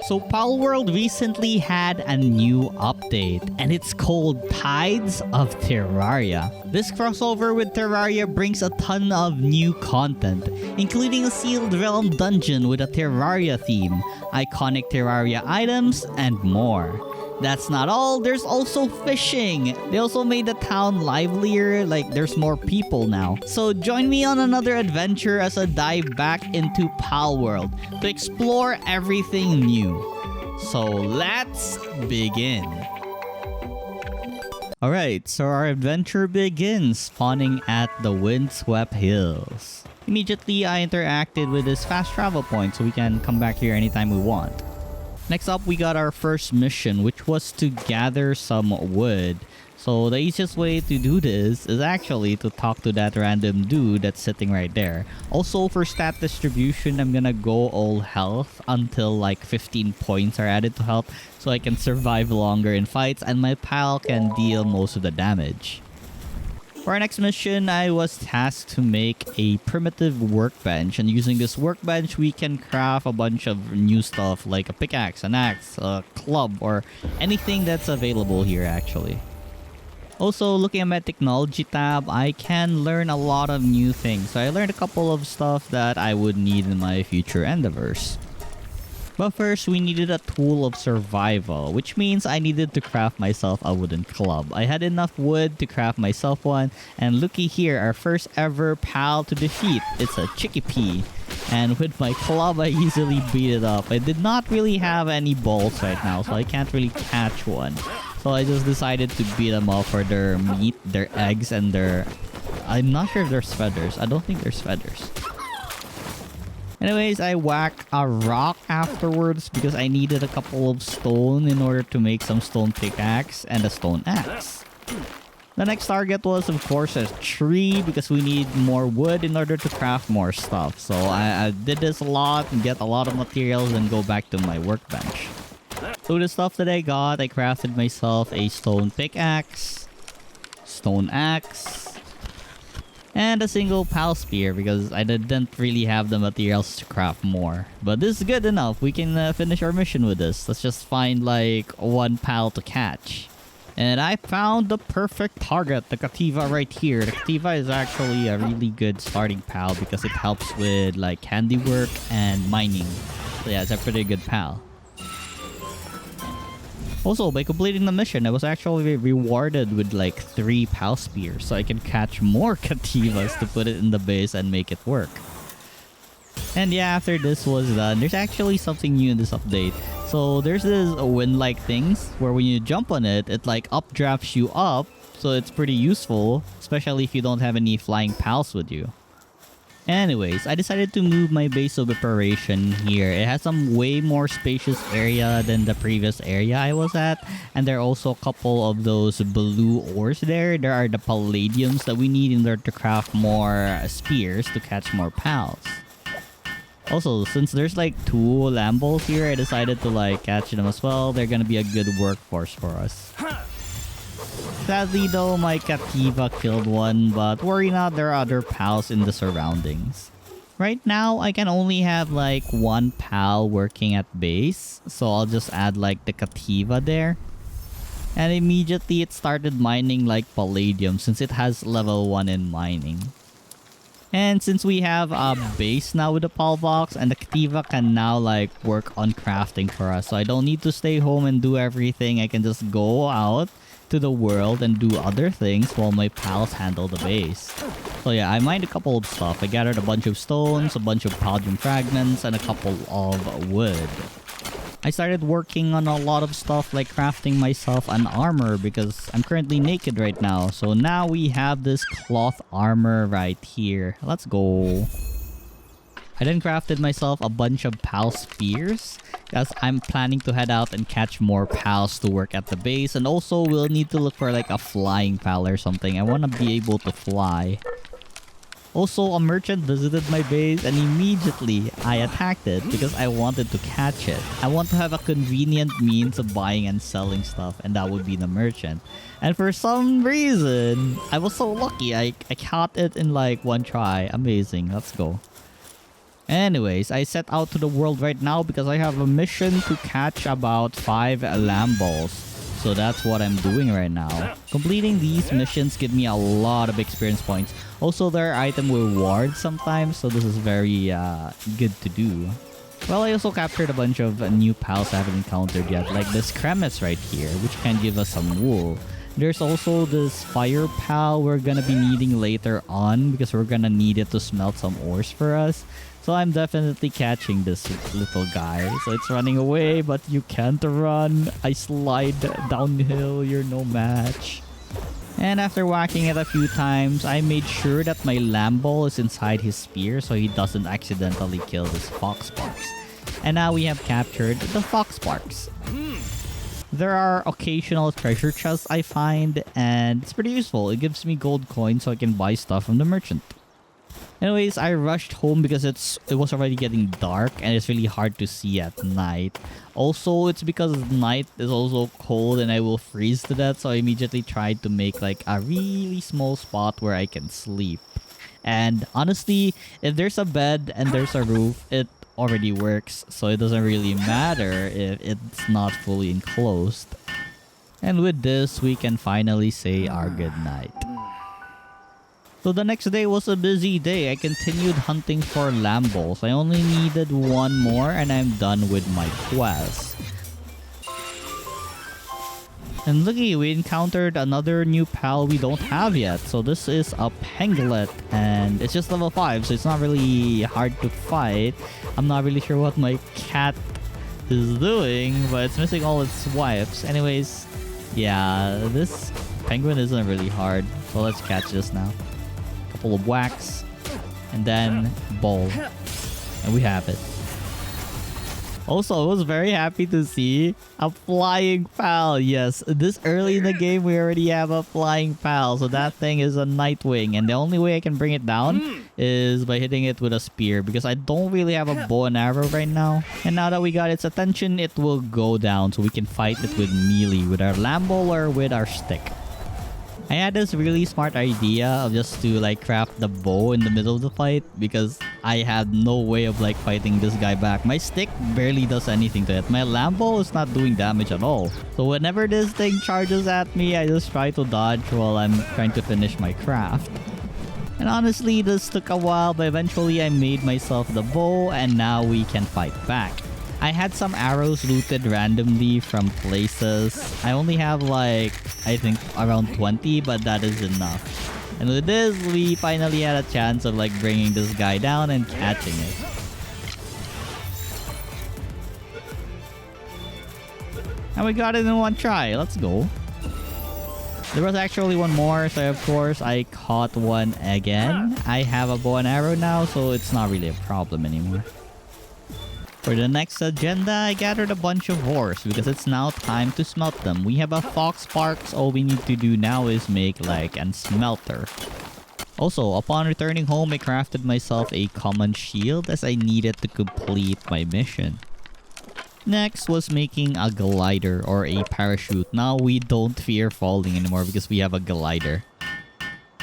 So Palworld recently had a new update, and it's called Tides of Terraria. This crossover with Terraria brings a ton of new content, including a sealed realm dungeon with a Terraria theme, iconic Terraria items, and more. That's not all, there's also fishing! They also made the town livelier, like there's more people now. So join me on another adventure as I dive back into Palworld to explore everything new. So let's begin! Alright, so our adventure begins spawning at the Windswept Hills. Immediately I interacted with this fast travel point so we can come back here anytime we want. Next up, we got our first mission, which was to gather some wood. So the easiest way to do this is actually to talk to that random dude that's sitting right there. Also, for stat distribution, I'm gonna go all health until like 15 points are added to health so I can survive longer in fights and my pal can deal most of the damage. For our next mission, I was tasked to make a primitive workbench, and using this workbench, we can craft a bunch of new stuff like a pickaxe, an axe, a club, or anything that's available here actually. Also, looking at my technology tab, I can learn a lot of new things. So I learned a couple of stuff that I would need in my future endeavors. But first, we needed a tool of survival, which means I needed to craft myself a wooden club. I had enough wood to craft myself one, and looky here, our first ever pal to defeat. It's a chickpea. And with my club, I easily beat it up. I did not really have any balls right now, so I can't really catch one. So I just decided to beat them up for their meat, their eggs, and their... I'm not sure if there's feathers. I don't think there's feathers. Anyways, I whacked a rock afterwards because I needed a couple of stone in order to make some stone pickaxe and a stone axe. The next target was, of course, a tree because we need more wood in order to craft more stuff. So I did this a lot and get a lot of materials and go back to my workbench. So the stuff that I got, I crafted myself a stone pickaxe, stone axe, and a single pal spear because I didn't really have the materials to craft more. But this is good enough. We can finish our mission with this. Let's just find like one pal to catch. And I found the perfect target, the Cativa right here. The Cativa is actually a really good starting pal because it helps with like handiwork and mining. So yeah, it's a pretty good pal. Also, by completing the mission, I was actually rewarded with like 3 pal spears, so I can catch more Cativas to put it in the base and make it work. And yeah, after this was done, there's actually something new in this update. So there's this wind-like things where when you jump on it, it like updrafts you up, so it's pretty useful, especially if you don't have any flying pals with you. Anyways, I decided to move my base of operation here. It has some way more spacious area than the previous area I was at. And there are also a couple of those blue ores there. There are the palladiums that we need in order to craft more spears to catch more pals. Also, since there's like 2 Lambos here, I decided to like catch them as well. They're gonna be a good workforce for us. Sadly though, my Cativa killed one, but worry not, there are other pals in the surroundings. Right now, I can only have like 1 pal working at base, so I'll just add like the Cativa there. And immediately it started mining like palladium since it has level 1 in mining. And since we have a base now with the pal box, and the Cativa can now like work on crafting for us, so I don't need to stay home and do everything. I can just go out to the world and do other things while my pals handle the base. So yeah, I mined a couple of stuff. I gathered a bunch of stones, a bunch of palladium fragments, and a couple of wood. I started working on a lot of stuff like crafting myself an armor because I'm currently naked right now. So now we have this cloth armor right here. Let's go. I then crafted myself a bunch of pal spears because I'm planning to head out and catch more pals to work at the base, and also we'll need to look for like a flying pal or something. I want to be able to fly. Also, a merchant visited my base and immediately I attacked it because I wanted to catch it. I want to have a convenient means of buying and selling stuff, and that would be the merchant. And for some reason, I was so lucky. I caught it in like 1 try. Amazing. Let's go. Anyways, I set out to the world right now because I have a mission to catch about 5 Lamballs. So that's what I'm doing right now. Completing these missions give me a lot of experience points. Also, there are item rewards sometimes, so this is very good to do. Well, I also captured a bunch of new pals I haven't encountered yet, like this Cremis right here, which can give us some wool. There's also this fire pal we're gonna be needing later on because we're gonna need it to smelt some ores for us. So I'm definitely catching this little guy. So it's running away, but you can't run. I slide downhill, you're no match. And after whacking it a few times, I made sure that my Lamball is inside his spear so he doesn't accidentally kill this Foxparks. And now we have captured the Foxparks. There are occasional treasure chests I find, and it's pretty useful. It gives me gold coins so I can buy stuff from the merchant. Anyways, I rushed home because it was already getting dark and it's really hard to see at night. Also, it's because night is also cold and I will freeze to death, so I immediately tried to make like a really small spot where I can sleep. And honestly, if there's a bed and there's a roof, it already works, so it doesn't really matter if it's not fully enclosed. And with this, we can finally say our goodnight. So the next day was a busy day. I continued hunting for Lamballs. I only needed one more and I'm done with my quest. And looky, we encountered another new pal we don't have yet. So this is a Penglet and it's just level 5, so it's not really hard to fight. I'm not really sure what my cat is doing, but it's missing all its swipes. Anyways, yeah, this penguin isn't really hard. So let's catch this now. Couple of whacks and then bowl, and we have it. Also, I was very happy to see a flying pal. Yes, this early in the game we already have a flying pal, so that thing is a Nightwing, and the only way I can bring it down is by hitting it with a spear because I don't really have a bow and arrow right now. And now that we got its attention, it will go down so we can fight it with melee, with our Lamball or with our stick. I had this really smart idea of just to like craft the bow in the middle of the fight because I had no way of like fighting this guy back. My stick barely does anything to it. My Lamball is not doing damage at all. So whenever this thing charges at me, I just try to dodge while I'm trying to finish my craft. And honestly, this took a while, but eventually I made myself the bow and now we can fight back. I had some arrows looted randomly from places. I only have like, I think around 20, but that is enough. And with this, we finally had a chance of like bringing this guy down and catching it. And we got it in one try. Let's go. There was actually one more, so of course I caught one again. I have a bow and arrow now, so it's not really a problem anymore. For the next agenda, I gathered a bunch of ores because it's now time to smelt them. We have a Foxparks. All we need to do now is make like a smelter. Also, upon returning home, I crafted myself a common shield as I needed to complete my mission. Next was making a glider or a parachute. Now we don't fear falling anymore because we have a glider.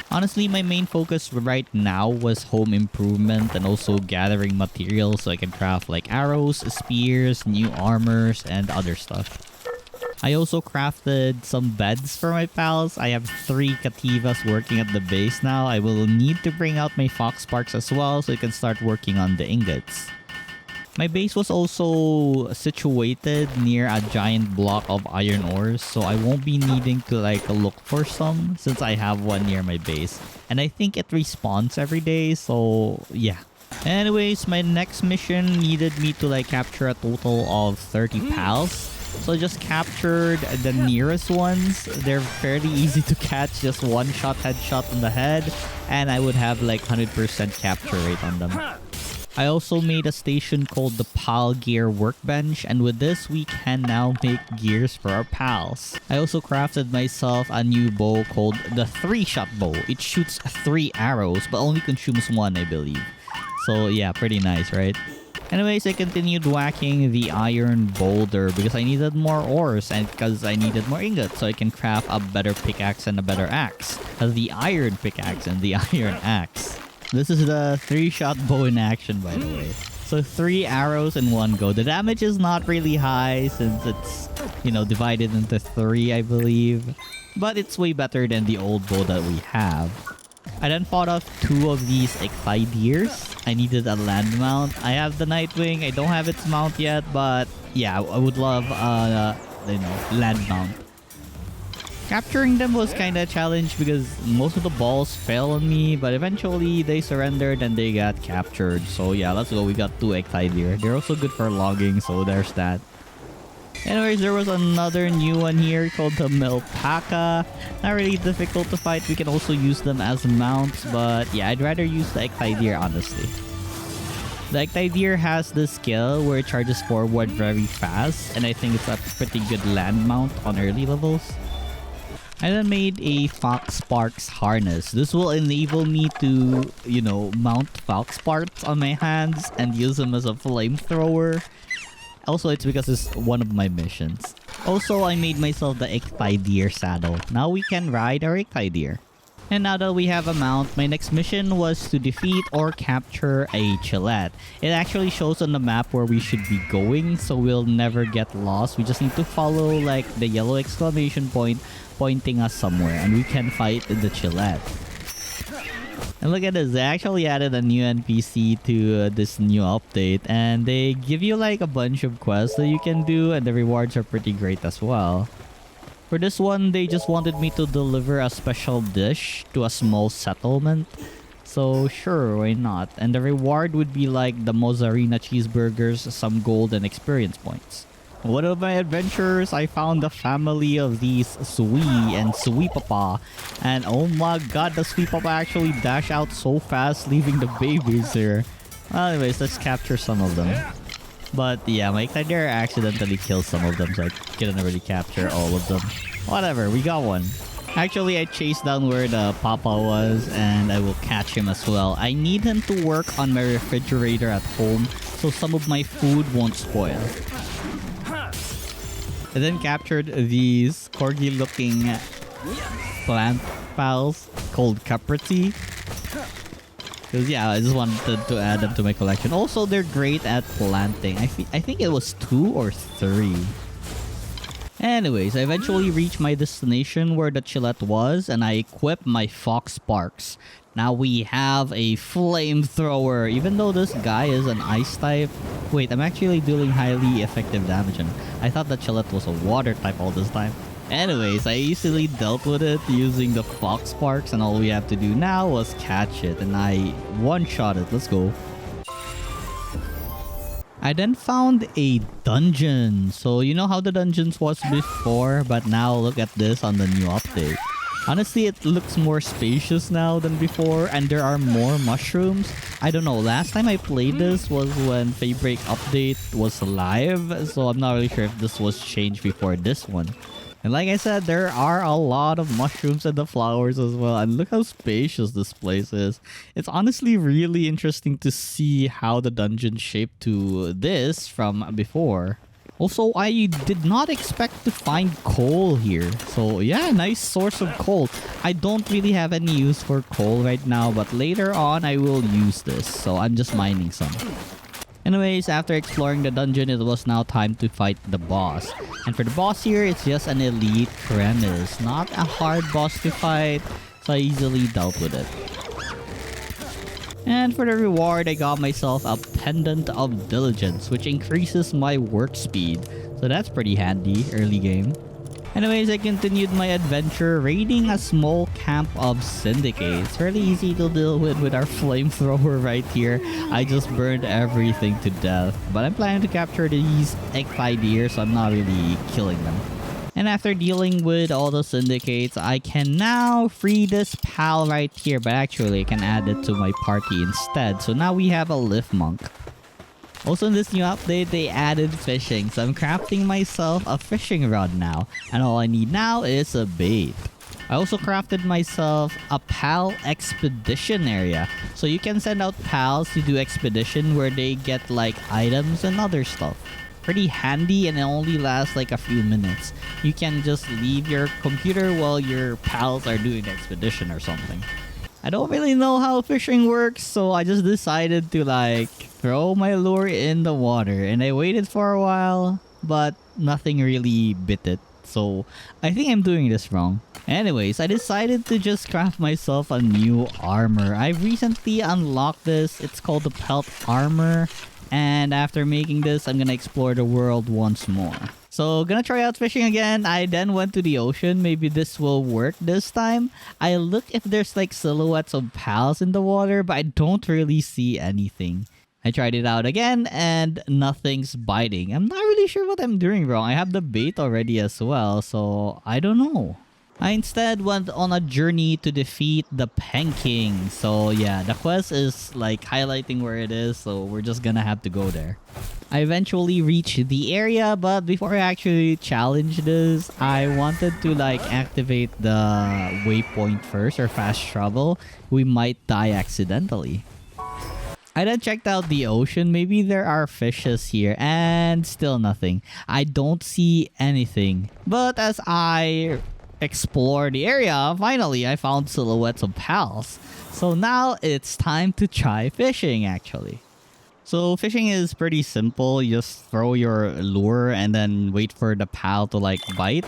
Honestly, my main focus right now was home improvement and also gathering materials so I can craft like arrows, spears, new armors, and other stuff. I also crafted some beds for my pals. I have 3 Cativas working at the base now. I will need to bring out my Foxparks as well so I can start working on the ingots. My base was also situated near a giant block of iron ores, so I won't be needing to like look for some since I have one near my base. And I think it respawns every day, so yeah. Anyways, my next mission needed me to like capture a total of 30 pals. So I just captured the nearest ones. They're fairly easy to catch, just one shot headshot on the head, and I would have like 100% capture rate on them. I also made a station called the Pal Gear Workbench, and with this we can now make gears for our pals. I also crafted myself a new bow called the 3-shot bow. It shoots 3 arrows but only consumes 1, I believe. So yeah, pretty nice, right? Anyways, I continued whacking the iron boulder because I needed more ores and because I needed more ingots so I can craft a better pickaxe and a better axe. The iron pickaxe and the iron axe. This is the 3-shot bow in action, by the way. So 3 arrows in one go. The damage is not really high since it's, you know, divided into 3, I believe. But it's way better than the old bow that we have. I then fought off 2 of these Eikthyrdeers. I needed a land mount. I have the Nightwing. I don't have its mount yet, but yeah, I would love you know, land mount. Capturing them was kind of a challenge because most of the balls fell on me, but eventually they surrendered and they got captured. So yeah, let's go. We got 2 Eikthyrdeer. They're also good for logging, so there's that. Anyways, there was another new one here called the Kingpaca. Not really difficult to fight. We can also use them as mounts, but yeah, I'd rather use the Eikthyrdeer, honestly. The Eikthyrdeer has this skill where it charges forward very fast, and I think it's a pretty good land mount on early levels. I then made a Foxsparks harness. This will enable me to, you know, mount Foxsparks on my hands and use them as a flamethrower. Also, it's because it's one of my missions. Also, I made myself the Eikthyrdeer saddle. Now we can ride our Eikthyrdeer. And now that we have a mount, my next mission was to defeat or capture a Chillet. It actually shows on the map where we should be going, so we'll never get lost. We just need to follow like the yellow exclamation point pointing us somewhere, and we can fight the Chillet. And look at this, they actually added a new NPC to this new update, and they give you like a bunch of quests that you can do, and the rewards are pretty great as well. For this one, they just wanted me to deliver a special dish to a small settlement. So sure, why not? And the reward would be like the mozzarella cheeseburgers, some gold, and experience points. One of my adventures, I found a family of these Sui and Suipapa. And oh my god, the Suipapa actually dash out so fast, leaving the babies here. Well, anyways, let's capture some of them. But yeah, my Eikthyrdeer accidentally killed some of them, so I couldn't really capture all of them. Whatever, we got one. Actually, I chased down where the Papa was, and I will catch him as well. I need him to work on my refrigerator at home, so some of my food won't spoil. I then captured these corgi-looking plant pals called Capriti. Because yeah, I just wanted to add them to my collection. Also, they're great at planting. I think it was 2 or 3. Anyways, I eventually reached my destination where the Chillet was, and I equipped my Foxsparks. Now we have a flamethrower. Even though this guy is an ice type. Wait, I'm actually dealing highly effective damage on him. I thought the Chillet was a water type all this time. Anyways, I easily dealt with it using the Foxsparks, and all we have to do now was catch it, and I one-shot it. Let's go. I then found a dungeon. So you know how the dungeons was before, but now look at this on the new update. Honestly, it looks more spacious now than before, and there are more mushrooms. I don't know, last time I played this was when Fabric update was live, so I'm not really sure if this was changed before this one. And like I said, there are a lot of mushrooms and the flowers as well. And look how spacious this place is. It's honestly really interesting to see how the dungeon shaped to this from before. Also, I did not expect to find coal here. So yeah, nice source of coal. I don't really have any use for coal right now, but later on I will use this. So I'm just mining some. Anyways, after exploring the dungeon, it was now time to fight the boss. And for the boss here, it's just an elite premise. Not a hard boss to fight, so I easily dealt with it. And for the reward, I got myself a Pendant of Diligence, which increases my work speed. So that's pretty handy, early game. Anyways, I continued my adventure raiding a small camp of Syndicate. It's really easy to deal with our flamethrower right here. I just burned everything to death. But I'm planning to capture these Eikthyrdeer, so I'm not really killing them. And after dealing with all the Syndicates, I can now free this pal right here. But actually, I can add it to my party instead. So now we have a Lift Monk. Also in this new update, they added fishing, so I'm crafting myself a fishing rod now. And all I need now is a bait. I also crafted myself a pal expedition area. So you can send out pals to do expedition where they get like items and other stuff. Pretty handy, and it only lasts like a few minutes. You can just leave your computer while your pals are doing expedition or something. I don't really know how fishing works, so I just decided to like throw my lure in the water and I waited for a while, but nothing really bit it. So I think I'm doing this wrong. Anyways, I decided to just craft myself a new armor. I recently unlocked this. It's called the Pelt Armor. And after making this, I'm gonna explore the world once more. So, gonna try out fishing again. I then went to the ocean. Maybe this will work this time. I look if there's like silhouettes of pals in the water, but I don't really see anything. I tried it out again and nothing's biting. I'm not really sure what I'm doing wrong. I have the bait already as well, so I don't know. I instead went on a journey to defeat the Pen King. So yeah, the quest is like highlighting where it is, so we're just gonna have to go there. I eventually reached the area, but before I actually challenge this, I wanted to like activate the waypoint first or fast travel. We might die accidentally. I then checked out the ocean. Maybe there are fishes here and still nothing. I don't see anything. But as I explore the area, finally I found silhouettes of pals. So now it's time to try fishing actually. So fishing is pretty simple. You just throw your lure and then wait for the pal to like bite.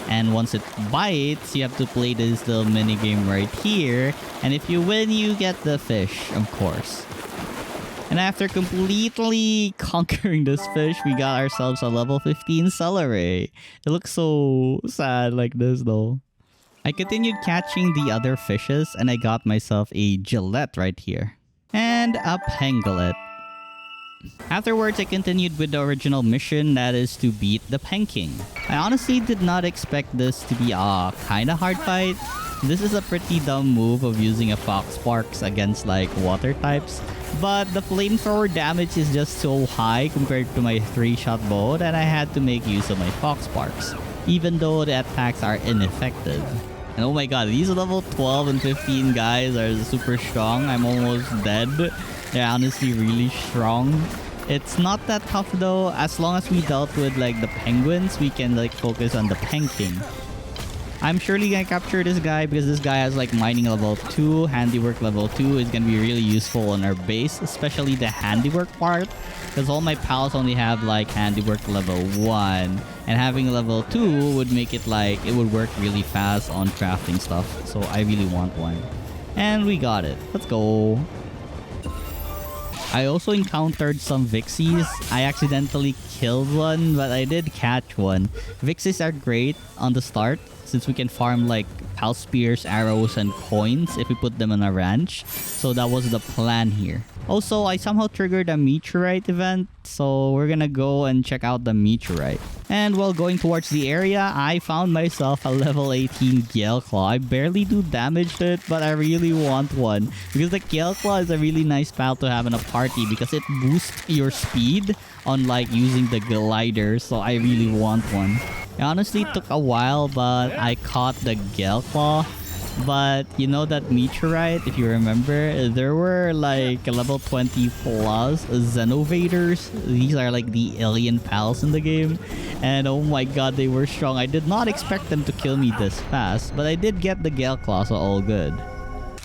And once it bites, you have to play this little mini game right here. And if you win, you get the fish, of course. And after completely conquering this fish, we got ourselves a level 15 celery. It looks so sad like this though. I continued catching the other fishes and I got myself a Gillette right here. And a Pangolin. Afterwards, I continued with the original mission, that is to beat the Pen King. I honestly did not expect this to be a kinda hard fight. This is a pretty dumb move of using a Fox Sparks against like water types. But the flamethrower damage is just so high compared to my 3-shot bow that I had to make use of my Fox Sparks, even though the attacks are ineffective. And oh my god, these level 12 and 15 guys are super strong. I'm almost dead. They're honestly really strong. It's not that tough though. As long as we dealt with like the penguins, we can like focus on the Pen King. I'm surely gonna capture this guy because this guy has like mining level 2, handiwork level 2 is gonna be really useful on our base, especially the handiwork part. Because all my pals only have like handiwork level 1. And having level 2 would make it like, it would work really fast on crafting stuff. So I really want one. And we got it. Let's go. I also encountered some Vixies. I accidentally killed one, but I did catch one. Vixies are great on the start since we can farm like pal spears, arrows, and coins if we put them on a ranch. So that was the plan here. Also, I somehow triggered a Meteorite event, so we're gonna go and check out the Meteorite. And while going towards the area, I found myself a level 18 Gale Claw. I barely do damage to it, but I really want one. Because the Gale Claw is a really nice pal to have in a party because it boosts your speed on like using the glider, so I really want one. It honestly took a while, but I caught the Gale Claw. But you know that Meteorite, if you remember, there were like level 20 plus Xenovaders. These are like the alien pals in the game. And oh my god, they were strong. I did not expect them to kill me this fast. But I did get the Gale Claw, so all good.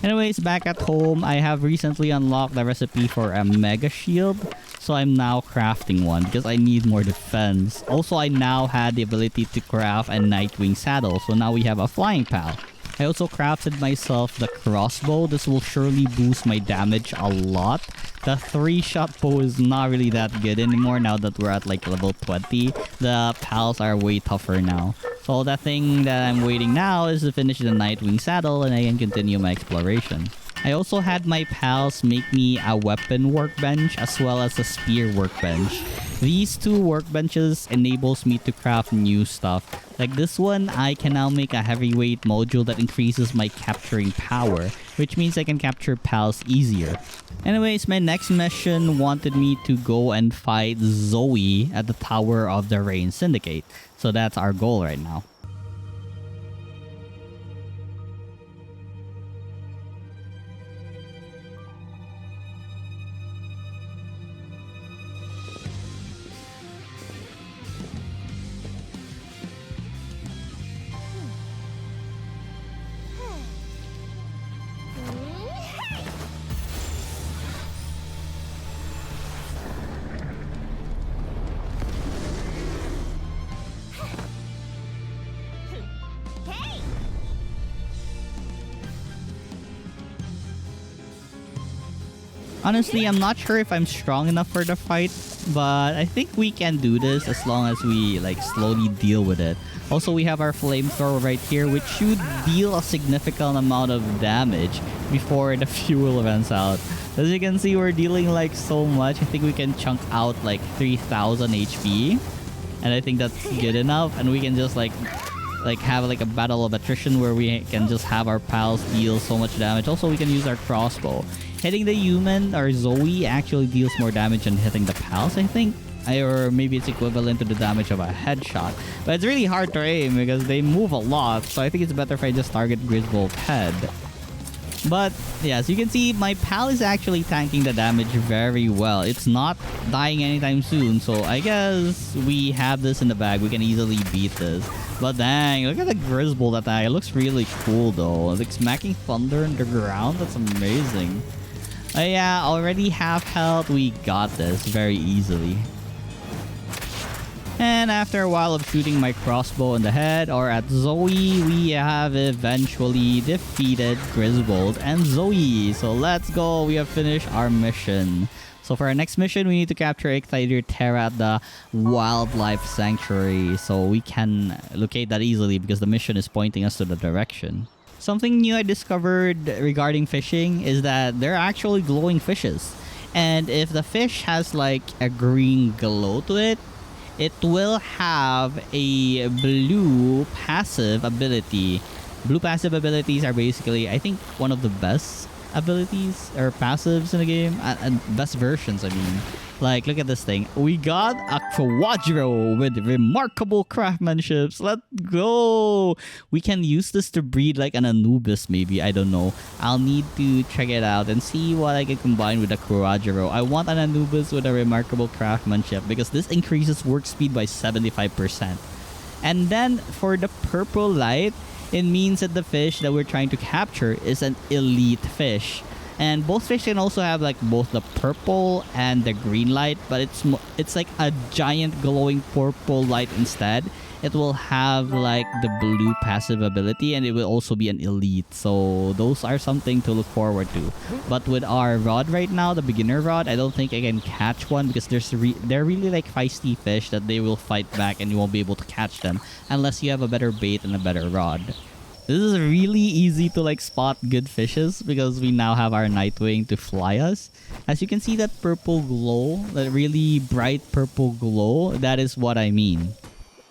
Anyways, back at home, I have recently unlocked the recipe for a Mega Shield. So I'm now crafting one because I need more defense. Also, I now had the ability to craft a Nightwing Saddle. So now we have a Flying Pal. I also crafted myself the crossbow. This will surely boost my damage a lot. The 3-shot bow is not really that good anymore now that we're at like level 20. The pals are way tougher now. So the thing that I'm waiting now is to finish the Nightwing Saddle and I can continue my exploration. I also had my pals make me a weapon workbench as well as a spear workbench. These two workbenches enables me to craft new stuff. Like this one, I can now make a heavyweight module that increases my capturing power, which means I can capture pals easier. Anyways, my next mission wanted me to go and fight Zoe at the tower of the Rayne Syndicate. So that's our goal right now. Honestly, I'm not sure if I'm strong enough for the fight, but I think we can do this as long as we like slowly deal with it. Also, we have our flamethrower right here, which should deal a significant amount of damage before the fuel runs out. As you can see, we're dealing like so much. I think we can chunk out like 3000 HP, and I think that's good enough. And we can just like have like a battle of attrition where we can just have our pals deal so much damage. Also, we can use our crossbow. Hitting the human or Zoe actually deals more damage than hitting the pals, I think. Or maybe it's equivalent to the damage of a headshot. But it's really hard to aim because they move a lot. So I think it's better if I just target Griswold's head. But yeah, as you can see, my pal is actually tanking the damage very well. It's not dying anytime soon. So I guess we have this in the bag. We can easily beat this. But dang, look at the Griswold attack. It looks really cool though. Like smacking thunder in the ground. That's amazing. Yeah, already half health. We got this very easily. And after a while of shooting my crossbow in the head or at Zoe, we have eventually defeated Griswold and Zoe. So let's go. We have finished our mission. So for our next mission, we need to capture Eikthyrdeer Terra at the Wildlife Sanctuary. So we can locate that easily because the mission is pointing us to the direction. Something new I discovered regarding fishing is that there are actually glowing fishes. And if the fish has like a green glow to it, it will have a blue passive ability. Blue passive abilities are basically, I think, one of the best abilities or passives in the game. And best versions, I mean. Like, look at this thing. We got a Quadro with remarkable craftsmanship. Let's go! We can use this to breed like an Anubis, maybe. I don't know. I'll need to check it out and see what I can combine with a Quadro. I want an Anubis with a remarkable craftsmanship because this increases work speed by 75%. And then for the purple light, it means that the fish that we're trying to capture is an elite fish. And both fish can also have like both the purple and the green light, but it's like a giant glowing purple light instead. It will have like the blue passive ability and it will also be an elite. So those are something to look forward to. But with our rod right now, the beginner rod, I don't think I can catch one because they're really like feisty fish that they will fight back and you won't be able to catch them unless you have a better bait and a better rod. This is really easy to like spot good fishes because we now have our Nightwing to fly us. As you can see, that purple glow, that really bright purple glow, that is what I mean.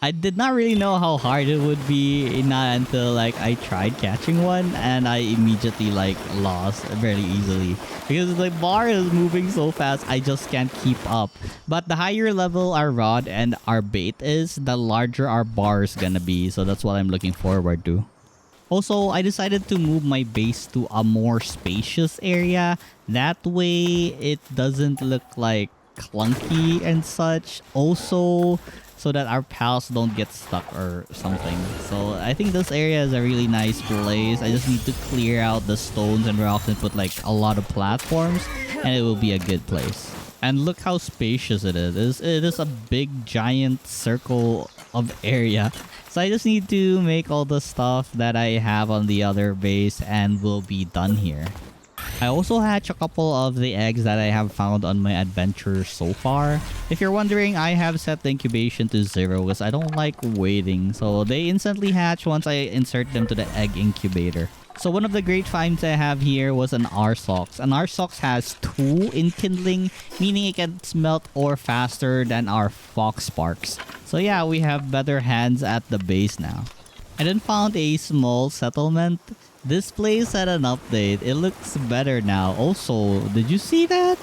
I did not really know how hard it would be, not until like I tried catching one and I immediately like lost very easily because the bar is moving so fast I just can't keep up. But the higher level our rod and our bait is, the larger our bar is gonna be, so that's what I'm looking forward to. Also, I decided to move my base to a more spacious area. That way, it doesn't look like clunky and such. Also, so that our pals don't get stuck or something. So, I think this area is a really nice place. I just need to clear out the stones and rocks and put like a lot of platforms. And it will be a good place. And look how spacious it is. It is a big giant circle of area. So I just need to make all the stuff that I have on the other base and we'll be done here. I also hatch a couple of the eggs that I have found on my adventure so far. If you're wondering, I have set the incubation to 0 because I don't like waiting. So they instantly hatch once I insert them to the egg incubator. So one of the great finds I have here was an Arsox. An Arsox has 2 enkindling, meaning it can smelt ore faster than our Fox Sparks. So yeah, we have better hands at the base now. I then found a small settlement. This place had an update. It looks better now. Also, did you see that?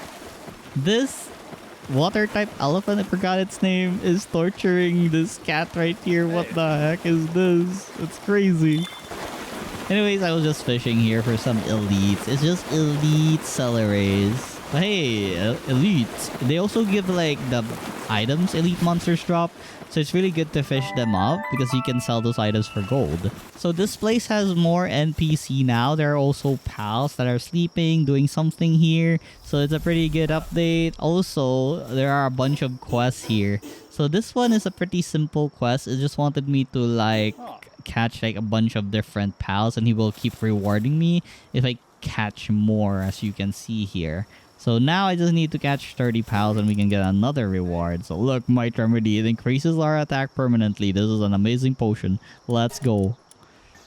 This water type elephant, I forgot its name, is torturing this cat right here. What the heck is this? It's crazy. Anyways, I was just fishing here for some elites. It's just elite celeries. But hey, elites. They also give like the items elite monsters drop. So it's really good to fish them up because you can sell those items for gold. So this place has more NPC now. There are also pals that are sleeping, doing something here. So it's a pretty good update. Also, there are a bunch of quests here. So this one is a pretty simple quest. It just wanted me to like catch like a bunch of different pals and he will keep rewarding me if I catch more, as you can see here. So now I just need to catch 30 pals and we can get another reward. So look, Might Remedy, it increases our attack permanently. This is an amazing potion. Let's go.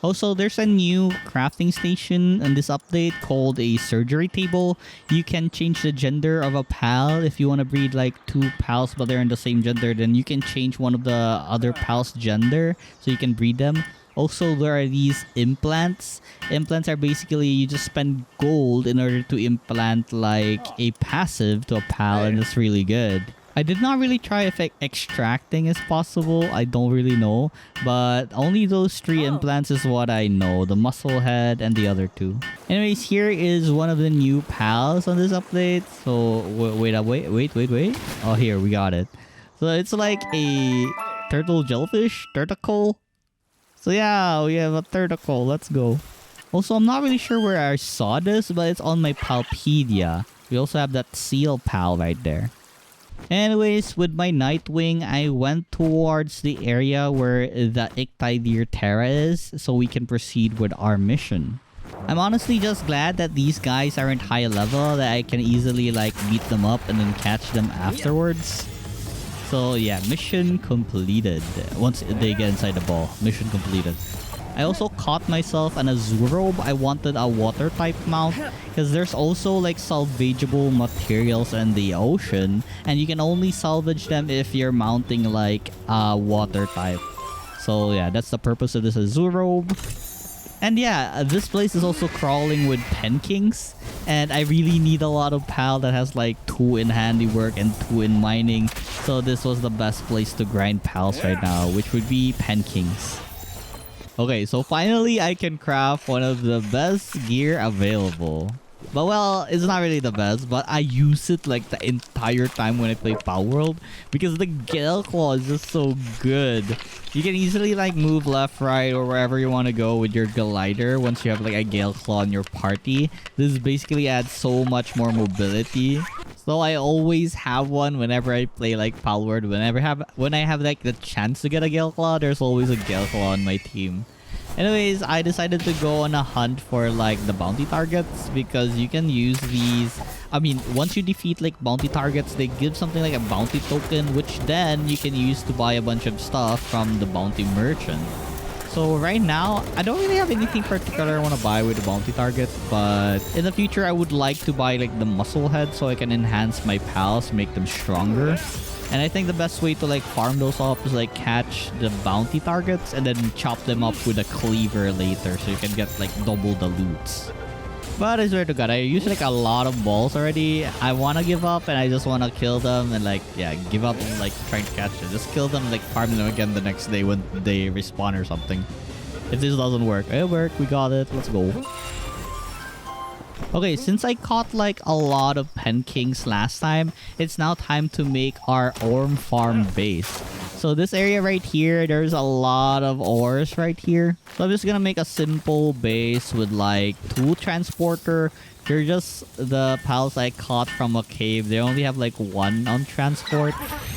Also, there's a new crafting station in this update called a surgery table. You can change the gender of a pal. If you want to breed like 2 pals but they're in the same gender, then you can change one of the other pals' gender so you can breed them. Also, there are these implants. Implants are basically you just spend gold in order to implant like a passive to a pal, and it's really good. I did not really try if extracting is possible. I don't really know. But only those 3 implants is what I know. The muscle head and the other 2. Anyways, here is one of the new pals on this update. So, wait. Oh, here, we got it. So, it's like a turtle jellyfish. Turticle. So, yeah, we have a turticle. Let's go. Also, I'm not really sure where I saw this, but it's on my Palpedia. We also have that seal pal right there. Anyways, with my Nightwing, I went towards the area where the Eikthyrdeer Terra is so we can proceed with our mission. I'm honestly just glad that these guys aren't high level, that I can easily like beat them up and then catch them afterwards. So yeah, mission completed. Once they get inside the ball, mission completed. I also caught myself an Azurobe. I wanted a water type mount because there's also like salvageable materials in the ocean and you can only salvage them if you're mounting like a water type. So yeah, that's the purpose of this Azurobe. And yeah, this place is also crawling with Penkings, and I really need a lot of pal that has like 2 in handiwork and 2 in mining. So this was the best place to grind pals right now, which would be Penkings. Okay, so finally I can craft one of the best gear available. But well, it's not really the best, but I use it like the entire time when I play Palworld because the Gale Claw is just so good. You can easily like move left, right, or wherever you want to go with your glider once you have like a Gale Claw in your party. This basically adds so much more mobility. So I always have one whenever I play like Palworld. When I have like the chance to get a Gale Claw, there's always a Gale Claw on my team. Anyways, I decided to go on a hunt for like the bounty targets because you can use these. I mean, once you defeat like bounty targets, they give something like a bounty token, which then you can use to buy a bunch of stuff from the bounty merchant. So right now, I don't really have anything particular I want to buy with the bounty target, but in the future, I would like to buy like the muscle head so I can enhance my pals, make them stronger. And I think the best way to like farm those up is like catch the bounty targets and then chop them up with a cleaver later so you can get like double the loots. But I swear to God, I used like a lot of balls already. I want to give up and I just want to kill them and like, yeah, give up and like trying to catch them. Just kill them, like farm them again the next day when they respawn or something. If this doesn't work, it'll work. We got it. Let's go. Okay, since I caught like a lot of Penkings last time, it's now time to make our Orm Farm base. So this area right here, there's a lot of ores right here. So I'm just gonna make a simple base with like 2 transporter. They're just the pals I caught from a cave. They only have like 1 on transport.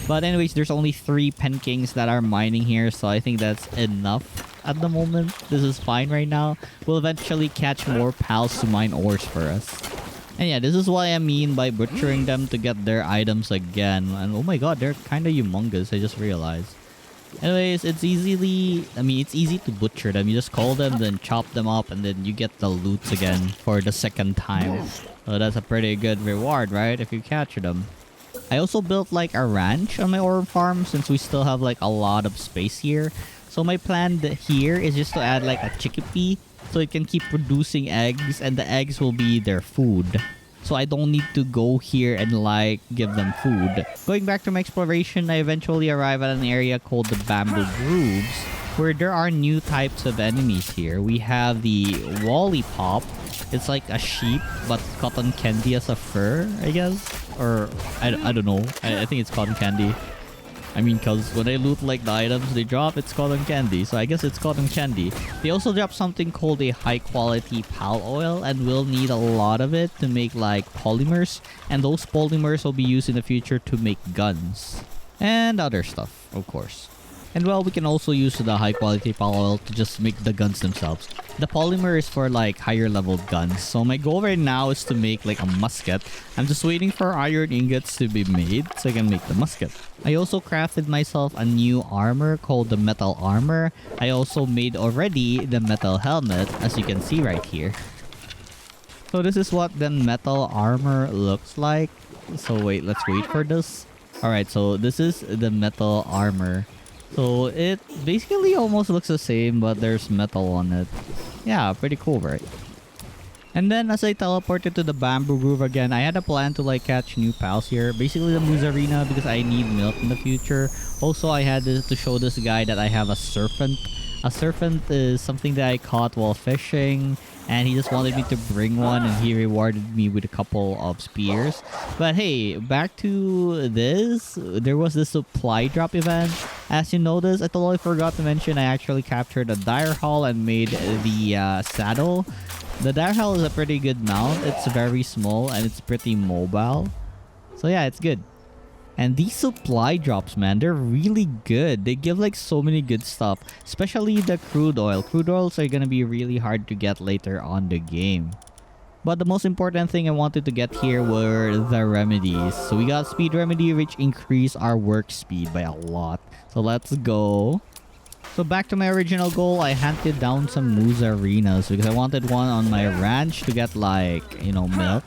But anyways, there's only 3 Penkings that are mining here. So I think that's enough at the moment. This is fine right now. We'll eventually catch more pals to mine ores for us. And yeah, this is what I mean by butchering them to get their items again. And oh my god, they're kind of humongous. I just realized. Anyways, it's easy to butcher them. You just call them, then chop them up, and then you get the loots again for the 2nd time. So that's a pretty good reward, right? If you capture them. I also built like a ranch on my orb farm since we still have like a lot of space here. So my plan here is just to add like a chickpea so it can keep producing eggs and the eggs will be their food. So I don't need to go here and like give them food. Going back to my exploration, I eventually arrive at an area called the Bamboo Grooves where there are new types of enemies here. We have the Lollipop. It's like a sheep but cotton candy as a fur, I guess. Or I don't know. I think it's cotton candy. I mean, because when I loot like the items they drop, it's cotton candy. So I guess it's cotton candy. They also drop something called a high quality pal oil, and we'll need a lot of it to make like polymers. And those polymers will be used in the future to make guns. And other stuff, of course. And well, we can also use the high quality Palworld to just make the guns themselves. The polymer is for like higher level guns. So my goal right now is to make like a musket. I'm just waiting for iron ingots to be made so I can make the musket. I also crafted myself a new armor called the metal armor. I also made already the metal helmet, as you can see right here. So this is what the metal armor looks like. So wait, let's wait for this. Alright, so this is the metal armor. So it basically almost looks the same, but there's metal on it. Yeah, pretty cool, right? And then as I teleported to the bamboo grove again, I had a plan to like catch new pals here. Basically the moose arena because I need milk in the future. Also, I had to show this guy that I have a serpent. A serpent is something that I caught while fishing. And he just wanted me to bring one and he rewarded me with a couple of spears. But hey, back to this. There was this supply drop event. As you notice, I totally forgot to mention I actually captured a dire hull and made the saddle. The dire hull is a pretty good mount. It's very small and it's pretty mobile. So yeah, it's good. And these supply drops, man, they're really good. They give like so many good stuff, especially the crude oil. Crude oils are gonna be really hard to get later on the game. But the most important thing I wanted to get here were the remedies. So we got speed remedy, which increase our work speed by a lot. So let's go. So back to my original goal, I hunted down some moose arenas because I wanted one on my ranch to get like, you know, milk.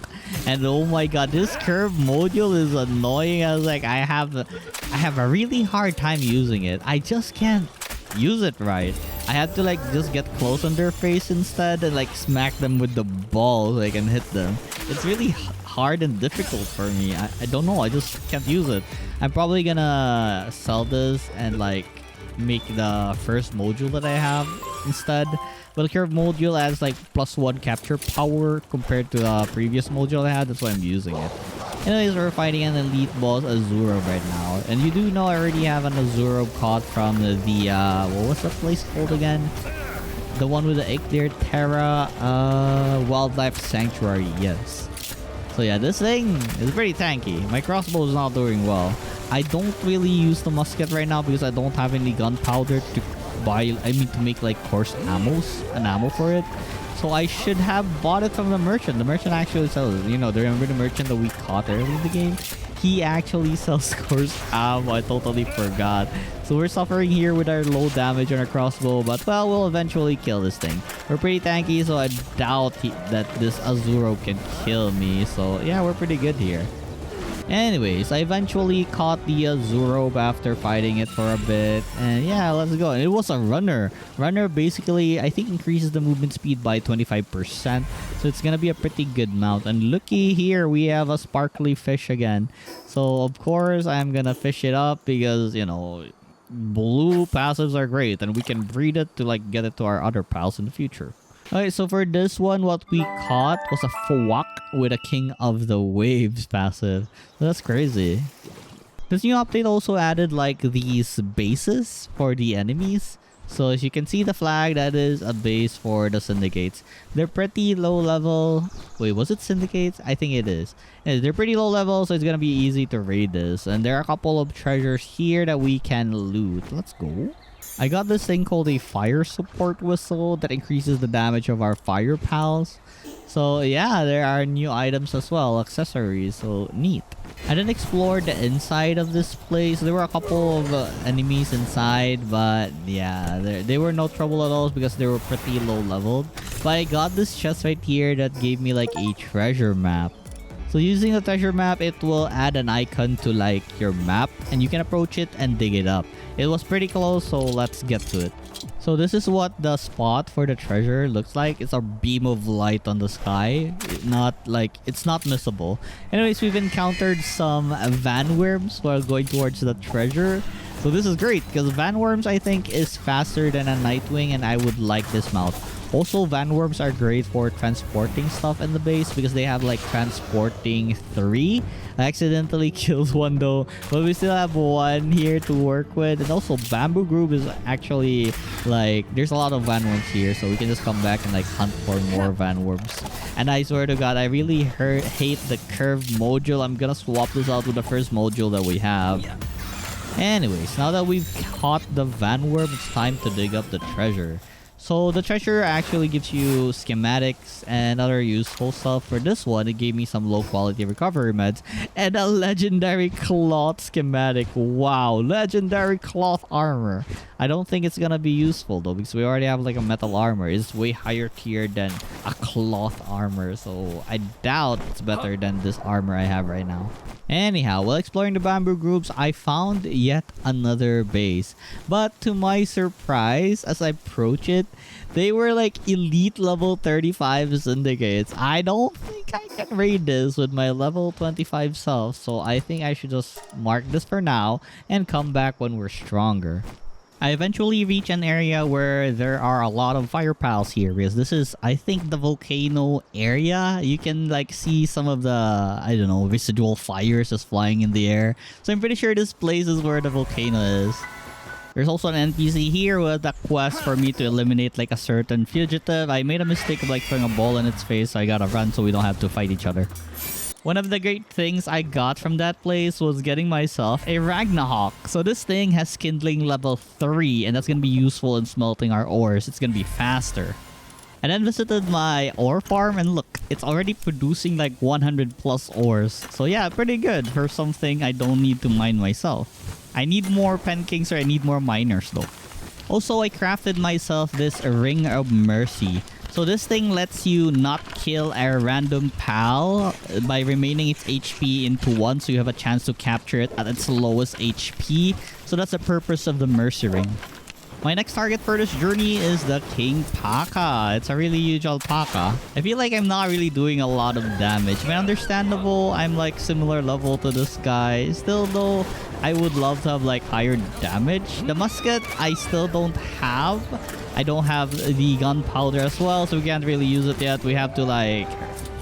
And oh my god, this curve module is annoying. I was like, I have a really hard time using it. I just can't use it right. I had to like just get close on their face instead and like smack them with the ball so I can hit them. It's really hard and difficult for me. I don't know, I just can't use it. I'm probably gonna sell this and like make the first module that I have instead. But the curve module adds like +1 capture power compared to the previous module I had. That's why I'm using it. Anyways, we're fighting an elite boss Azuro right now. And you do know I already have an Azuro caught from the what was that place called again? The one with the Eikthyrdeer Terra wildlife sanctuary, yes. So yeah, this thing is pretty tanky. My crossbow is not doing well. I don't really use the musket right now because I don't have any gunpowder to buy. I mean, to make like coarse ammo for it. So I should have bought it from the merchant. The merchant actually sells it. You know, remember the merchant that we caught early in the game? He actually sells coarse ammo. I totally forgot. So we're suffering here with our low damage on our crossbow. But well, we'll eventually kill this thing. We're pretty tanky, so I doubt that this Azuro can kill me. So yeah, we're pretty good here. Anyways, I eventually caught the Azuro after fighting it for a bit. And yeah, let's go. And it was a runner. Runner basically, I think, increases the movement speed by 25%. So it's gonna be a pretty good mount. And looky here, we have a sparkly fish again. So of course, I'm gonna fish it up because, you know, blue passives are great. And we can breed it to like get it to our other pals in the future. Alright, so for this one, what we caught was a Fwak with a King of the Waves passive. That's crazy. This new update also added like these bases for the enemies. So as you can see the flag, that is a base for the Syndicates. They're pretty low level. Wait, was it Syndicates? I think it is. Yeah, they're pretty low level, so it's gonna be easy to raid this. And there are a couple of treasures here that we can loot. Let's go. I got this thing called a fire support whistle that increases the damage of our fire pals. So yeah, there are new items as well, accessories, so neat. I didn't explore the inside of this place. There were a couple of enemies inside, but yeah, they were no trouble at all because they were pretty low leveled. But I got this chest right here that gave me like a treasure map. So using the treasure map, it will add an icon to like your map and you can approach it and dig it up. It was pretty close, so let's get to it. So this is what the spot for the treasure looks like. It's a beam of light on the sky. It's not missable. Anyways, we've encountered some vanworms while going towards the treasure. So this is great because vanworms I think is faster than a nightwing and I would like this mount. Also, vanworms are great for transporting stuff in the base because they have like transporting 3. I accidentally killed one though, but we still have one here to work with. And also bamboo grove is actually like, there's a lot of vanworms here, so we can just come back and like hunt for more vanworms. And I swear to god, I really hate the curved module. I'm gonna swap this out with the first module that we have. Anyways, now that we've caught the Vanworm, it's time to dig up the treasure. So the treasure actually gives you schematics and other useful stuff. For this one, it gave me some low quality recovery meds and a legendary cloth schematic. Wow, legendary cloth armor. I don't think it's gonna be useful though, because we already have like a metal armor. It's way higher tier than a cloth armor, so I doubt it's better than this armor I have right now. Anyhow, while exploring the bamboo groups, I found yet another base. But to my surprise, as I approach it, they were like elite level 35 syndicates. I don't think I can raid this with my level 25 self, so I think I should just mark this for now and come back when we're stronger. I eventually reach an area where there are a lot of fire pals here, because this is, I think, the volcano area. You can like see some of the, I don't know, residual fires just flying in the air. So I'm pretty sure this place is where the volcano is. There's also an NPC here with a quest for me to eliminate like a certain fugitive. I made a mistake of like throwing a ball in its face, so I gotta run so we don't have to fight each other. One of the great things I got from that place was getting myself a Ragnarok. So this thing has kindling level 3, and that's going to be useful in smelting our ores. It's going to be faster. I then visited my ore farm, and look, it's already producing like 100 plus ores. So yeah, pretty good for something I don't need to mine myself. I need more Penkings, or I need more miners though. Also, I crafted myself this Ring of Mercy. So this thing lets you not kill a random pal by remaining its HP into 1, so you have a chance to capture it at its lowest HP. So that's the purpose of the Mercy Ring. My next target for this journey is the Kingpaca. It's a really huge alpaca. I feel like I'm not really doing a lot of damage. I mean, understandable, I'm like similar level to this guy. Still though, I would love to have like higher damage. The musket, I still don't have. I don't have the gunpowder as well, so we can't really use it yet. We have to like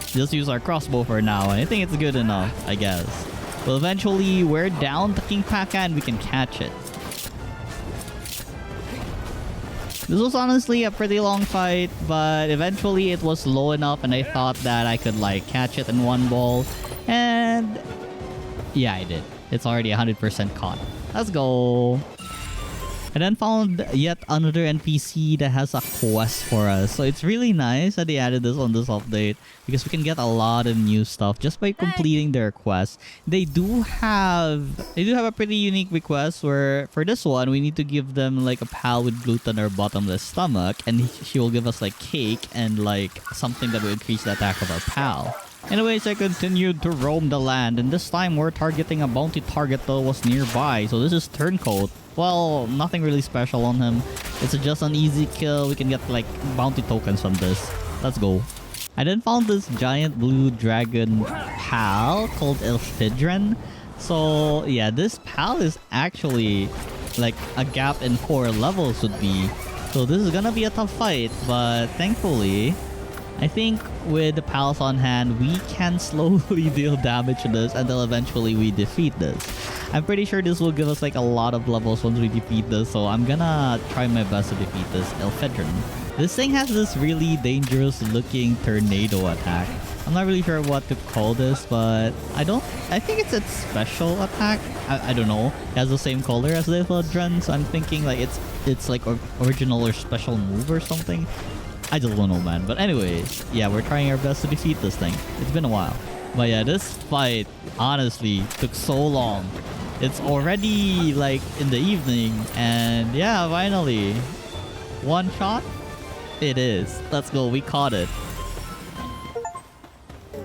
just use our crossbow for now, and I think it's good enough, I guess. But eventually we're down to Kingpaca and we can catch it. This was honestly a pretty long fight, but eventually it was low enough and I thought that I could like catch it in one ball. And yeah, I did. It's already 100% caught. Let's go. I then found yet another NPC that has a quest for us. So it's really nice that they added this on this update, because we can get a lot of new stuff just by completing their quest. They do have a pretty unique request where for this one we need to give them like a pal with gluten or bottomless stomach, and she will give us like cake and like something that will increase the attack of our pal. Anyways, I continued to roam the land, and this time we're targeting a bounty target that was nearby. So this is Turncoat. Well, nothing really special on him. It's just an easy kill. We can get like bounty tokens from this. Let's go. I then found this giant blue dragon pal called Elphidran. So yeah, this pal is actually like a gap in 4 levels would be. So this is gonna be a tough fight, but thankfully, I think with the pals on hand, we can slowly deal damage to this until eventually we defeat this. I'm pretty sure this will give us like a lot of levels once we defeat this, so I'm gonna try my best to defeat this Elphidran. This thing has this really dangerous looking tornado attack. I'm not really sure what to call this, but I think it's its special attack. I don't know. It has the same color as the Elphidran, so I'm thinking like it's like original or special move or something. I just don't know, man. But anyways, yeah, we're trying our best to defeat this thing. It's been a while. But yeah, this fight honestly took so long. It's already like in the evening, and yeah, finally. One shot? It is. Let's go, we caught it.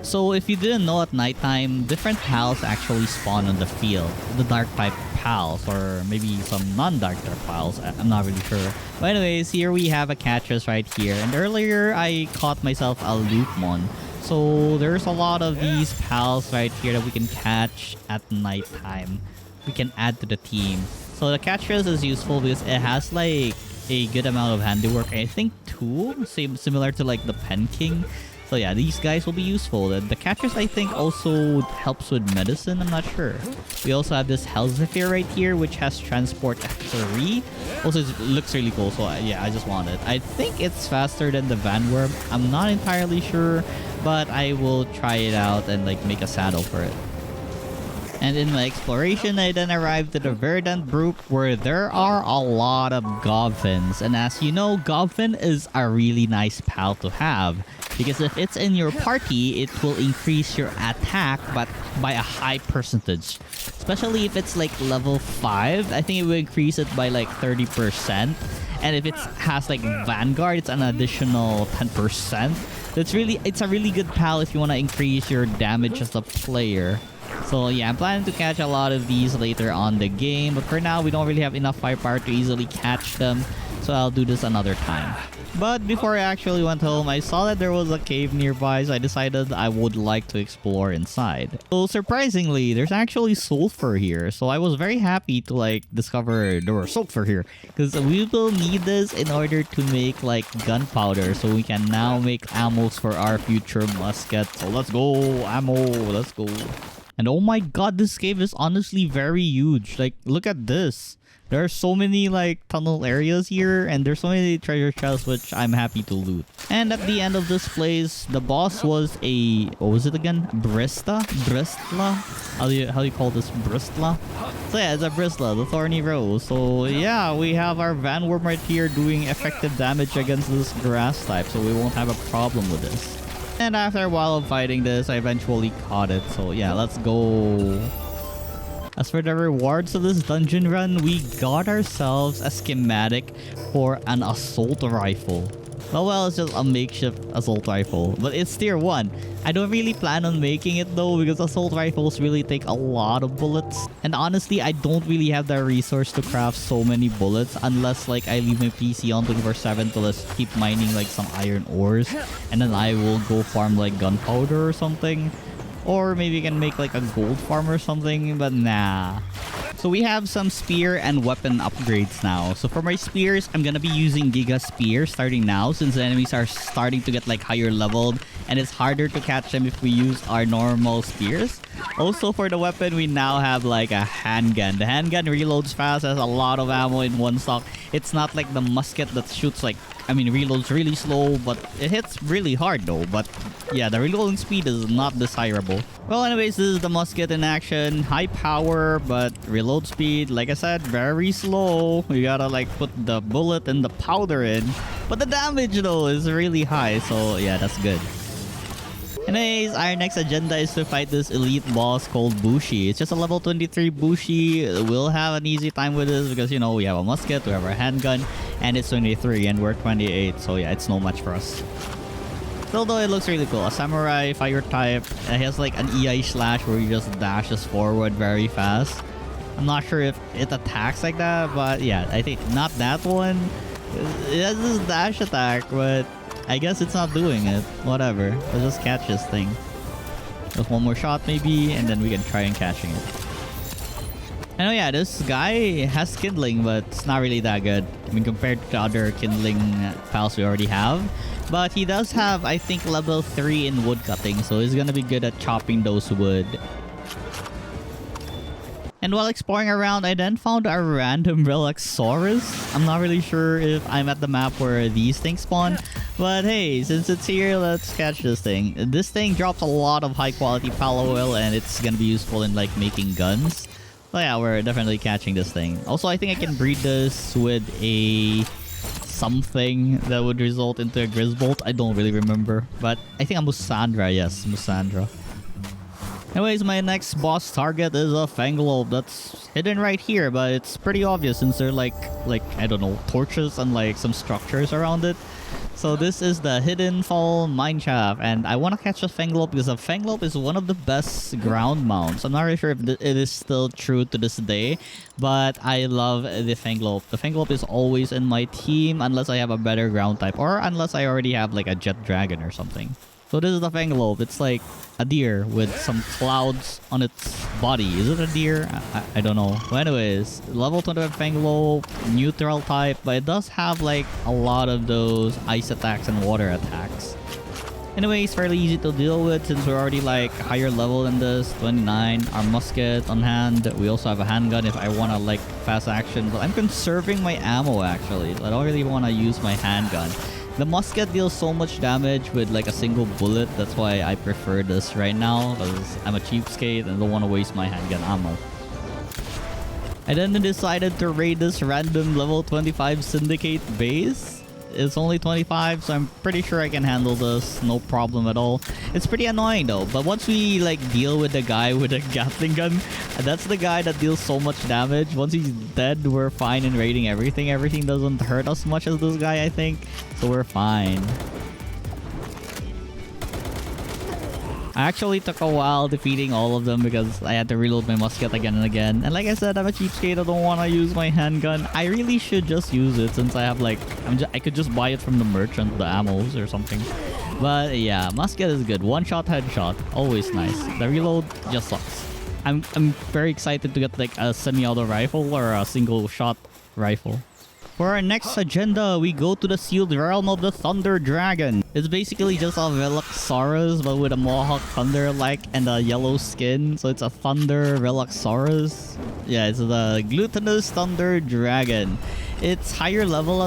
So if you didn't know, at nighttime, different pals actually spawn on the field. The dark type pals, or maybe some non-dark type pals. I'm not really sure. But anyways, here we have a Catchus right here. And earlier, I caught myself a Lupemon. So there's a lot of these pals right here that we can catch at nighttime. We can add to the team. So the Catchus is useful because it has like a good amount of handiwork. I think 2, similar to like the Pen King. So yeah, these guys will be useful. The Catchers, I think, also helps with medicine. I'm not sure. We also have this Hellzephyr right here, which has transport 3. Also, it looks really cool. So yeah, I just want it. I think it's faster than the Vanworm. I'm not entirely sure, but I will try it out and like make a saddle for it. And in my exploration, I then arrived to the verdant brook where there are a lot of Gooffins. And as you know, Gooffin is a really nice pal to have. Because if it's in your party, it will increase your attack but by a high percentage. Especially if it's like level 5, I think it will increase it by like 30%. And if it has like Vanguard, it's an additional 10%. It's a really good pal if you want to increase your damage as a player. So yeah, I'm planning to catch a lot of these later on the game, but for now we don't really have enough firepower to easily catch them, so I'll do this another time. But before I actually went home, I saw that there was a cave nearby, so I decided I would like to explore inside. So surprisingly, there's actually sulfur here, so I was very happy to like discover there was sulfur here, because we will need this in order to make like gunpowder, so we can now make ammos for our future musket. So let's go, ammo, let's go. And oh my god, this cave is honestly very huge. Like, look at this. There are so many like tunnel areas here, and there's so many treasure chests which I'm happy to loot. And at the end of this place, the boss was a, what was it again? Bristla? How do you call this? Bristla? So yeah, it's a Bristla, the thorny rose. So yeah, we have our Vanworm right here doing effective damage against this grass type, so we won't have a problem with this. And after a while of fighting this, I eventually caught it. So yeah, let's go. As for the rewards of this dungeon run, we got ourselves a schematic for an assault rifle. Well, it's just a makeshift assault rifle, but it's tier 1. I don't really plan on making it though, because assault rifles really take a lot of bullets. And honestly, I don't really have the resource to craft so many bullets unless like I leave my PC on 24/7 to just keep mining like some iron ores, and then I will go farm like gunpowder or something. Or maybe I can make like a gold farm or something, but nah. So we have some spear and weapon upgrades now. So for my spears, I'm gonna be using Giga Spear starting now, since the enemies are starting to get like higher leveled and it's harder to catch them if we use our normal spears. Also for the weapon, we now have like a handgun. The handgun reloads fast, has a lot of ammo in one stock. It's not like the musket that shoots like, reloads really slow, but it hits really hard though. But yeah, the reloading speed is not desirable. Well, anyways, this is the musket in action. High power, but reload speed, like I said, very slow. You gotta like put the bullet and the powder in. But the damage though is really high, so yeah, that's good. Anyways, our next agenda is to fight this elite boss called Bushi. It's just a level 23 Bushi. We'll have an easy time with this because, you know, we have a musket, we have our handgun, and it's 23 and we're 28. So yeah, it's no much for us. Still though, it looks really cool. A samurai fire type. It has like an EI slash where he just dashes forward very fast. I'm not sure if it attacks like that, but yeah, I think not that one. It has this dash attack, but I guess it's not doing it. Whatever. Let's just catch this thing. Just one more shot maybe, and then we can try and catching it. And oh yeah, this guy has kindling, but it's not really that good. Compared to the other kindling pals we already have. But he does have, I think, level 3 in wood cutting, so he's gonna be good at chopping those wood. And while exploring around, I then found a random Relaxaurus. I'm not really sure if I'm at the map where these things spawn. But hey, since it's here, let's catch this thing. This thing drops a lot of high quality Palworld, and it's gonna be useful in like making guns. So yeah, we're definitely catching this thing. Also, I think I can breed this with a something that would result into a Grizzbolt. I don't really remember. But I think a Musandra. Yes, Musandra. Anyways, my next boss target is a Fenglope that's hidden right here, but it's pretty obvious since they're like I don't know, torches and like some structures around it. So this is the hidden fall mineshaft, and I want to catch a Fenglope because a Fenglope is one of the best ground mounts. I'm not really sure if it is still true to this day, but I love the Fenglope. The Fenglope is always in my team unless I have a better ground type or unless I already have like a jet dragon or something. So this is the Fenglope. It's like a deer with some clouds on its body. Is it a deer? I don't know. But anyways, level 25 Fenglope, neutral type, but it does have like a lot of those ice attacks and water attacks. Anyway, it's fairly easy to deal with since we're already like higher level than this. 29, our musket on hand. We also have a handgun if I want to like fast action, but I'm conserving my ammo actually. I don't really want to use my handgun. The musket deals so much damage with like a single bullet. That's why I prefer this right now, because I'm a cheapskate and don't want to waste my handgun ammo. I then decided to raid this random level 25 Syndicate base. It's only 25, so I'm pretty sure I can handle this, no problem at all. It's pretty annoying though, but once we like deal with the guy with a Gatling gun, that's the guy that deals so much damage. Once he's dead, we're fine in raiding everything. Everything doesn't hurt as much as this guy, I think, so we're fine. I actually took a while defeating all of them because I had to reload my musket again and again. And like I said, I'm a cheapskate. I don't want to use my handgun. I really should just use it since I have like... I could just buy it from the merchant, the ammos or something. But yeah, musket is good. One shot headshot. Always nice. The reload just sucks. I'm very excited to get like a semi-auto rifle or a single shot rifle. For our next agenda, we go to the sealed realm of the Thunder Dragon. It's basically just a Relaxaurus, but with a Mohawk Thunder-like and a yellow skin. So it's a Thunder Relaxaurus. Yeah, it's the Glutinous Thunder Dragon. It's higher level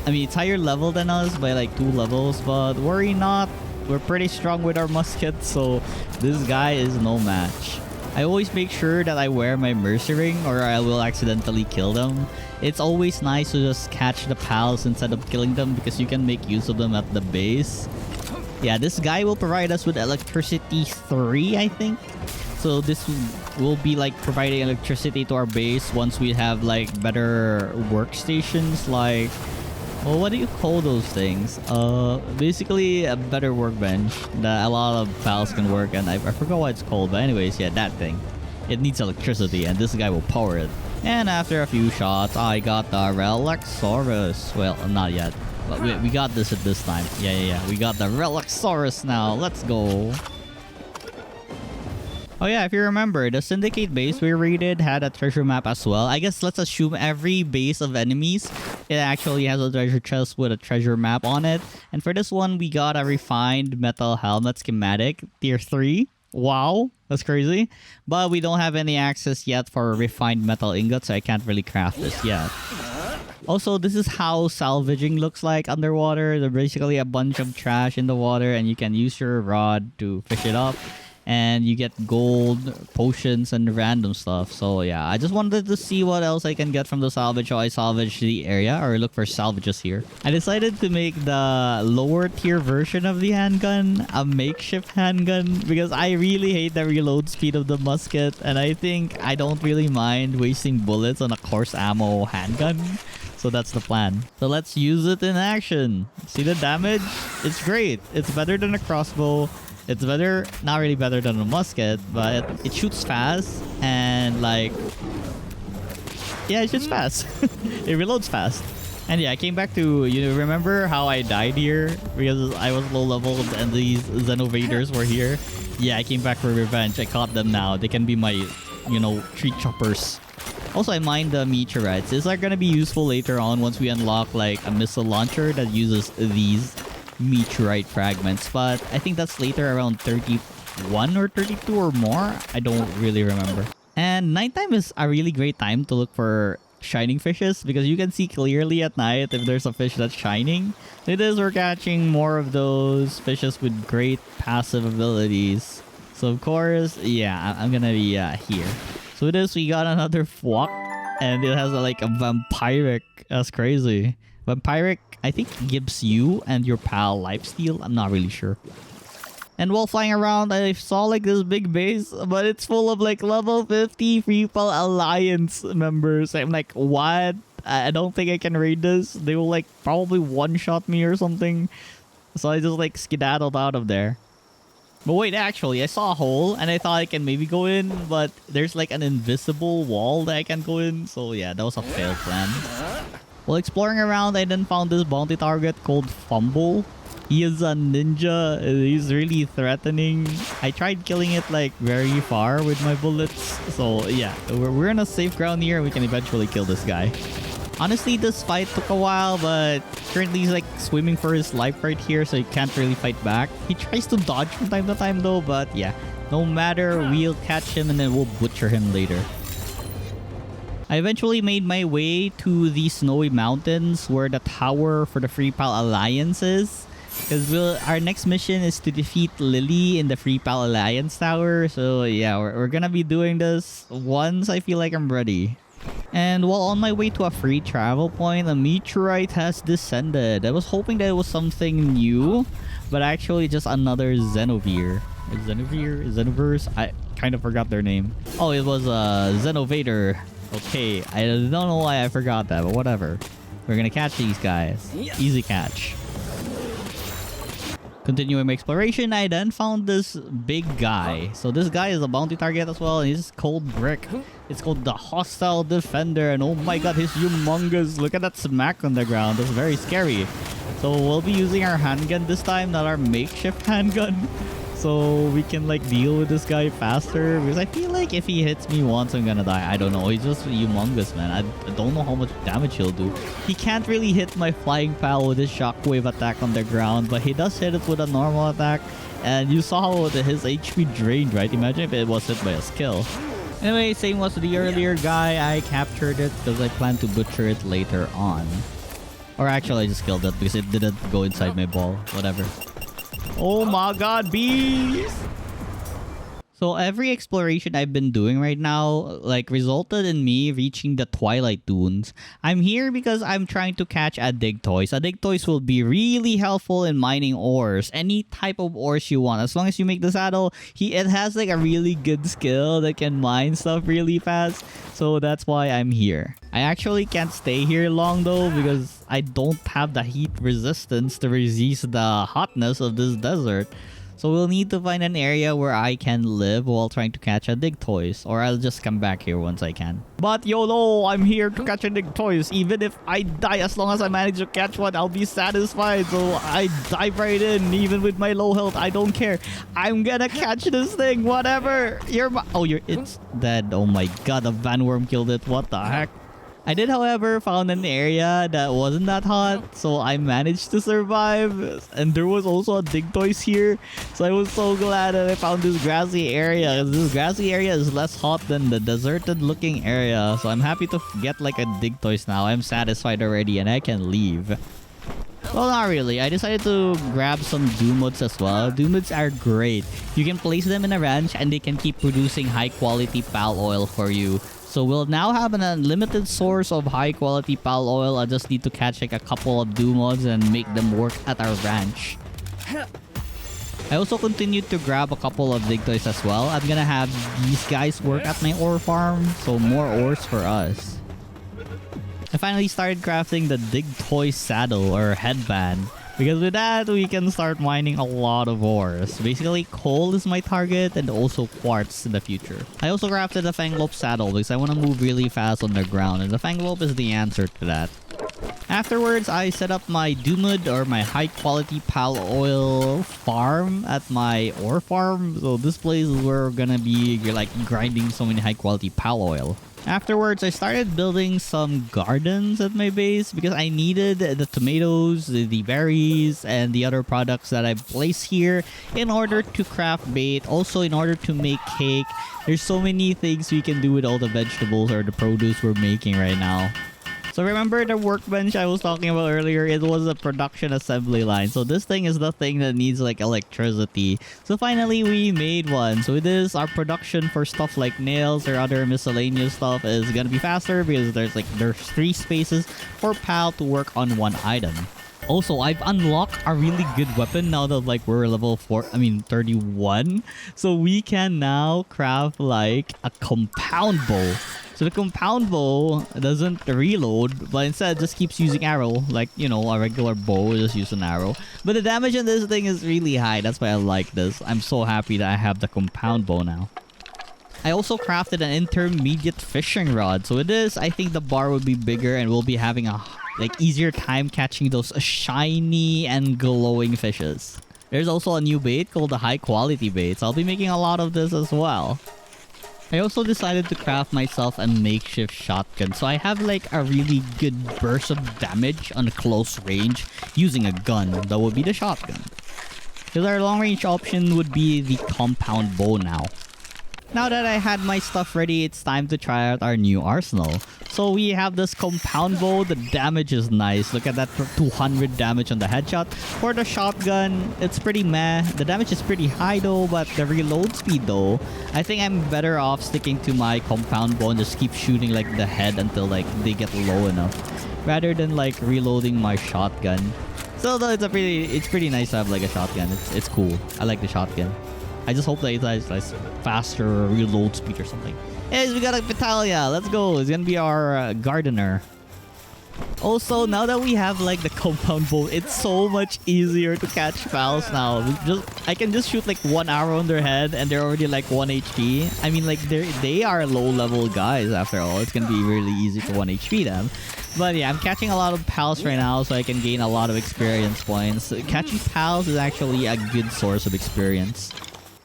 it's higher level than us by like 2 levels, but worry not. We're pretty strong with our muskets, so this guy is no match. I always make sure that I wear my Mercy Ring or I will accidentally kill them. It's always nice to just catch the pals instead of killing them because you can make use of them at the base. Yeah, this guy will provide us with electricity 3, I think. So this will be like providing electricity to our base once we have like better workstations, like... Well, what do you call those things? Basically a better workbench that a lot of pals can work, and I forgot what it's called, but anyways, yeah, that thing. It needs electricity, and this guy will power it. And after a few shots, I got the Relaxaurus. Well, not yet, but we got this at this time. Yeah. We got the Relaxaurus now. Let's go. Oh yeah, if you remember, the Syndicate base we raided had a treasure map as well. I guess let's assume every base of enemies, it actually has a treasure chest with a treasure map on it. And for this one, we got a refined metal helmet schematic, tier 3. Wow, that's crazy. But we don't have any access yet for refined metal ingots, so I can't really craft this yet. Also, this is how salvaging looks like underwater. There's basically a bunch of trash in the water, and you can use your rod to fish it up. And you get gold, potions, and random stuff. So yeah, I just wanted to see what else I can get from the salvage. So I salvaged the area, or look for salvages here. I decided to make the lower tier version of the handgun a makeshift handgun because I really hate the reload speed of the musket, and I think I don't really mind wasting bullets on a coarse ammo handgun. So that's the plan. So let's use it in action. See the damage? It's great. It's better than a crossbow. It's better, not really better than a musket, but it shoots fast and like... Yeah, it shoots fast. It reloads fast. And yeah, I came back to, you remember how I died here? Because I was low level and these Xenovaders were here. Yeah, I came back for revenge. I caught them now. They can be my, tree choppers. Also, I mined the meteorites. These are gonna be useful later on once we unlock like a missile launcher that uses these meteorite fragments, but I think that's later around 31 or 32 or more. I don't really remember. And nighttime is a really great time to look for shining fishes because you can see clearly at night if there's a fish that's shining. It is, we're catching more of those fishes with great passive abilities. So of course, yeah, I'm gonna be here. So it is, we got another Fwak, and it has like a vampiric. That's crazy. Vampiric, I think, gives you and your pal lifesteal. I'm not really sure. And while flying around, I saw like this big base, but it's full of like level 50 People Alliance members. I'm like, what? I don't think I can raid this. They will like probably one-shot me or something. So I just like skedaddled out of there. But wait, actually, I saw a hole and I thought I can maybe go in, but there's like an invisible wall that I can go in. So yeah, that was a failed plan. While exploring around, I then found this bounty target called Fumble. He is a ninja. He's really threatening. I tried killing it like very far with my bullets. So yeah, we're in a safe ground here. We can eventually kill this guy. Honestly, this fight took a while, but currently he's like swimming for his life right here, so he can't really fight back. He tries to dodge from time to time though, but yeah, no matter, we'll catch him and then we'll butcher him later. I eventually made my way to the Snowy Mountains where the tower for the Free Pal Alliance is. Because our next mission is to defeat Lily in the Free Pal Alliance Tower. So yeah, we're gonna be doing this once I feel like I'm ready. And while on my way to a free travel point, a meteorite has descended. I was hoping that it was something new, but actually just another Xenoveer. Xenoverse? I kind of forgot their name. Oh, it was Xenovator. Okay, I don't know why I forgot that, but whatever. We're gonna catch these guys. Easy catch. Continuing my exploration, I then found this big guy. So this guy is a bounty target as well, and he's called Brick. It's called the Hostile Defender, and oh my god, he's humongous. Look at that smack on the ground. That's very scary. So we'll be using our handgun this time, not our makeshift handgun. So we can like deal with this guy faster. Because I feel like if he hits me once, I'm gonna die. I don't know. He's just humongous, man. I don't know how much damage he'll do. He can't really hit my flying pal with his shockwave attack on the ground, but he does hit it with a normal attack. And you saw how his HP drained, right? Imagine if it was hit by a skill. Anyway, same was the earlier guy. I captured it because I plan to butcher it later on. Or actually, I just killed it because it didn't go inside my ball. Whatever. Oh my god, bees! So every exploration I've been doing right now like resulted in me reaching the Twilight Dunes. I'm here because I'm trying to catch a Digtoise. A Digtoise will be really helpful in mining ores. Any type of ores you want. As long as you make the saddle, it has like a really good skill that can mine stuff really fast. So that's why I'm here. I actually can't stay here long though because I don't have the heat resistance to resist the hotness of this desert. So we'll need to find an area where I can live while trying to catch a Digtoise, or I'll just come back here once I can. But YOLO, I'm here to catch a Digtoise. Even if I die, as long as I manage to catch one, I'll be satisfied. So I dive right in, even with my low health. I don't care. I'm gonna catch this thing, whatever. It's dead. Oh my god, the Vanworm killed it. What the heck? I did, however, found an area that wasn't that hot, so I managed to survive. And there was also a Digtoise here, so I was so glad that I found this grassy area. This grassy area is less hot than the deserted-looking area, so I'm happy to get like a Digtoise now. I'm satisfied already, and I can leave. Well, not really. I decided to grab some Doomods as well. Doomods are great. You can place them in a ranch, and they can keep producing high-quality pal oil for you. So we'll now have an unlimited source of high quality pal oil. I just need to catch like a couple of Doomods and make them work at our ranch. I also continued to grab a couple of Digtoise as well. I'm gonna have these guys work at my ore farm. So more ores for us. I finally started crafting the Digtoise saddle or headband. Because with that, we can start mining a lot of ores. Basically, coal is my target and also quartz in the future. I also crafted a Fenglope saddle because I want to move really fast on the ground, and the Fenglope is the answer to that. Afterwards, I set up my Doomod or my high quality pal oil farm at my ore farm. So this place is where we're gonna be like grinding so many high quality pal oil. Afterwards, I started building some gardens at my base because I needed the tomatoes, the berries, and the other products that I place here in order to craft bait. Also, in order to make cake. There's so many things we can do with all the vegetables or the produce we're making right now. So remember the workbench I was talking about earlier? It was a production assembly line. So this thing is the thing that needs like electricity. So finally we made one. So with this, our production for stuff like nails or other miscellaneous stuff is gonna be faster because there's 3 spaces for PAL to work on one item. Also, I've unlocked a really good weapon now that like we're level 31. So we can now craft like a compound bow. So the compound bow doesn't reload, but instead just keeps using arrow. Like, you know, a regular bow just use an arrow. But the damage on this thing is really high. That's why I like this. I'm so happy that I have the compound bow now. I also crafted an intermediate fishing rod. So with this, I think the bar will be bigger and we'll be having a easier time catching those shiny and glowing fishes. There's also a new bait called the high quality bait. So I'll be making a lot of this as well. I also decided to craft myself a makeshift shotgun. So I have like a really good burst of damage on close range using a gun. That would be the shotgun. Because our long range option would be the compound bow now. Now that I had my stuff ready, it's time to try out our new arsenal. So we have this compound bow. The damage is nice. Look at that, 200 damage on the headshot. For the shotgun, it's pretty meh. The damage is pretty high though, but the reload speed though, I think I'm better off sticking to my compound bow and just keep shooting like the head until like they get low enough, rather than like reloading my shotgun. So though it's pretty nice to have like a shotgun. It's cool. I like the shotgun. I just hope that it has like faster reload speed or something. Yes, we got a Vitalia. Let's go. It's gonna be our gardener. Also, now that we have like the compound bow, it's so much easier to catch pals now. I can just shoot like one arrow on their head and they're already like 1 HP. I mean, like they are low level guys after all. It's gonna be really easy to 1 HP them. But yeah, I'm catching a lot of pals right now, so I can gain a lot of experience points. Catching pals is actually a good source of experience.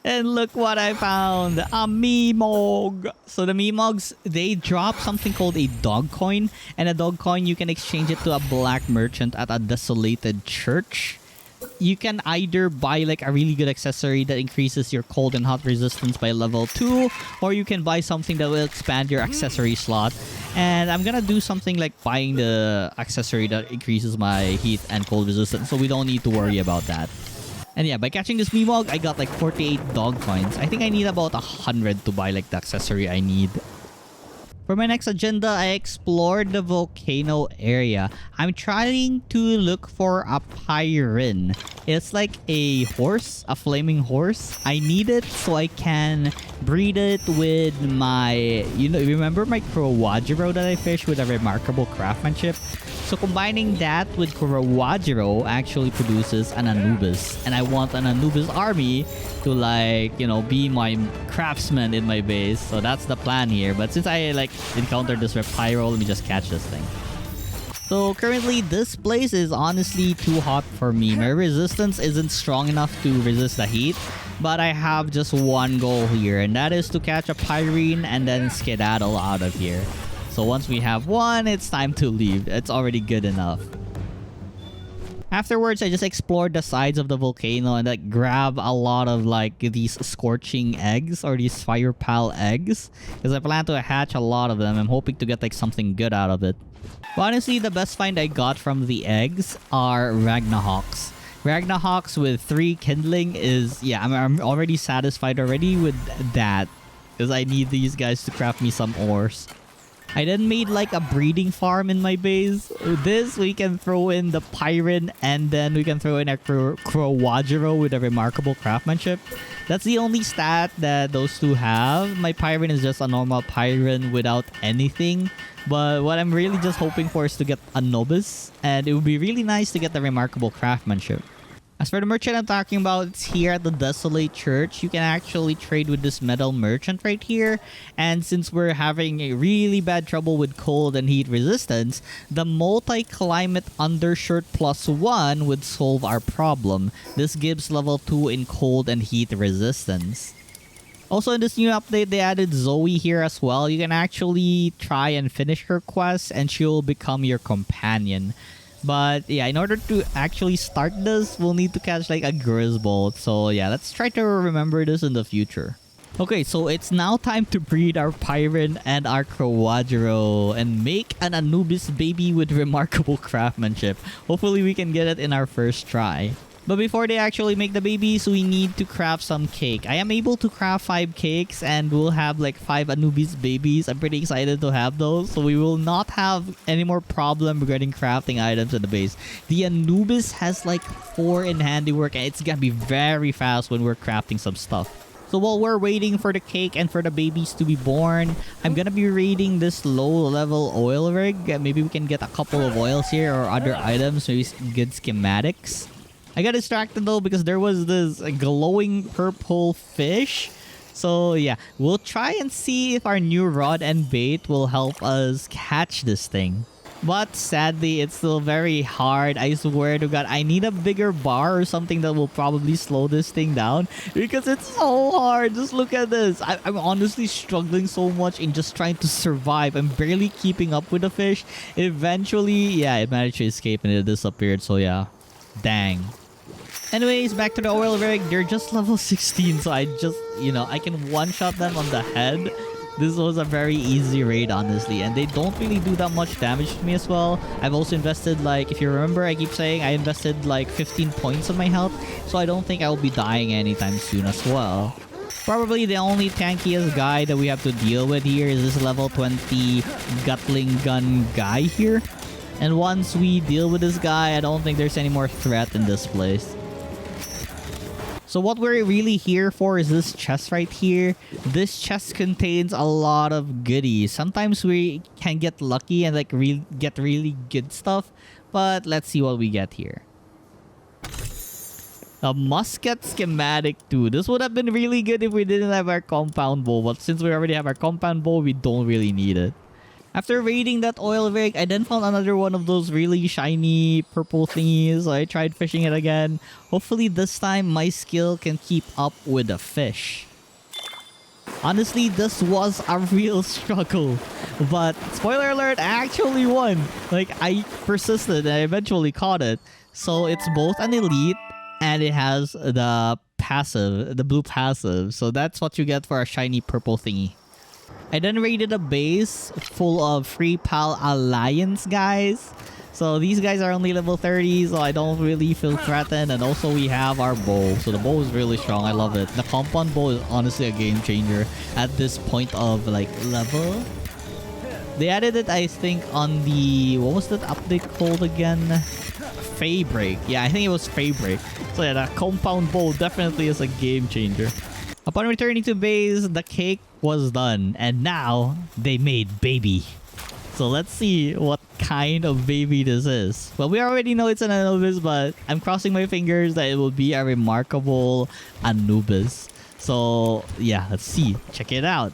And look what I found! A Mimog! So the Mimogs, they drop something called a dog coin. And a dog coin, you can exchange it to a black merchant at a desolated church. You can either buy like a really good accessory that increases your cold and hot resistance by level 2. Or you can buy something that will expand your accessory slot. And I'm gonna do something like buying the accessory that increases my heat and cold resistance. So we don't need to worry about that. And yeah, by catching this Mimog, I got like 48 dog coins. I think I need about 100 to buy like the accessory I need. For my next agenda, I explored the volcano area. I'm trying to look for a Pyrene. It's like a horse, a flaming horse. I need it so I can breed it with my... You know, remember my Crowadgero that I fished with a remarkable craftsmanship? So combining that with Crowadgero actually produces an Anubis. And I want an Anubis army to like, you know, be my craftsman in my base. So that's the plan here. But since I like encountered this Repyro, let me just catch this thing. So currently this place is honestly too hot for me. My resistance isn't strong enough to resist the heat. But I have just one goal here, and that is to catch a Pyrene and then skedaddle out of here. So once we have one, it's time to leave. It's already good enough. Afterwards, I just explored the sides of the volcano and like grab a lot of like these scorching eggs or these fire pal eggs, because I plan to hatch a lot of them. I'm hoping to get like something good out of it. But honestly, the best find I got from the eggs are Ragnahawks. Ragnahawks with 3 kindling is, yeah, I'm already satisfied already with that, because I need these guys to craft me some ores. I then made like a breeding farm in my base. This, we can throw in the Pyrene and then we can throw in a Crowadgero with a remarkable craftsmanship. That's the only stat that those two have. My Pyrene is just a normal Pyrene without anything. But what I'm really just hoping for is to get Anubis. And it would be really nice to get the remarkable craftsmanship. As for the merchant I'm talking about, it's here at the Desolate Church. You can actually trade with this metal merchant right here. And since we're having a really bad trouble with cold and heat resistance, the multi-climate undershirt +1 would solve our problem. This gives level 2 in cold and heat resistance. Also in this new update, they added Zoe here as well. You can actually try and finish her quest and she'll become your companion. But yeah, in order to actually start this, we'll need to catch like a Grizzbolt. So yeah, let's try to remember this in the future. Okay, so it's now time to breed our Pyrene and our Crowadgero and make an Anubis baby with remarkable craftsmanship. Hopefully we can get it in our first try. But before they actually make the babies, we need to craft some cake. I am able to craft 5 cakes and we'll have like 5 Anubis babies. I'm pretty excited to have those. So we will not have any more problem regarding crafting items in the base. The Anubis has like 4 in handiwork and it's gonna be very fast when we're crafting some stuff. So while we're waiting for the cake and for the babies to be born, I'm gonna be raiding this low-level oil rig. Maybe we can get a couple of oils here or other items, maybe good schematics. I got distracted though because there was this glowing purple fish. So yeah, we'll try and see if our new rod and bait will help us catch this thing. But sadly, it's still very hard. I swear to God, I need a bigger bar or something that will probably slow this thing down because it's so hard. Just look at this. I'm honestly struggling so much in just trying to survive. I'm barely keeping up with the fish. Eventually, yeah, it managed to escape and it disappeared. So yeah, dang. Anyways, back to the oil rig. They're just level 16, so I just, I can one-shot them on the head. This was a very easy raid, honestly, and they don't really do that much damage to me as well. I've also invested, like, if you remember, I keep saying I invested like 15 points on my health, so I don't think I will be dying anytime soon as well. Probably the only tankiest guy that we have to deal with here is this level 20 Gatling gun guy here. And once we deal with this guy, I don't think there's any more threat in this place. So what we're really here for is this chest right here. This chest contains a lot of goodies. Sometimes we can get lucky and like get really good stuff. But let's see what we get here. A musket schematic too. This would have been really good if we didn't have our compound bow. But since we already have our compound bow, we don't really need it. After raiding that oil rig, I then found another one of those really shiny purple thingies. So I tried fishing it again. Hopefully this time my skill can keep up with the fish. Honestly, this was a real struggle. But spoiler alert, I actually won. Like, I persisted and I eventually caught it. So it's both an elite and it has the passive, the blue passive. So that's what you get for a shiny purple thingy. I then raided a base full of Free Pal Alliance guys. So these guys are only level 30, so I don't really feel threatened. And also we have our bow. So the bow is really strong. I love it. The compound bow is honestly a game changer at this point of like level. They added it, I think, on the... What was that update called again? Faybreak. Yeah, I think it was Faybreak. So yeah, the compound bow definitely is a game changer. Upon returning to base, the cake was done. And now, they made baby. So let's see what kind of baby this is. Well, we already know it's an Anubis, but I'm crossing my fingers that it will be a remarkable Anubis. So yeah, let's see. Check it out.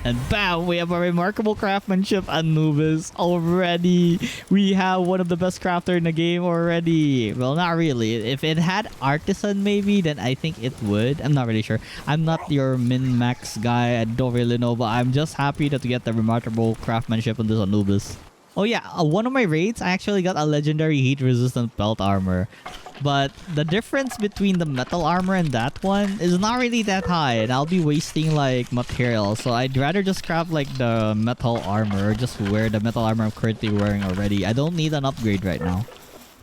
And bam, we have a remarkable craftsmanship Anubis already. We have one of the best crafter in the game already. Well, not really. If it had artisan maybe, then I think it would. I'm not really sure. I'm not your min-max guy. I don't really know, but I'm just happy that we get the remarkable craftsmanship on this Anubis. Oh yeah, one of my raids, I actually got a legendary heat-resistant belt armor. But the difference between the metal armor and that one is not really that high. And I'll be wasting like material. So I'd rather just craft like the metal armor. Or just wear the metal armor I'm currently wearing already. I don't need an upgrade right now.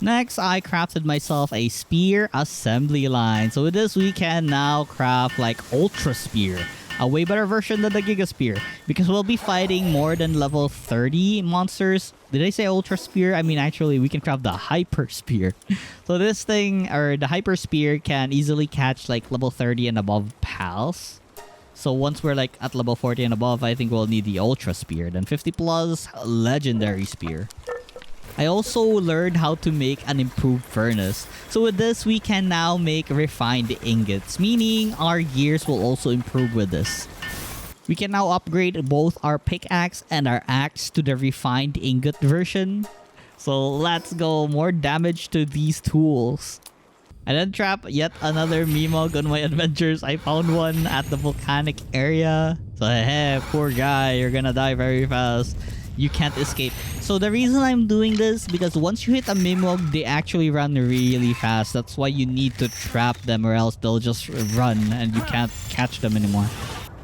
Next, I crafted myself a spear assembly line. So with this, we can now craft like Ultra Spear. A way better version than the Giga Spear. Because we'll be fighting more than level 30 monsters. Did I say Ultra Spear? I mean, actually, we can craft the Hyper Spear. So this thing, or the Hyper Spear, can easily catch like level 30 and above pals. So once we're like at level 40 and above, I think we'll need the Ultra Spear. Then 50 plus Legendary Spear. I also learned how to make an improved furnace. So with this, we can now make refined ingots, meaning our gears will also improve with this. We can now upgrade both our pickaxe and our axe to the refined ingot version. So let's go, more damage to these tools. I then trap yet another Mimog on my adventures. I found one at the volcanic area. So hey, poor guy, you're gonna die very fast. You can't escape. So the reason I'm doing this, because once you hit a Mimog, they actually run really fast. That's why you need to trap them or else they'll just run and you can't catch them anymore.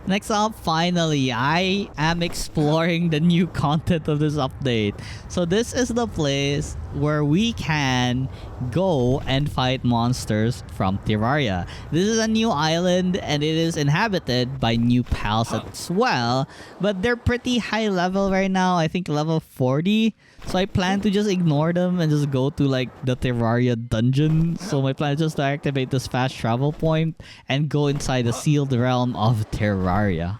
Next up, finally, I am exploring the new content of this update. So this is the place where we can go and fight monsters from Terraria. This is a new island and it is inhabited by new pals as well. But they're pretty high level right now. I think level 40. So I plan to just ignore them and just go to like the Terraria dungeon. So my plan is just to activate this fast travel point and go inside the sealed realm of Terraria.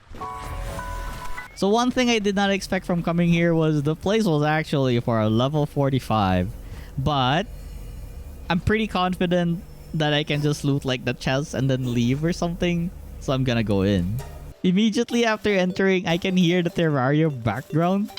So one thing I did not expect from coming here was the place was actually for a level 45. But I'm pretty confident that I can just loot like the chest and then leave or something. So I'm gonna go in. Immediately after entering, I can hear the Terraria background.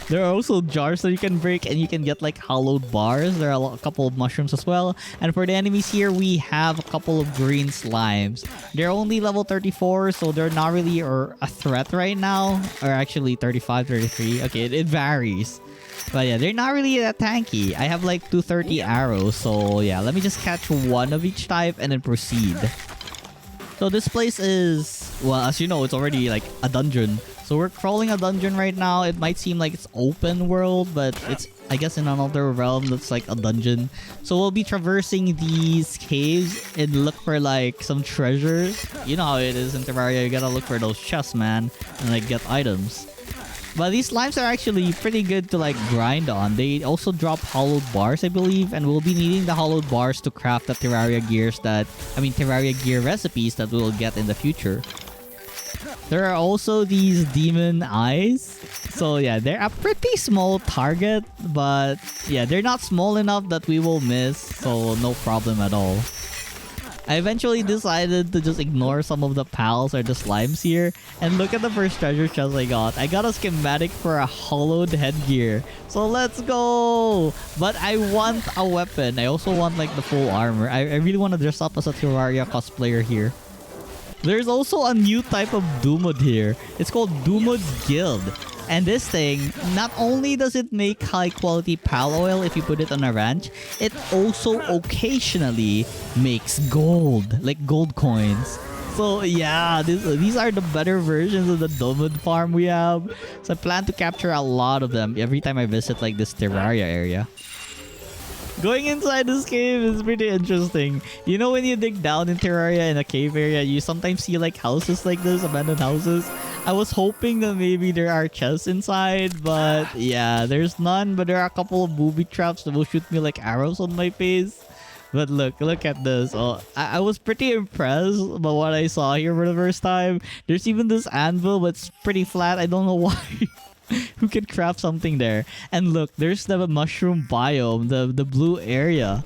There are also jars that you can break and you can get like hollowed bars. There are a couple of mushrooms as well. And for the enemies here, we have a couple of green slimes. They're only level 34, so they're not really a threat right now. Or actually 35, 33. Okay, it varies. But yeah, they're not really that tanky. I have like 230 arrows, so yeah, let me just catch one of each type and then proceed. So this place is, well, as you know, it's already like a dungeon. So we're crawling a dungeon right now. It might seem like it's open world, but it's, I guess, in another realm that's like a dungeon. So we'll be traversing these caves and look for like some treasures. You know how it is in Terraria. You gotta look for those chests, man, and like get items. But these slimes are actually pretty good to like grind on. They also drop hollowed bars, I believe, and we'll be needing the hollowed bars to craft the Terraria gears Terraria gear recipes that we'll get in the future. There are also these demon eyes. So yeah, they're a pretty small target, but yeah, they're not small enough that we will miss, so no problem at all. I eventually decided to just ignore some of the pals or the slimes here and look at the first treasure chest I got. I got a schematic for a hollowed headgear. So let's go! But I want a weapon. I also want like the full armor. I really want to dress up as a Terraria cosplayer here. There's also a new type of Doomod here. It's called Doomod Guild. And this thing, not only does it make high quality pal oil if you put it on a ranch, it also occasionally makes gold, like gold coins. So yeah, these are the better versions of the Doomod farm we have. So I plan to capture a lot of them every time I visit like this Terraria area. Going inside this cave is pretty interesting. You know when you dig down in Terraria in a cave area, you sometimes see like houses like this, abandoned houses. I was hoping that maybe there are chests inside, but yeah, there's none. But there are a couple of booby traps that will shoot me like arrows on my face. But look at this. Oh, I was pretty impressed by what I saw here for the first time. There's even this anvil, but it's pretty flat. I don't know why. Who can craft something there? And look, there's the mushroom biome, the blue area.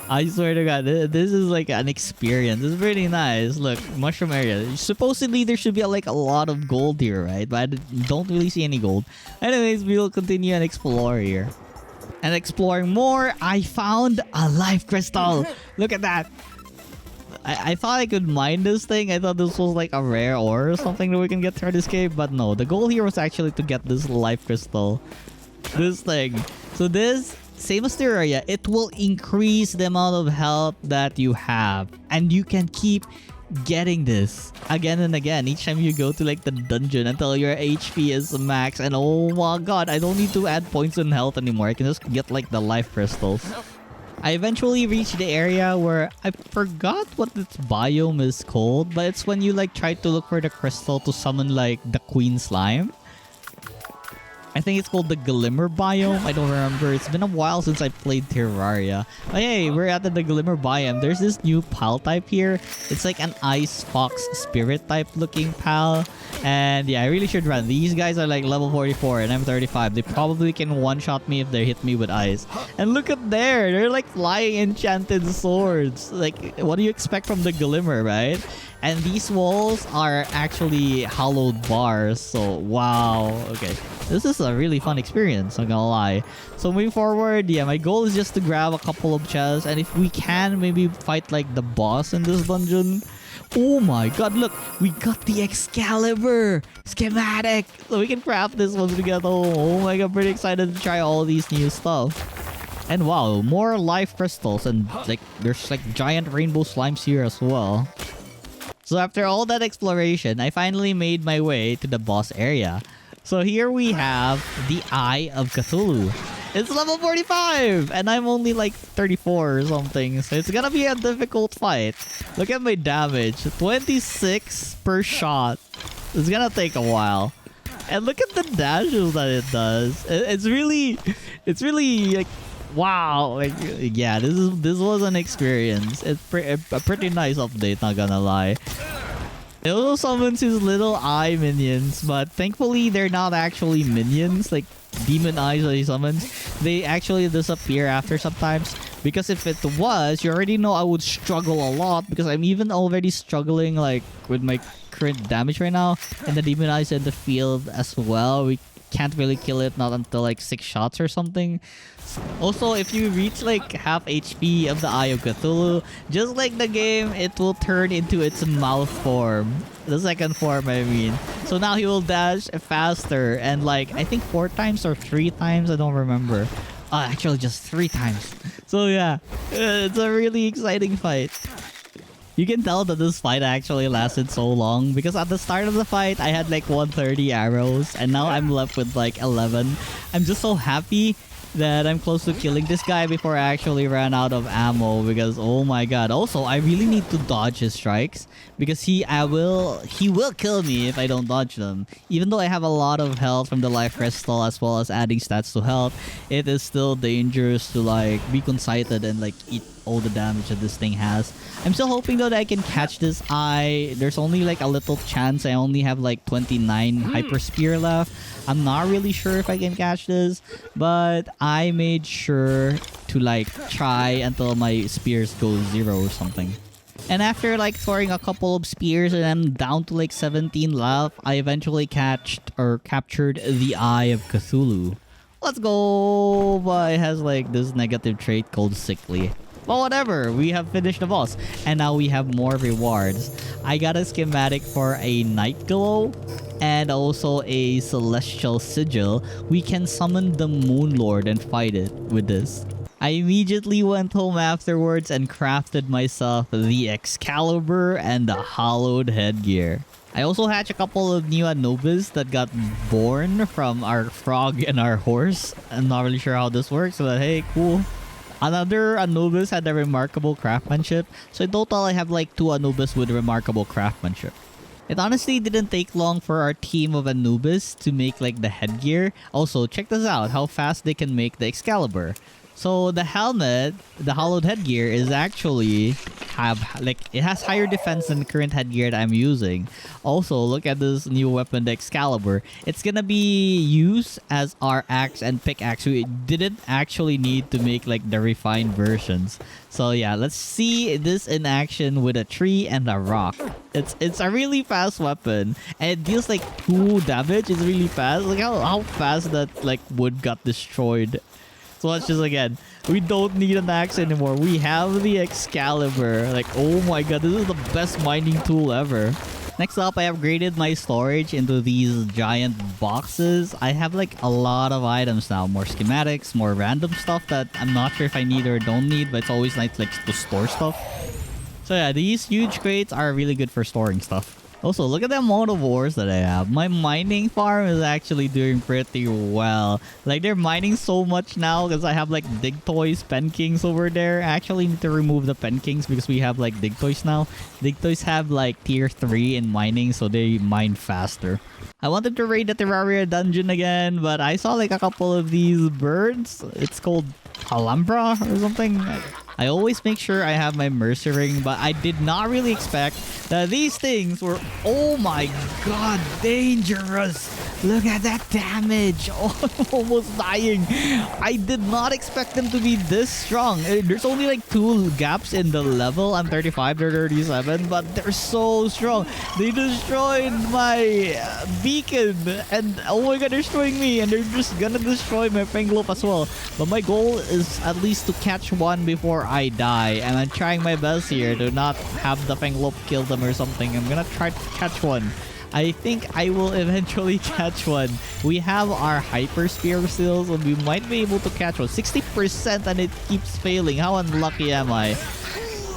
I swear to God, this is like an experience. It's pretty nice. Look, mushroom area. Supposedly there should be like a lot of gold here, right? But I don't really see any gold. Anyways, we'll continue and explore here. And exploring more, I found a life crystal. Look at that. I thought I could mine this thing. I thought this was like a rare ore or something that we can get through this cave. But no, the goal here was actually to get this life crystal. This thing. So this, same as Terraria, it will increase the amount of health that you have. And you can keep getting this again and again each time you go to like the dungeon until your HP is max. And oh my god, I don't need to add points in health anymore. I can just get like the life crystals. I eventually reached the area where I forgot what its biome is called, but it's when you like try to look for the crystal to summon like the queen slime. I think it's called the Glimmer biome. I don't remember. It's been a while since I played Terraria. But hey, we're at the Glimmer biome. There's this new pal type here. It's like an ice fox spirit type looking pal. And yeah, I really should run. These guys are like level 44 and I'm 35. They probably can one-shot me if they hit me with ice. And look at there. They're like flying enchanted swords. Like, what do you expect from the Glimmer, right? And these walls are actually hollowed bars. So, wow. Okay. This is a really fun experience, I'm gonna lie. So moving forward, yeah, my goal is just to grab a couple of chests. And if we can, maybe fight like the boss in this dungeon. Oh my god, look. We got the Excalibur schematic. So we can craft this once we get home. Oh my god, pretty excited to try all these new stuff. And wow, more life crystals. And like there's like giant rainbow slimes here as well. So after all that exploration, I finally made my way to the boss area. So here we have the Eye of Cthulhu. It's level 45! And I'm only like 34 or something. So it's gonna be a difficult fight. Look at my damage. 26 per shot. It's gonna take a while. And look at the dashes that it does. It's really like, wow. Like, yeah, this was an experience. It's a pretty nice update, not gonna lie. It also summons his little eye minions, but thankfully they're not actually minions, like demon eyes that he summons. They actually disappear after sometimes, because if it was, you already know I would struggle a lot, because I'm even already struggling like with my current damage right now, and the demon eyes in the field as well. We can't really kill it, not until like 6 shots or something. Also, if you reach like half HP of the Eye of Cthulhu, just like the game, it will turn into its mouth form. The second form, I mean. So now he will dash faster. And like, I think 4 times or 3 times. I don't remember. Actually, just 3 times. So yeah, it's a really exciting fight. You can tell that this fight actually lasted so long because at the start of the fight, I had like 130 arrows and now I'm left with like 11. I'm just so happy that I'm close to killing this guy before I actually ran out of ammo because oh my god. Also, I really need to dodge his strikes because he will kill me if I don't dodge them. Even though I have a lot of health from the life crystal as well as adding stats to health, it is still dangerous to like be concited and like eat all the damage that this thing has. I'm still hoping though that I can catch this eye. There's only like a little chance. I only have like 29 hyper spear left. I'm not really sure if I can catch this, but I made sure to like try until my spears go 0 or something. And after like throwing a couple of spears and I'm down to like 17 left, I eventually captured the Eye of Cthulhu. Let's go! But it has like this negative trait called Sickly. But whatever, we have finished the boss. And now we have more rewards. I got a schematic for a Night Glow and also a Celestial Sigil. We can summon the Moon Lord and fight it with this. I immediately went home afterwards and crafted myself the Excalibur and the Hollowed Headgear. I also hatched a couple of new Anubis that got born from our frog and our horse. I'm not really sure how this works, but hey, cool. Another Anubis had a remarkable craftsmanship. So in total, I have like 2 Anubis with remarkable craftsmanship. It honestly didn't take long for our team of Anubis to make like the headgear. Also, check this out, how fast they can make the Excalibur. So the helmet, the hollowed headgear is actually it has higher defense than the current headgear that I'm using. Also, look at this new weapon, the Excalibur. It's gonna be used as our axe and pickaxe. We didn't actually need to make like the refined versions. So yeah, let's see this in action with a tree and a rock. It's a really fast weapon and it deals like 2 damage. It's really fast. Look how fast that like wood got destroyed. So watch this again. We don't need an axe anymore. We have the Excalibur. Like, oh my god, this is the best mining tool ever. Next up, I upgraded my storage into these giant boxes. I have like a lot of items now. More schematics, more random stuff that I'm not sure if I need or don't need, but it's always nice like to store stuff. So yeah, these huge crates are really good for storing stuff. Also, look at the amount of ores that I have. My mining farm is actually doing pretty well. Like, they're mining so much now because I have, like, Digtoise Penkings over there. I actually need to remove the Penkings because we have, like, Digtoise now. Digtoise have, like, tier 3 in mining, so they mine faster. I wanted to raid the Terraria dungeon again, but I saw, like, a couple of these birds. It's called Alhambra or something. I always make sure I have my Mercy Ring, but I did not really expect that these things were, oh my god, dangerous. Look at that damage. Oh, I'm almost dying. I did not expect them to be this strong. There's only like 2 gaps in the level. I'm 35, they're 37, but they're so strong. They destroyed my beacon and oh my god, they're destroying me and they're just gonna destroy my Fenglope as well. But my goal is at least to catch one before I die, and I'm trying my best here to not have the Fenglope kill them or something. I'm gonna try to catch one. I think I will eventually catch one. We have our Hyper Spear still, so we might be able to catch one. 60% and it keeps failing. How unlucky am I?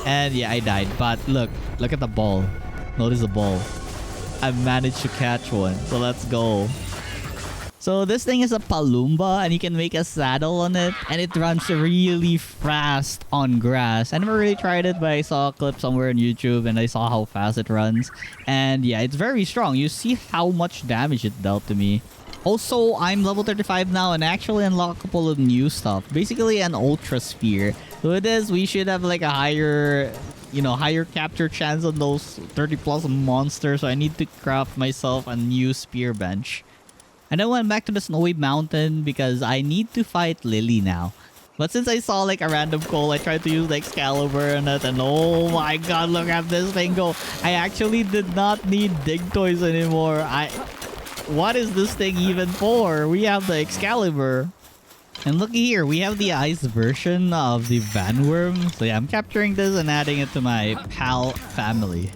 And yeah, I died. But look at the ball. Notice the ball. I managed to catch one. So let's go. So this thing is a Palumba and you can make a saddle on it and it runs really fast on grass. I never really tried it, but I saw a clip somewhere on YouTube and I saw how fast it runs. And yeah, it's very strong. You see how much damage it dealt to me. Also, I'm level 35 now and actually unlock a couple of new stuff. Basically an Ultra Spear. So with this, we should have like a higher capture chance on those 30 plus monsters. So I need to craft myself a new spear bench. And I went back to the snowy mountain because I need to fight Lily now. But since I saw like a random coal, I tried to use the Excalibur on it and oh my god, look at this thing go. I actually did not need Digtoise anymore. What is this thing even for? We have the Excalibur. And looky here, we have the ice version of the Vanworm. So yeah, I'm capturing this and adding it to my pal family.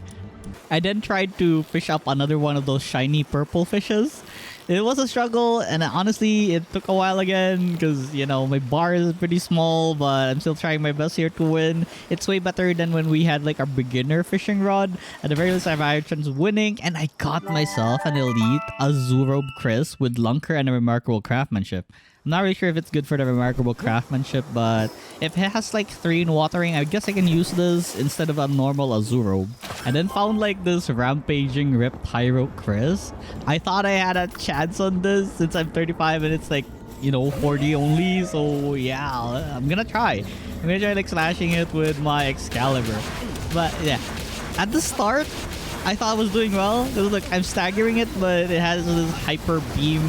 I then tried to fish up another one of those shiny purple fishes. It was a struggle, and honestly, it took a while again because, you know, my bar is pretty small, but I'm still trying my best here to win. It's way better than when we had like our beginner fishing rod. At the very least, I have a higher chance of winning, and I got myself an elite Azurobe Chris with Lunker and a remarkable craftsmanship. I'm not really sure if it's good for the remarkable craftsmanship, but if it has like 3 in watering, I guess I can use this instead of a normal Azurobe. And then found like this rampaging Rip Pyro Chris. I thought I had a chance on this since I'm 35 and it's like, you know, 40 only. So yeah, I'm gonna try. I'm gonna try like slashing it with my Excalibur. But yeah, at the start, I thought I was doing well. Because look, I'm staggering it, but it has this hyper beam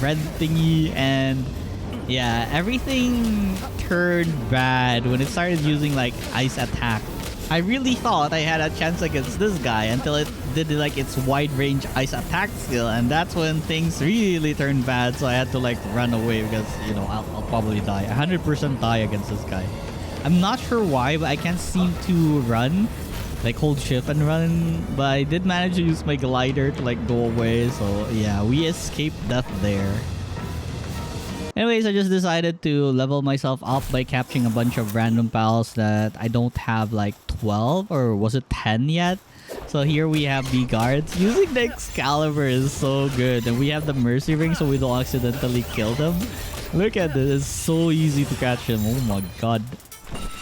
red thingy, and yeah, everything turned bad when it started using like ice attack. I really thought I had a chance against this guy until it did like its wide range ice attack skill, and that's when things really turned bad. So I had to like run away because, you know, I'll probably die. 100% die against this guy. I'm not sure why, but I can't seem to run. Like hold shift and run, but I did manage to use my glider to like go away, so yeah, we escaped death there. Anyways, I just decided to level myself up by capturing a bunch of random pals that I don't have like 12 or was it 10 yet? So here we have the guards. Using the Excalibur is so good, and we have the Mercy Ring so we don't accidentally kill them. Look at this, it's so easy to catch them. Oh my god.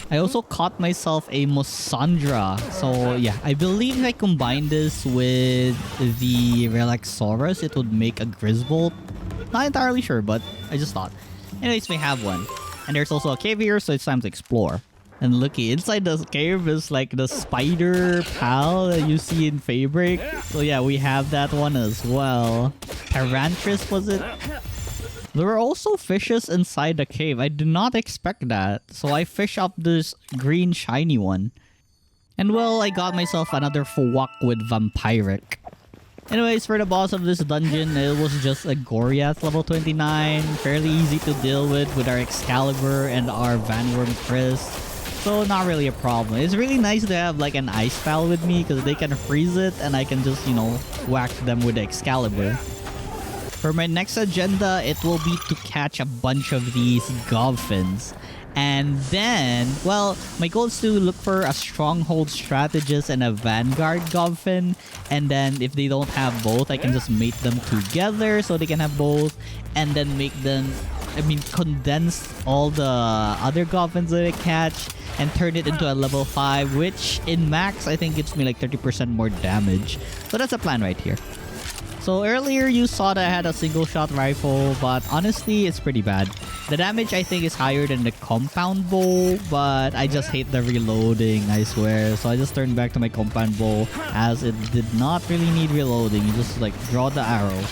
I also caught myself a Mossandra. So yeah, I believe if I combine this with the Relaxaurus, it would make a Grizzbolt. Not entirely sure, but I just thought. Anyways, we have one. And there's also a cave here, so it's time to explore. And looky, inside the cave is like the spider pal that you see in Fabric. So yeah, we have that one as well. Tarantris, was it? There were also fishes inside the cave. I did not expect that. So I fish up this green shiny one. And well, I got myself another Fawak with Vampiric. Anyways, for the boss of this dungeon, it was just a Goriath level 29. Fairly easy to deal with our Excalibur and our Vanworm Chris. So not really a problem. It's really nice to have like an ice pal with me because they can freeze it and I can just, you know, whack them with the Excalibur. For my next agenda, it will be to catch a bunch of these Gooffins. And then, well, my goal is to look for a Stronghold Strategist and a Vanguard Gooffin. And then if they don't have both, I can just mate them together so they can have both. And then make them, condense all the other Gooffins that I catch and turn it into a level 5, which in max, I think gives me like 30% more damage. So that's a plan right here. So earlier you saw that I had a single shot rifle, but honestly it's pretty bad. The damage I think is higher than the compound bow, but I just hate the reloading, I swear. So I just turned back to my compound bow as it did not really need reloading. You just like draw the arrow.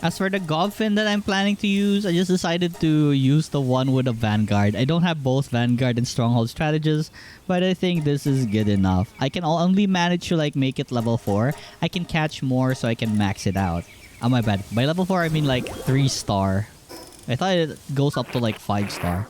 As for the Gooffin that I'm planning to use, I just decided to use the one with a Vanguard. I don't have both Vanguard and Stronghold Strategists, but I think this is good enough. I can only manage to like make it level 4. I can catch more so I can max it out. Oh my bad. By level 4 I mean like 3 star. I thought it goes up to like 5 star.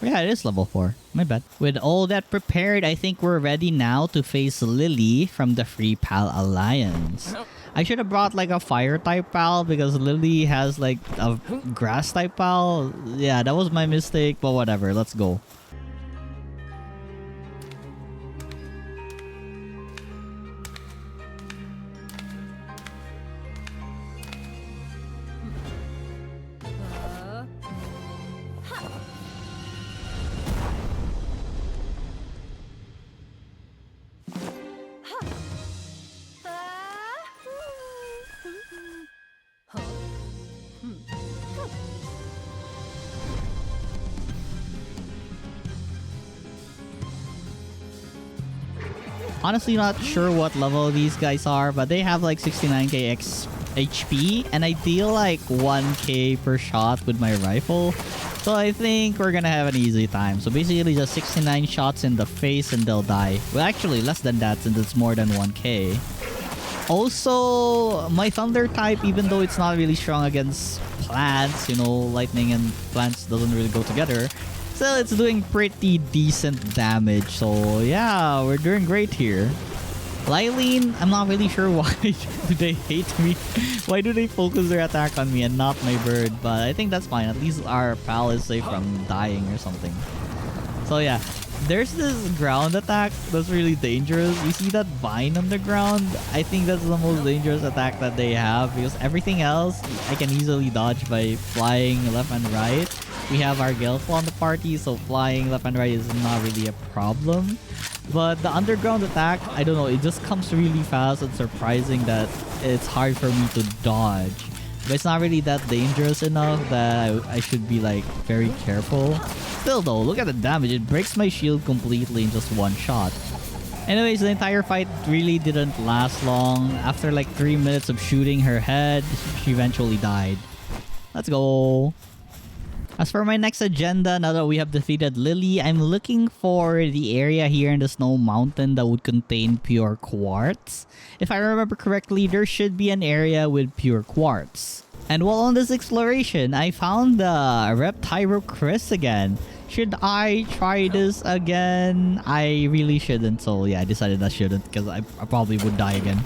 But yeah, it is level 4. My bad. With all that prepared, I think we're ready now to face Lily from the Free Pal Alliance. I should have brought like a fire type pal because Lily has like a grass type pal. Yeah, that was my mistake, but whatever. Let's go. Honestly, not sure what level these guys are, but they have like 69k HP, and I deal like 1k per shot with my rifle. So I think we're gonna have an easy time. So basically just 69 shots in the face and they'll die. Well, actually less than that since it's more than 1k. Also, my thunder type, even though it's not really strong against plants, you know, lightning and plants doesn't really go together. So it's doing pretty decent damage. So yeah, we're doing great here. Lylene, I'm not really sure why do they hate me. Why do they focus their attack on me and not my bird? But I think that's fine. At least our pal is safe from dying or something. So yeah, there's this ground attack that's really dangerous. You see that vine on the ground? I think that's the most dangerous attack that they have because everything else I can easily dodge by flying left and right. We have our Gelfo on the party, so flying left and right is not really a problem. But the underground attack, I don't know, it just comes really fast and surprising that it's hard for me to dodge. But it's not really that dangerous enough that I should be like very careful. Still though, look at the damage. It breaks my shield completely in just one shot. Anyways, the entire fight really didn't last long. After like 3 minutes of shooting her head, she eventually died. Let's go. As for my next agenda, now that we have defeated Lily, I'm looking for the area here in the Snow Mountain that would contain pure quartz. If I remember correctly, there should be an area with pure quartz. And while on this exploration, I found the Reptyrochris again. Should I try this again? I really shouldn't, so yeah, I decided I shouldn't because I probably would die again.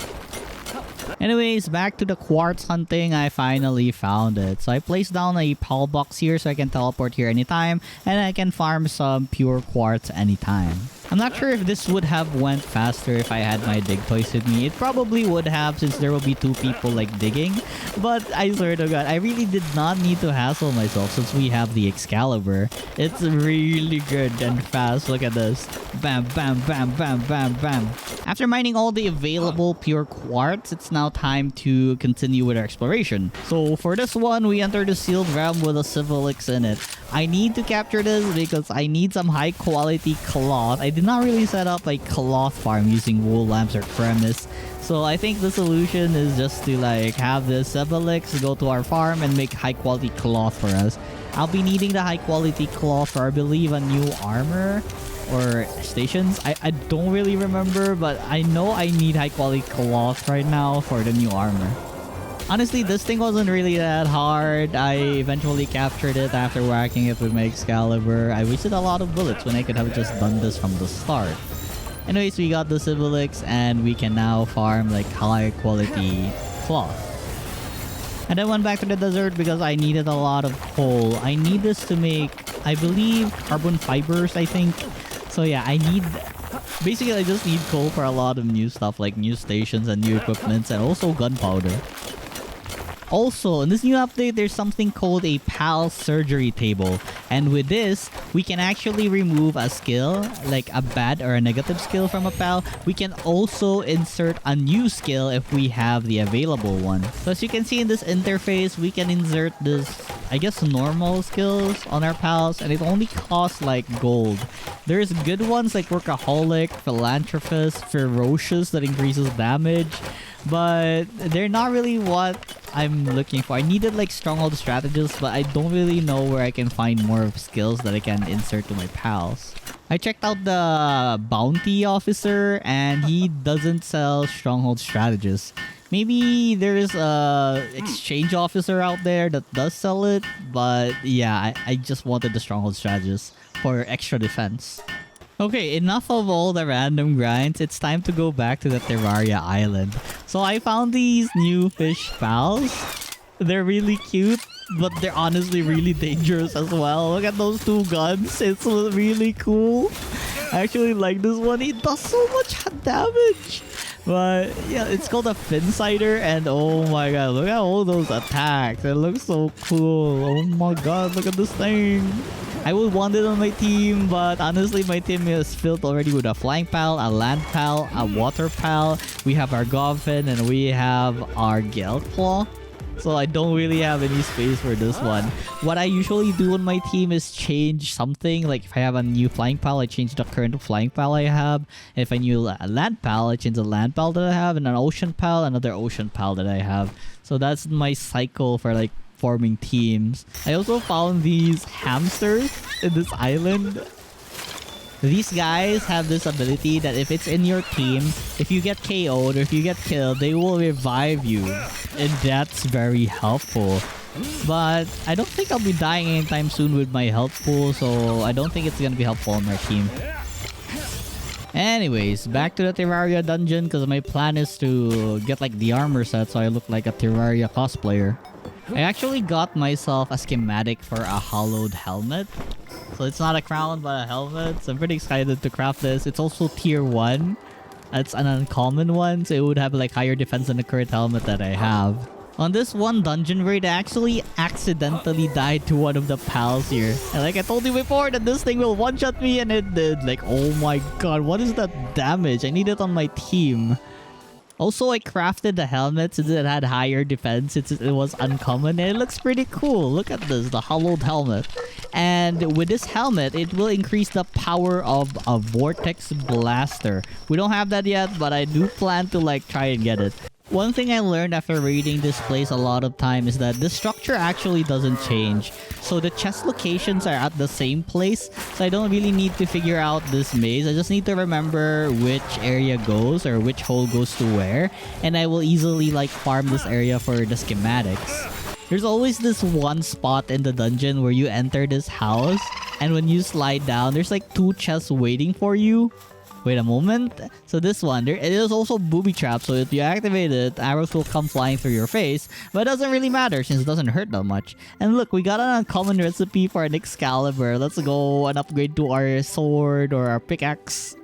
Anyways, back to the quartz hunting, I finally found it. So I placed down a pal box here so I can teleport here anytime and I can farm some pure quartz anytime. I'm not sure if this would have went faster if I had my Digtoise with me. It probably would have since there will be 2 people like digging. But I swear to God, I really did not need to hassle myself since we have the Excalibur. It's really good and fast. Look at this. Bam, bam, bam, bam, bam, bam. After mining all the available pure quartz, it's now time to continue with our exploration. So for this one, we enter the sealed realm with a Civilix in it. I need to capture this because I need some high quality cloth. I did not really set up a cloth farm using wool lamps or premise. So I think the solution is just to like have this Civilix go to our farm and make high quality cloth for us. I'll be needing the high quality cloth for I believe a new armor or stations. I don't really remember, but I know I need high quality cloth right now for the new armor. Honestly, this thing wasn't really that hard. I eventually captured it after whacking it with my Excalibur. I wasted a lot of bullets when I could have just done this from the start. Anyways, we got the Civilix and we can now farm like high quality cloth. And then went back to the desert because I needed a lot of coal. I need this to make, I believe, carbon fibers, I think. So yeah, I need... Basically, I just need coal for a lot of new stuff like new stations and new equipments and also gunpowder. Also, in this new update, there's something called a PAL surgery table. And with this, we can actually remove a skill, like a bad or a negative skill from a PAL. We can also insert a new skill if we have the available one. So as you can see in this interface, we can insert this, I guess, normal skills on our PALs. And it only costs like gold. There's good ones like Workaholic, Philanthropist, Ferocious that increases damage. But they're not really what I'm looking for. I needed like Stronghold Strategist, but I don't really know where I can find more skills that I can insert to my pals. I checked out the Bounty Officer and he doesn't sell Stronghold Strategist. Maybe there's a Exchange Officer out there that does sell it, but yeah, I just wanted the Stronghold Strategist for extra defense. Okay, enough of all the random grinds. It's time to go back to the Terraria Island. So I found these new fish pals. They're really cute, but they're honestly really dangerous as well. Look at those 2 guns. It's really cool. I actually like this one. It does so much damage. But yeah, it's called a Finsider, and oh my god, look at all those attacks. It looks so cool. Oh my god, look at this thing. I would want it on my team, but honestly my team is filled already with a flying pal, a land pal, a water pal. We have our Gooffin and we have our Gelfo. So I don't really have any space for this one. What I usually do on my team is change something. Like if I have a new flying pal, I change the current flying pal I have. If I new a land pal, I change the land pal that I have. And an ocean pal, another ocean pal that I have. So that's my cycle for like forming teams. I also found these hamsters in this island. These guys have this ability that if it's in your team, if you get KO'd or if you get killed, they will revive you. And that's very helpful. But I don't think I'll be dying anytime soon with my health pool, so I don't think it's gonna be helpful on our team. Anyways, back to the Terraria dungeon because my plan is to get like the armor set so I look like a Terraria cosplayer. I actually got myself a schematic for a hollowed helmet. So it's not a crown but a helmet. So I'm pretty excited to craft this. It's also tier 1. It's an uncommon one, so it would have like higher defense than the current helmet that I have. On this one dungeon raid, I actually accidentally died to one of the pals here. And like I told you before that this thing will one-shot me, and it did. Like, oh my god, what is that damage? I need it on my team. Also, I crafted the helmet since it had higher defense, since it was uncommon, and it looks pretty cool. Look at this, the hollowed helmet. And with this helmet, it will increase the power of a Vortex Blaster. We don't have that yet, but I do plan to like try and get it. One thing I learned after raiding this place a lot of time is that the structure actually doesn't change. So the chest locations are at the same place. So I don't really need to figure out this maze. I just need to remember which area goes or which hole goes to where. And I will easily like farm this area for the schematics. There's always this one spot in the dungeon where you enter this house. And when you slide down, there's like 2 chests waiting for you. Wait a moment. So this one, it is also booby trap. So if you activate it, arrows will come flying through your face. But it doesn't really matter since it doesn't hurt that much. And look, we got an uncommon recipe for an Excalibur. Let's go and upgrade to our sword or our pickaxe.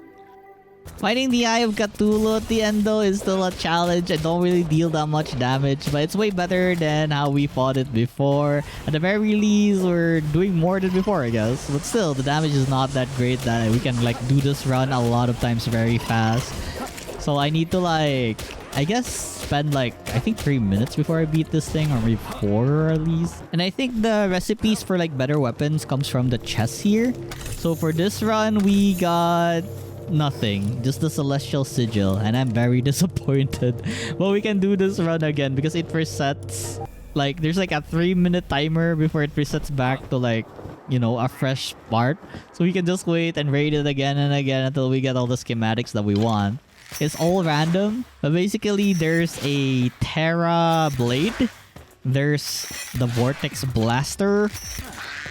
Fighting the Eye of Cthulhu at the end though is still a challenge. I don't really deal that much damage, but it's way better than how we fought it before. At the very least, we're doing more than before, I guess. But still, the damage is not that great that we can like do this run a lot of times very fast. So I need to like, I guess spend like, I think 3 minutes before I beat this thing, or maybe 4 at least. And I think the recipes for like better weapons comes from the chests here. So for this run, we got nothing, just the Celestial Sigil, and I'm very disappointed. But we can do this run again because it resets. Like there's like a 3-minute timer before it resets back to like, you know, a fresh part. So we can just wait and raid it again and again until we get all the schematics that we want. It's all random, but basically there's a Terra Blade, there's the Vortex Blaster,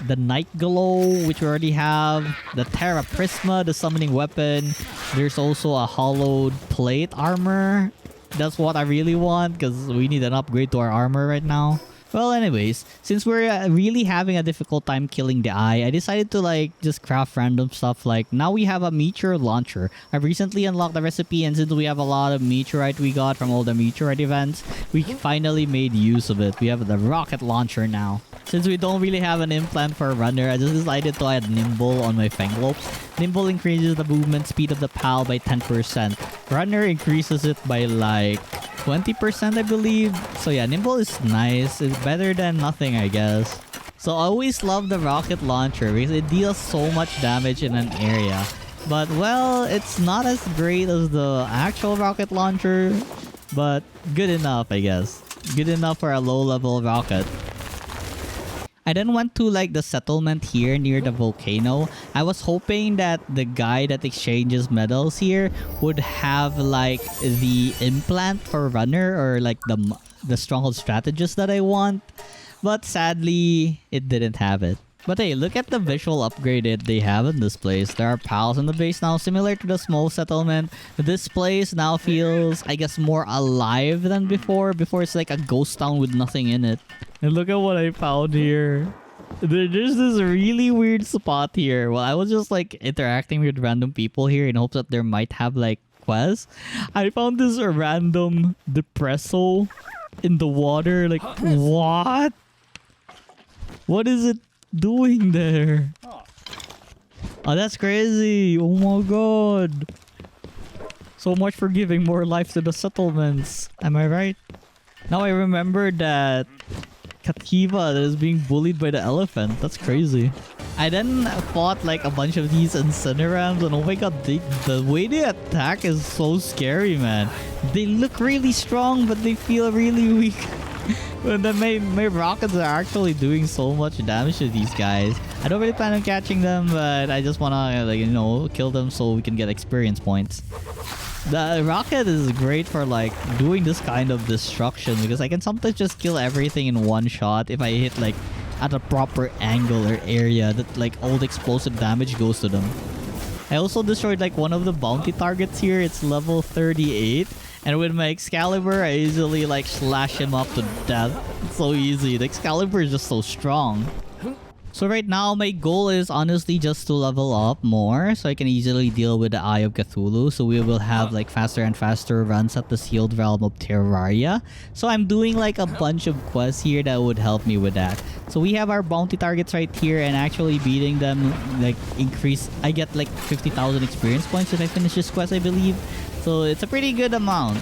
the Night Glow, which we already have, the Terra Prisma, the summoning weapon. There's also a hollowed plate armor. That's what I really want because we need an upgrade to our armor right now. Well, anyways, since we're really having a difficult time killing the eye, I decided to like just craft random stuff. Like now we have a meteor launcher. I've recently unlocked the recipe, and since we have a lot of meteorite we got from all the meteorite events, we finally made use of it. We have the rocket launcher now. Since we don't really have an implant for a runner, I just decided to add Nimble on my Fenglope. Nimble increases the movement speed of the PAL by 10%. Runner increases it by like 20%, I believe. So yeah, Nimble is nice. It's better than nothing, I guess. So I always love the rocket launcher because it deals so much damage in an area. But well, it's not as great as the actual rocket launcher, but good enough, I guess. Good enough for a low-level rocket. I then went to like the settlement here near the volcano. I was hoping that the guy that exchanges medals here would have like the implant for runner or like the stronghold strategist that I want. But sadly, it didn't have it. But hey, look at the visual upgrade they have in this place. There are pals in the base now, similar to the small settlement. This place now feels, I guess, more alive than before. Before it's like a ghost town with nothing in it. And look at what I found here. There's this really weird spot here. Well, I was just like interacting with random people here in hopes that there might have like quests. I found this random depresso in the water. Like, what? What is it doing there? Oh, that's crazy. Oh my god. So much for giving more life to the settlements. Am I right? Now I remember that Kativa that is being bullied by the elephant. That's crazy. I then fought like a bunch of these Incinerams, and oh my god, the way they attack is so scary, man. They look really strong, but they feel really weak. And then my rockets are actually doing so much damage to these guys. I don't really plan on catching them, but I just wanna like, you know, kill them so we can get experience points. The rocket is great for like doing this kind of destruction because I can sometimes just kill everything in one shot if I hit like at a proper angle or area that like all the explosive damage goes to them. I I also destroyed like one of the bounty targets here. It's level 38. And with my Excalibur, I easily like slash him up to death. It's so easy. The Excalibur is just so strong. So right now, my goal is honestly just to level up more so I can easily deal with the Eye of Cthulhu. So we will have like faster and faster runs at the sealed realm of Terraria. So I'm doing like a bunch of quests here that would help me with that. So we have our bounty targets right here, and actually beating them like I get like 50,000 experience points if I finish this quest, I believe. So it's a pretty good amount.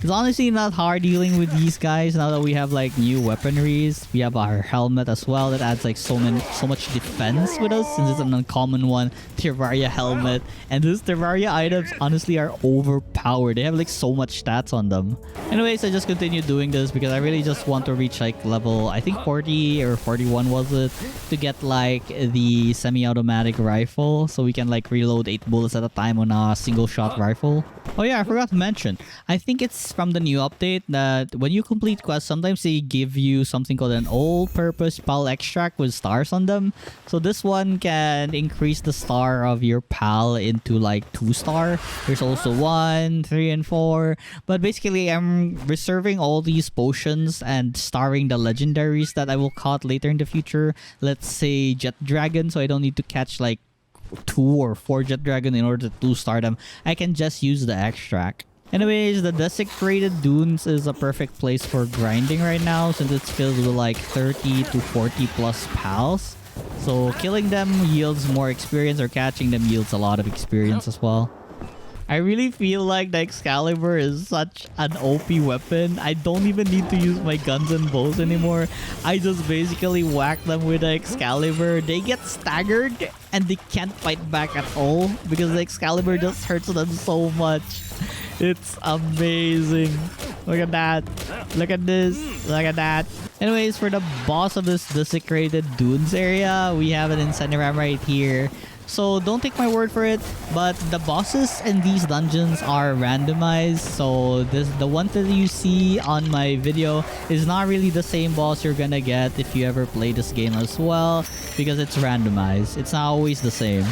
It's honestly not hard dealing with these guys now that we have like new weaponries. We have our helmet as well that adds like so much defense with us, since it's an uncommon one, Terraria helmet. And these Terraria items honestly are overpowered. They have like so much stats on them. Anyways, I just continue doing this because I really just want to reach like level, I think 40 or 41 was it, to get like the semi-automatic rifle so we can like reload 8 bullets at a time on a single shot rifle. Oh yeah, I forgot to mention. I think it's from the new update that when you complete quests, sometimes they give you something called an all-purpose PAL extract with stars on them. So this one can increase the star of your PAL into like 2 star. There's also 1, 3, and 4. But basically, I'm reserving all these potions and starring the legendaries that I will cut later in the future. Let's say Jet Dragon, so I don't need to catch like 2 or 4 Jet Dragon in order to 2-star them. I can just use the extract. Anyways, the desecrated dunes is a perfect place for grinding right now since it's filled with like 30 to 40 plus pals. So killing them yields more experience, or catching them yields a lot of experience as well. I really feel like the Excalibur is such an OP weapon. I don't even need to use my guns and bows anymore. I just basically whack them with the Excalibur. They get staggered and they can't fight back at all because the Excalibur just hurts them so much. It's amazing. Look at that. Look at this. Look at that. Anyways, for the boss of this desecrated dunes area, we have an Incineram right here. So don't take my word for it, but the bosses in these dungeons are randomized. So the one that you see on my video is not really the same boss you're gonna get if you ever play this game as well, because it's randomized. It's not always the same.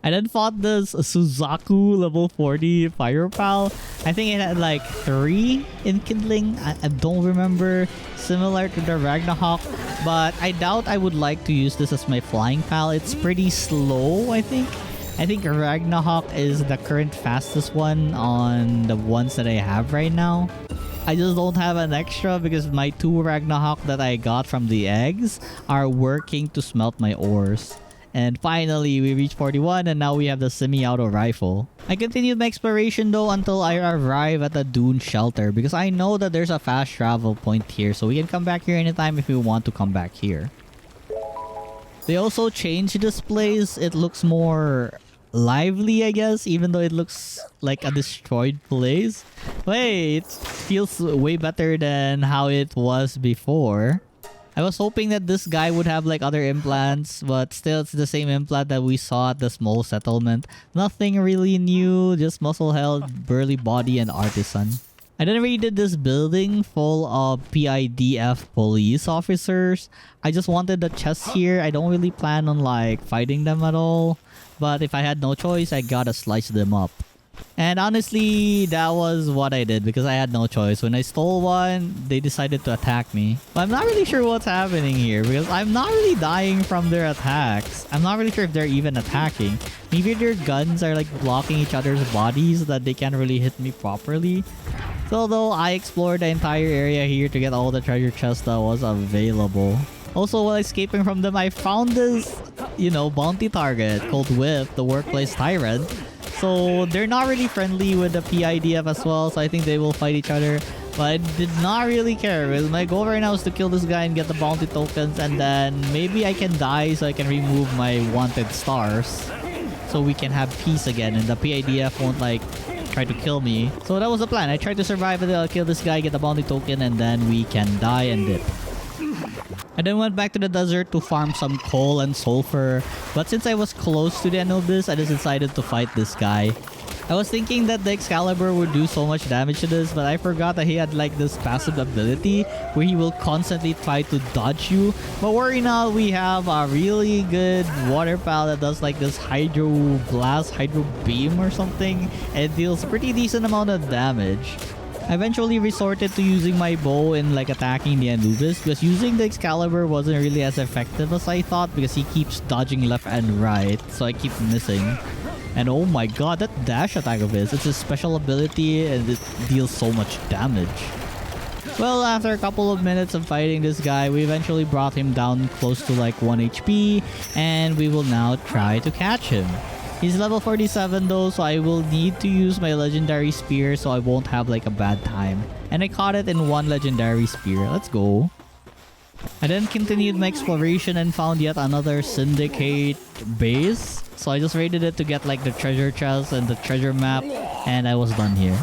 I then fought this Suzaku level 40 Fire Pal. I think it had like 3 Enkindling. I don't remember. Similar to the Ragnarok. But I doubt I would like to use this as my flying pal. It's pretty slow, I think. I think Ragnarok is the current fastest one on the ones that I have right now. I just don't have an extra because my 2 Ragnarok that I got from the eggs are working to smelt my ores. And finally, we reached 41 and now we have the semi-auto rifle. I continued my exploration though until I arrive at the dune shelter because I know that there's a fast travel point here, so we can come back here anytime if we want to come back here. They also changed this place. It looks more lively, I guess, even though it looks like a destroyed place. Wait, it feels way better than how it was before. I was hoping that this guy would have like other implants, but still it's the same implant that we saw at the small settlement. Nothing really new, just muscle health, burly body, and artisan. I then raided this building full of PIDF police officers. I just wanted the chest here. I don't really plan on like fighting them at all, but if I had no choice, I gotta slice them up. And honestly, that was what I did because I had no choice. When I stole one, they decided to attack me. But I'm not really sure what's happening here because I'm not really dying from their attacks. I'm not really sure if they're even attacking. Maybe their guns are like blocking each other's bodies so that they can't really hit me properly. So although I explored the entire area here to get all the treasure chests that was available. Also, while escaping from them, I found this, bounty target called Whip, the workplace tyrant. So they're not really friendly with the PIDF as well, so I think they will fight each other. But I did not really care because my goal right now is to kill this guy and get the bounty tokens, and then maybe I can die so I can remove my wanted stars. So we can have peace again and the PIDF won't like try to kill me. So that was the plan. I tried to survive and I'll kill this guy, get the bounty token, and then we can die and dip. I then went back to the desert to farm some coal and sulfur, but since I was close to the Anubis, I just decided to fight this guy. I was thinking that the Excalibur would do so much damage to this, but I forgot that he had like this passive ability where he will constantly try to dodge you. But worry not, we have a really good water pal that does like this Hydro Blast, Hydro Beam or something, and it deals a pretty decent amount of damage. I eventually resorted to using my bow in like attacking the Anubis because using the Excalibur wasn't really as effective as I thought because he keeps dodging left and right, so I keep missing. And oh my god, that dash attack of his, it's a special ability and it deals so much damage. Well, after a couple of minutes of fighting this guy, we eventually brought him down close to like 1 HP and we will now try to catch him. He's level 47 though, so I will need to use my legendary spear so I won't have like a bad time. And I caught it in 1 legendary spear. Let's go. I then continued my exploration and found yet another Syndicate base. So I just raided it to get like the treasure chest and the treasure map, and I was done here.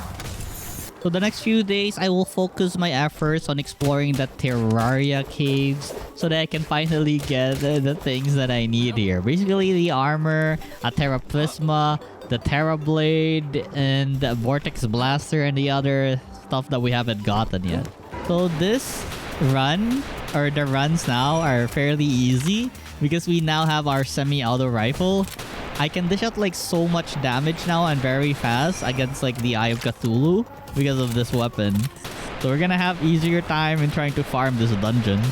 So the next few days, I will focus my efforts on exploring the Terraria caves so that I can finally get the things that I need here. Basically the armor, a Terra Plasma, the Terra Blade, and the Vortex Blaster, and the other stuff that we haven't gotten yet. So this run, or the runs now, are fairly easy because we now have our semi-auto rifle. I can dish out like so much damage now and very fast against like the Eye of Cthulhu because of this weapon. So we're gonna have easier time in trying to farm this dungeon.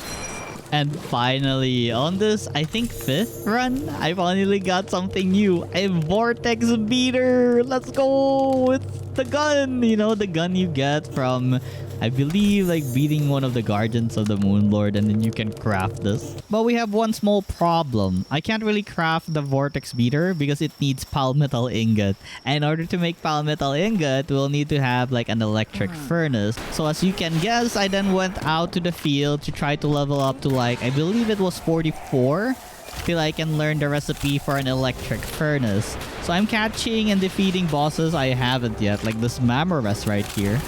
And finally, on this, I think 5th run, I finally got something new. A Vortex Beater! Let's go! It's the gun! You know, the gun you get from, I believe, like beating one of the Guardians of the Moon Lord, and then you can craft this. But we have one small problem. I can't really craft the Vortex Beater because it needs Palmetal Ingot. And in order to make Palmetal Ingot, we'll need to have like an electric furnace. So as you can guess, I then went out to the field to try to level up to like, I believe it was 44. Till I can learn the recipe for an electric furnace. So I'm catching and defeating bosses I haven't yet, like this Mammoras right here.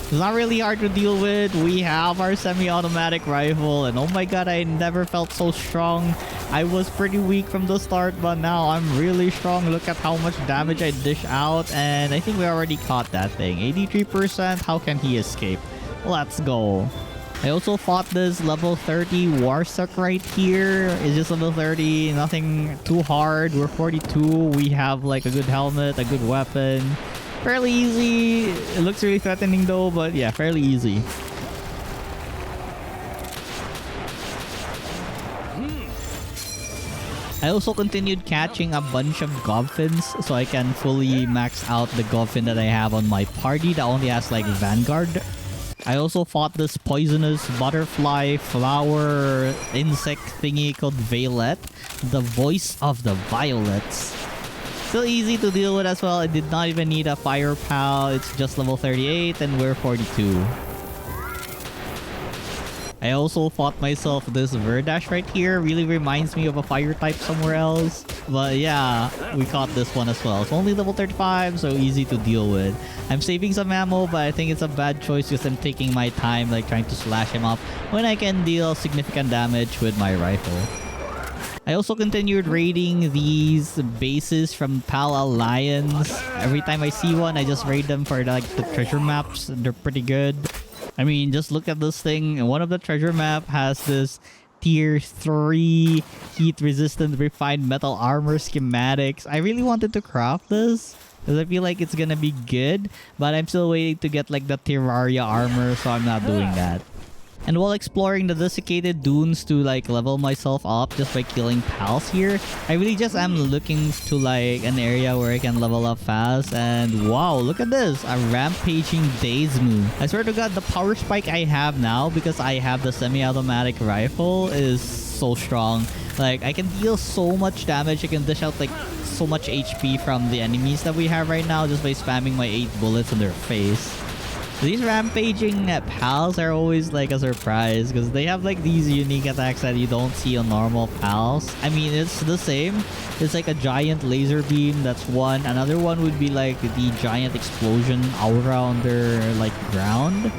It's not really hard to deal with. We have our semi-automatic rifle, and oh my god, I never felt so strong. I was pretty weak from the start, but now I'm really strong. Look at how much damage I dish out, and I think we already caught that thing. 83%, how can he escape? Let's go. I also fought this level 30 Warsuck right here. It's just level 30, nothing too hard. We're 42, we have like a good helmet, a good weapon. Fairly easy. It looks really threatening though, but yeah, fairly easy. I also continued catching a bunch of Gooffins so I can fully max out the Gooffin that I have on my party that only has like Vanguard. I also fought this poisonous butterfly flower insect thingy called Violet, the voice of the violets. Still easy to deal with as well. I did not even need a fire pal. It's just level 38 and we're 42. I also fought myself this Verdash right here. Really reminds me of a fire type somewhere else. But yeah, we caught this one as well. It's only level 35, so easy to deal with. I'm saving some ammo, but I think it's a bad choice because I'm taking my time like trying to slash him up when I can deal significant damage with my rifle. I also continued raiding these bases from Pal Alliance. Every time I see one, I just raid them for like the treasure maps. They're pretty good. I mean, just look at this thing. One of the treasure map has this tier 3 heat-resistant refined metal armor schematics. I really wanted to craft this because I feel like it's gonna be good, but I'm still waiting to get like the Terraria armor, so I'm not doing that. And while exploring the desiccated dunes to like level myself up just by killing pals here, I really just am looking to like an area where I can level up fast. And wow, look at this, a rampaging Daismu. I swear to god, the power spike I have now because I have the semi-automatic rifle is so strong. Like I can deal so much damage. I can dish out like so much HP from the enemies that we have right now just by spamming my 8 bullets in their face. These rampaging pals are always like a surprise because they have like these unique attacks that you don't see on normal pals. I mean, it's the same. It's like a giant laser beam, that's one. Another one would be like the giant explosion aura on their like ground.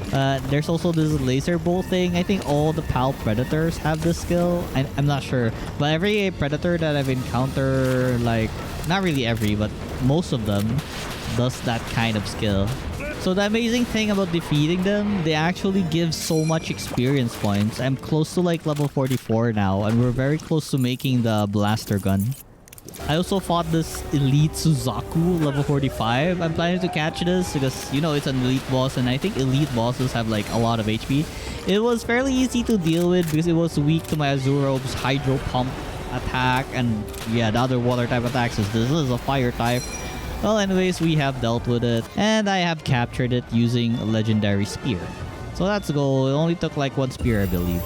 There's also this laser bolt thing. I think all the PAL predators have this skill. I'm not sure, but every predator that I've encountered, like not really every, but most of them, does that kind of skill. So the amazing thing about defeating them, they actually give so much experience points. I'm close to like level 44 now, and we're very close to making the blaster gun. I also fought this elite Suzaku level 45. I'm planning to catch this because, you know, it's an elite boss, and I think elite bosses have like a lot of HP. It was fairly easy to deal with because it was weak to my Azurobe's Hydro Pump attack, and yeah, the other water type attacks. This is a fire type. Well, anyways, we have dealt with it, and I have captured it using a legendary spear. So let's go. It only took like one spear, I believe.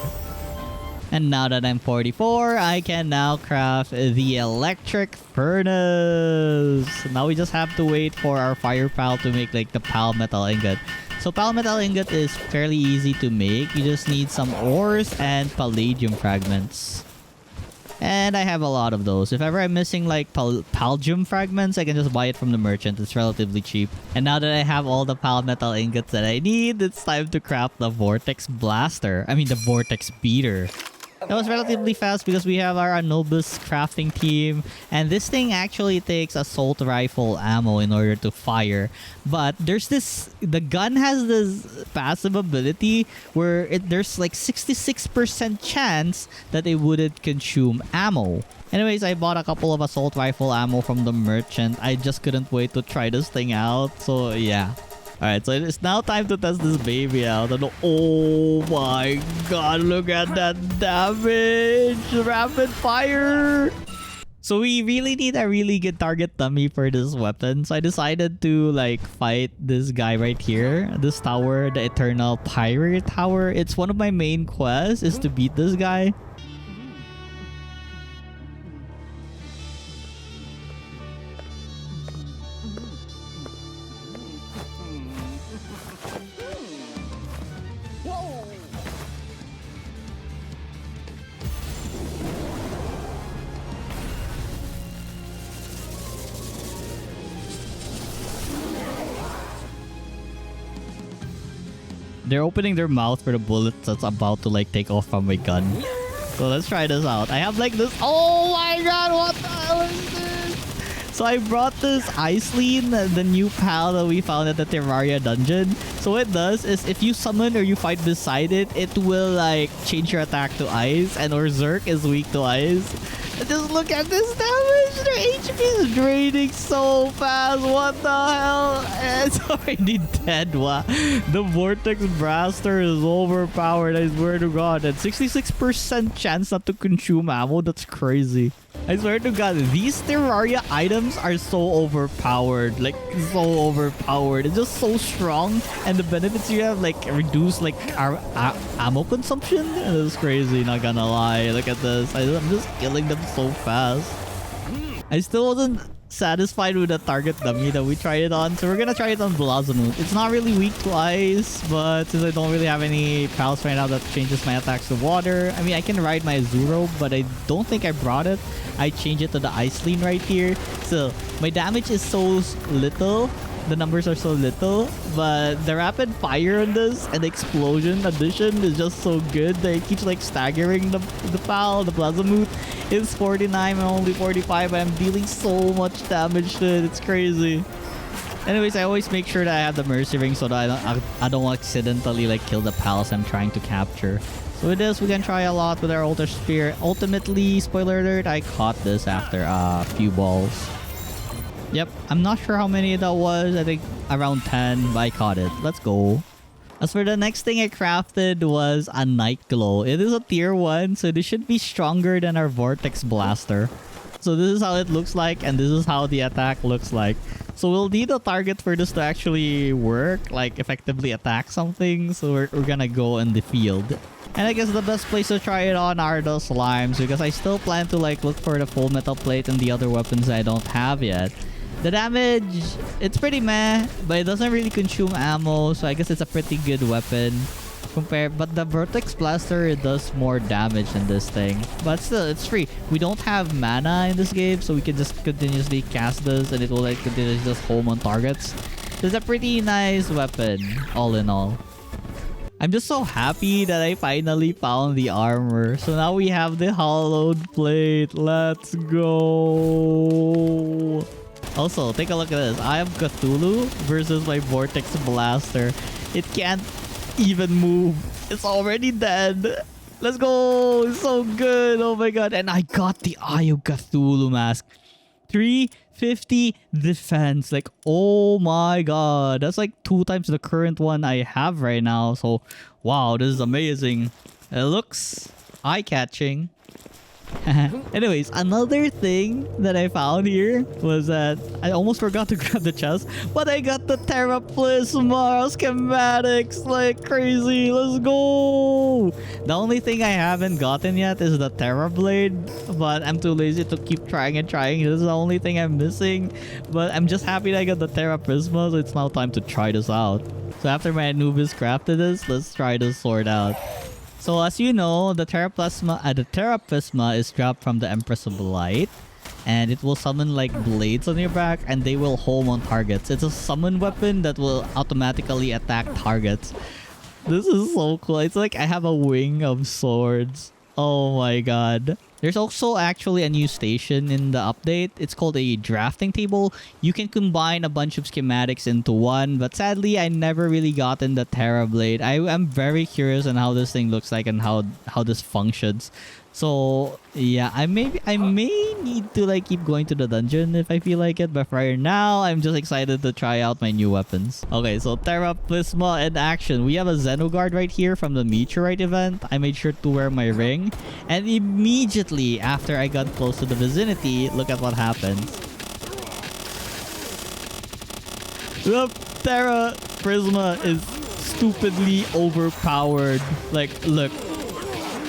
And now that I'm 44, I can now craft the electric furnace. Now we just have to wait for our fire pal to make like the pal metal ingot. So pal metal ingot is fairly easy to make. You just need some ores and palladium fragments. And I have a lot of those. If ever I'm missing like palgium fragments, I can just buy it from the merchant. It's relatively cheap. And now that I have all the pal metal ingots that I need, it's time to craft the vortex blaster. I mean the vortex beater. That was relatively fast because we have our Anubis crafting team, and this thing actually takes assault rifle ammo in order to fire. But there's the gun has this passive ability where there's like 66% chance that it wouldn't consume ammo. Anyways, I bought a couple of assault rifle ammo from the merchant. I just couldn't wait to try this thing out. So yeah. Alright, so it's now time to test this baby out. And oh my god, look at that damage! Rapid fire! So we really need a really good target dummy for this weapon. So I decided to like fight this guy right here. This tower, the Eternal Pirate Tower. It's one of my main quests is to beat this guy. They're opening their mouth for the bullet that's about to like take off from my gun. So let's try this out. I have like this. Oh my god, what the hell is this? So I brought this Iceline, the new pal that we found at the Terraria dungeon. So what it does is if you summon or you fight beside it, it will like change your attack to ice, and Zerk is weak to ice. Just look at this damage. Their HP is draining so fast. What the hell? It's already dead. Wow. The Vortex Blaster is overpowered. I swear to God. And 66% chance not to consume ammo. That's crazy. I swear to God. These Terraria items are so overpowered. Like, so overpowered. It's just so strong. And the benefits you have, like, reduce, like, our ammo consumption. It's crazy. Not gonna lie. Look at this. I'm just killing them so fast. I still wasn't satisfied with the target dummy that we tried it on, so we're gonna try it on Blazamut. It's not really weak to ice, but since I don't really have any pals right now that changes my attacks to water, I mean, I can ride my Azuro, but I don't think I brought it. I changed it to the Iceline right here. So my damage is so little. The numbers are so little, but the rapid fire on this and the explosion addition is just so good that it keeps like staggering the pal. The Blazamut is 49, I'm only 45, but I'm dealing so much damage to it. It's crazy. Anyways, I always make sure that I have the Mercy Ring so that I don't accidentally like kill the pals I'm trying to capture. So with this, we can try a lot with our Altar Spear. Ultimately, spoiler alert, I caught this after a few balls. Yep, I'm not sure how many that was. I think around 10, but I caught it. Let's go. As for the next thing I crafted was a Night Glow. It is a tier 1, so this should be stronger than our Vortex Blaster. So this is how it looks like, and this is how the attack looks like. So we'll need a target for this to actually work, like effectively attack something. So we're gonna go in the field. And I guess the best place to try it on are the slimes, because I still plan to like look for the full metal plate and the other weapons I don't have yet. The damage, it's pretty meh, but it doesn't really consume ammo, so I guess it's a pretty good weapon. But the Vortex Blaster, it does more damage than this thing. But still, it's free. We don't have mana in this game, so we can just continuously cast this and it will like continuously just home on targets. So it's a pretty nice weapon, all in all. I'm just so happy that I finally found the armor. So now we have the hollowed plate. Let's go. Also, take a look at this. I have Cthulhu versus my Vortex Blaster. It can't even move. It's already dead. Let's go. It's so good. Oh my god. And I got the Eye of Cthulhu mask. 350 defense. Like, oh my god. That's like 2 times the current one I have right now. So, wow, this is amazing. It looks eye-catching. Anyways, another thing that I found here was that I almost forgot to grab the chest, but I got the Terra Plasma schematics like crazy. Let's go! The only thing I haven't gotten yet is the Terra Blade, but I'm too lazy to keep trying and trying. This is the only thing I'm missing, but I'm just happy that I got the Terra Plasma, so it's now time to try this out. So after my Anubis crafted this, let's try this sword out. So as you know, the Terra Plasma is dropped from the Empress of Light, and it will summon like blades on your back, and they will home on targets. It's a summon weapon that will automatically attack targets. This is so cool. It's like I have a wing of swords. Oh my god. There's also actually a new station in the update. It's called a drafting table. You can combine a bunch of schematics into one, but sadly, I never really gotten the Terra Blade. I'm very curious on how this thing looks like and how this functions. So yeah, I may need to like keep going to the dungeon if I feel like it, but right now I'm just excited to try out my new weapons. Okay, so Terra Plasma in action. We have a Xenoguard right here from the Meteorite event. I made sure to wear my ring, and immediately after I got close to the vicinity, look at what happens. The Terra Plasma is stupidly overpowered. Like, look.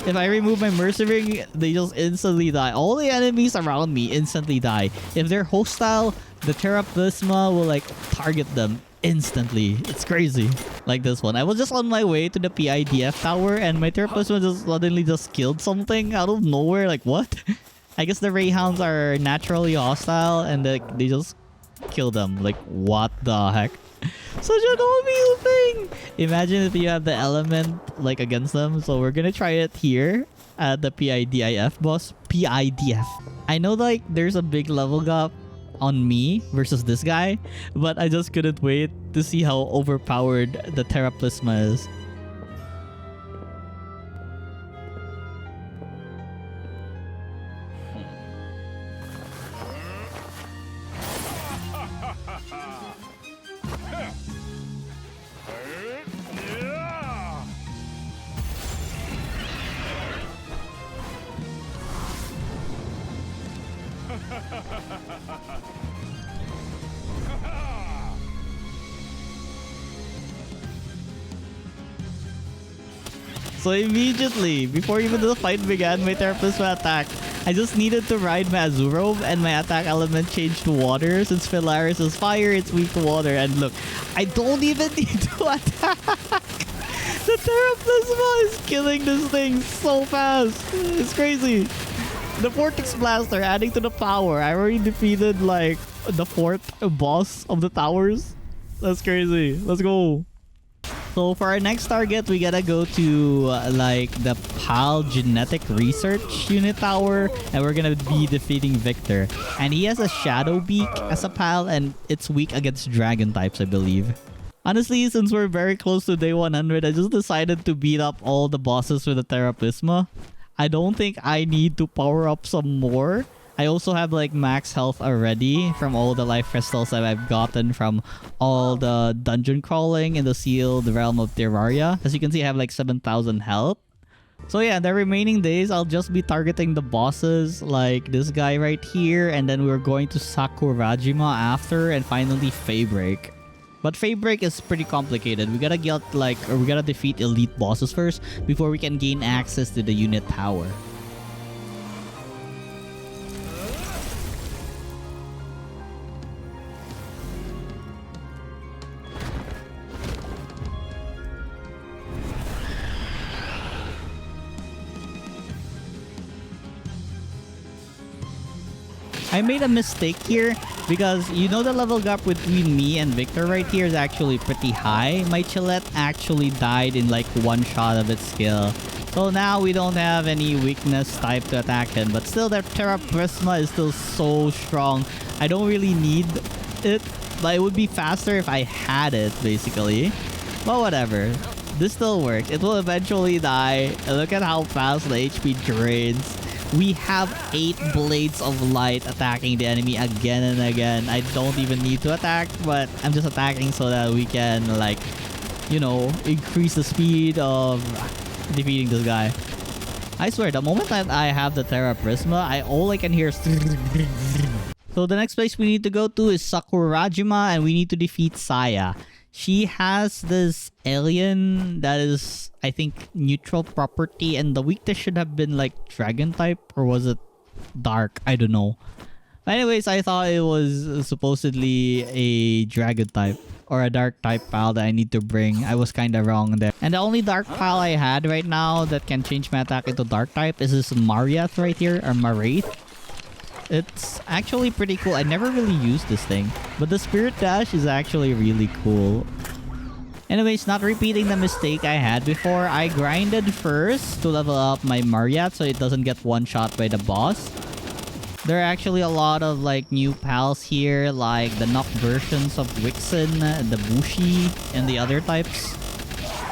If I remove my Mercy Ring, they just instantly die. All the enemies around me instantly die. If they're hostile, the Terra Plasma will like target them instantly. It's crazy. Like this one. I was just on my way to the PIDF tower and my Terra Plasma just suddenly just killed something out of nowhere. Like, what? I guess the Rayhounds are naturally hostile and they just kill them. Like, what the heck? Such an OP thing! Imagine if you have the element like against them. So we're gonna try it here at the PIDIF boss. PIDF. I know like there's a big level gap on me versus this guy, but I just couldn't wait to see how overpowered the Terra Plasma is. So immediately, before even the fight began, my Terra Plasma attacked. I just needed to ride my Azurobe and my attack element changed to water. Since Stellaris is fire, it's weak to water. And look, I don't even need to attack. The Terra Plasma is killing this thing so fast. It's crazy. The Vortex Blaster adding to the power. I already defeated like the 4th boss of the towers. That's crazy. Let's go. So for our next target, we gotta go to like the PAL Genetic Research Unit Tower, and we're gonna be defeating Victor. And he has a Shadow Beak as a PAL, and it's weak against dragon types, I believe. Honestly, since we're very close to day 100, I just decided to beat up all the bosses with the Terra Plasma. I don't think I need to power up some more. I also have like max health already from all the life crystals that I've gotten from all the dungeon crawling in the sealed realm of Terraria. As you can see, I have like 7,000 health. So yeah, the remaining days, I'll just be targeting the bosses like this guy right here. And then we're going to Sakurajima after, and finally Faebreak. But Faebreak is pretty complicated. We gotta get like, or we gotta defeat elite bosses first before we can gain access to the unit tower. I made a mistake here because you know the level gap between me and Victor right here is actually pretty high. My Chillette actually died in like one shot of its skill. So now we don't have any weakness type to attack him. But still, that Terra Prisma is still so strong. I don't really need it. But it would be faster if I had it, basically. But whatever. This still works. It will eventually die. And look at how fast the HP drains. We have 8 Blades of Light attacking the enemy again and again. I don't even need to attack, but I'm just attacking so that we can, like, you know, increase the speed of defeating this guy. I swear, the moment that I have the Terra Prisma, all I can hear is... So the next place we need to go to is Sakurajima, and we need to defeat Saya. She has this alien that is, I think, neutral property, and the weakness should have been like dragon type, or was it dark? I don't know. But anyways, I thought it was supposedly a dragon type or a dark type pal that I need to bring. I was kind of wrong there. And the only dark pal I had right now that can change my attack into dark type is this Mariath right here, or Maraith. It's actually pretty cool. I never really used this thing, but the Spirit Dash is actually really cool. Anyways, not repeating the mistake I had before, I grinded first to level up my Mariath so it doesn't get one-shot by the boss. There are actually a lot of like new pals here, like the knock versions of Wixen, the Bushi, and the other types.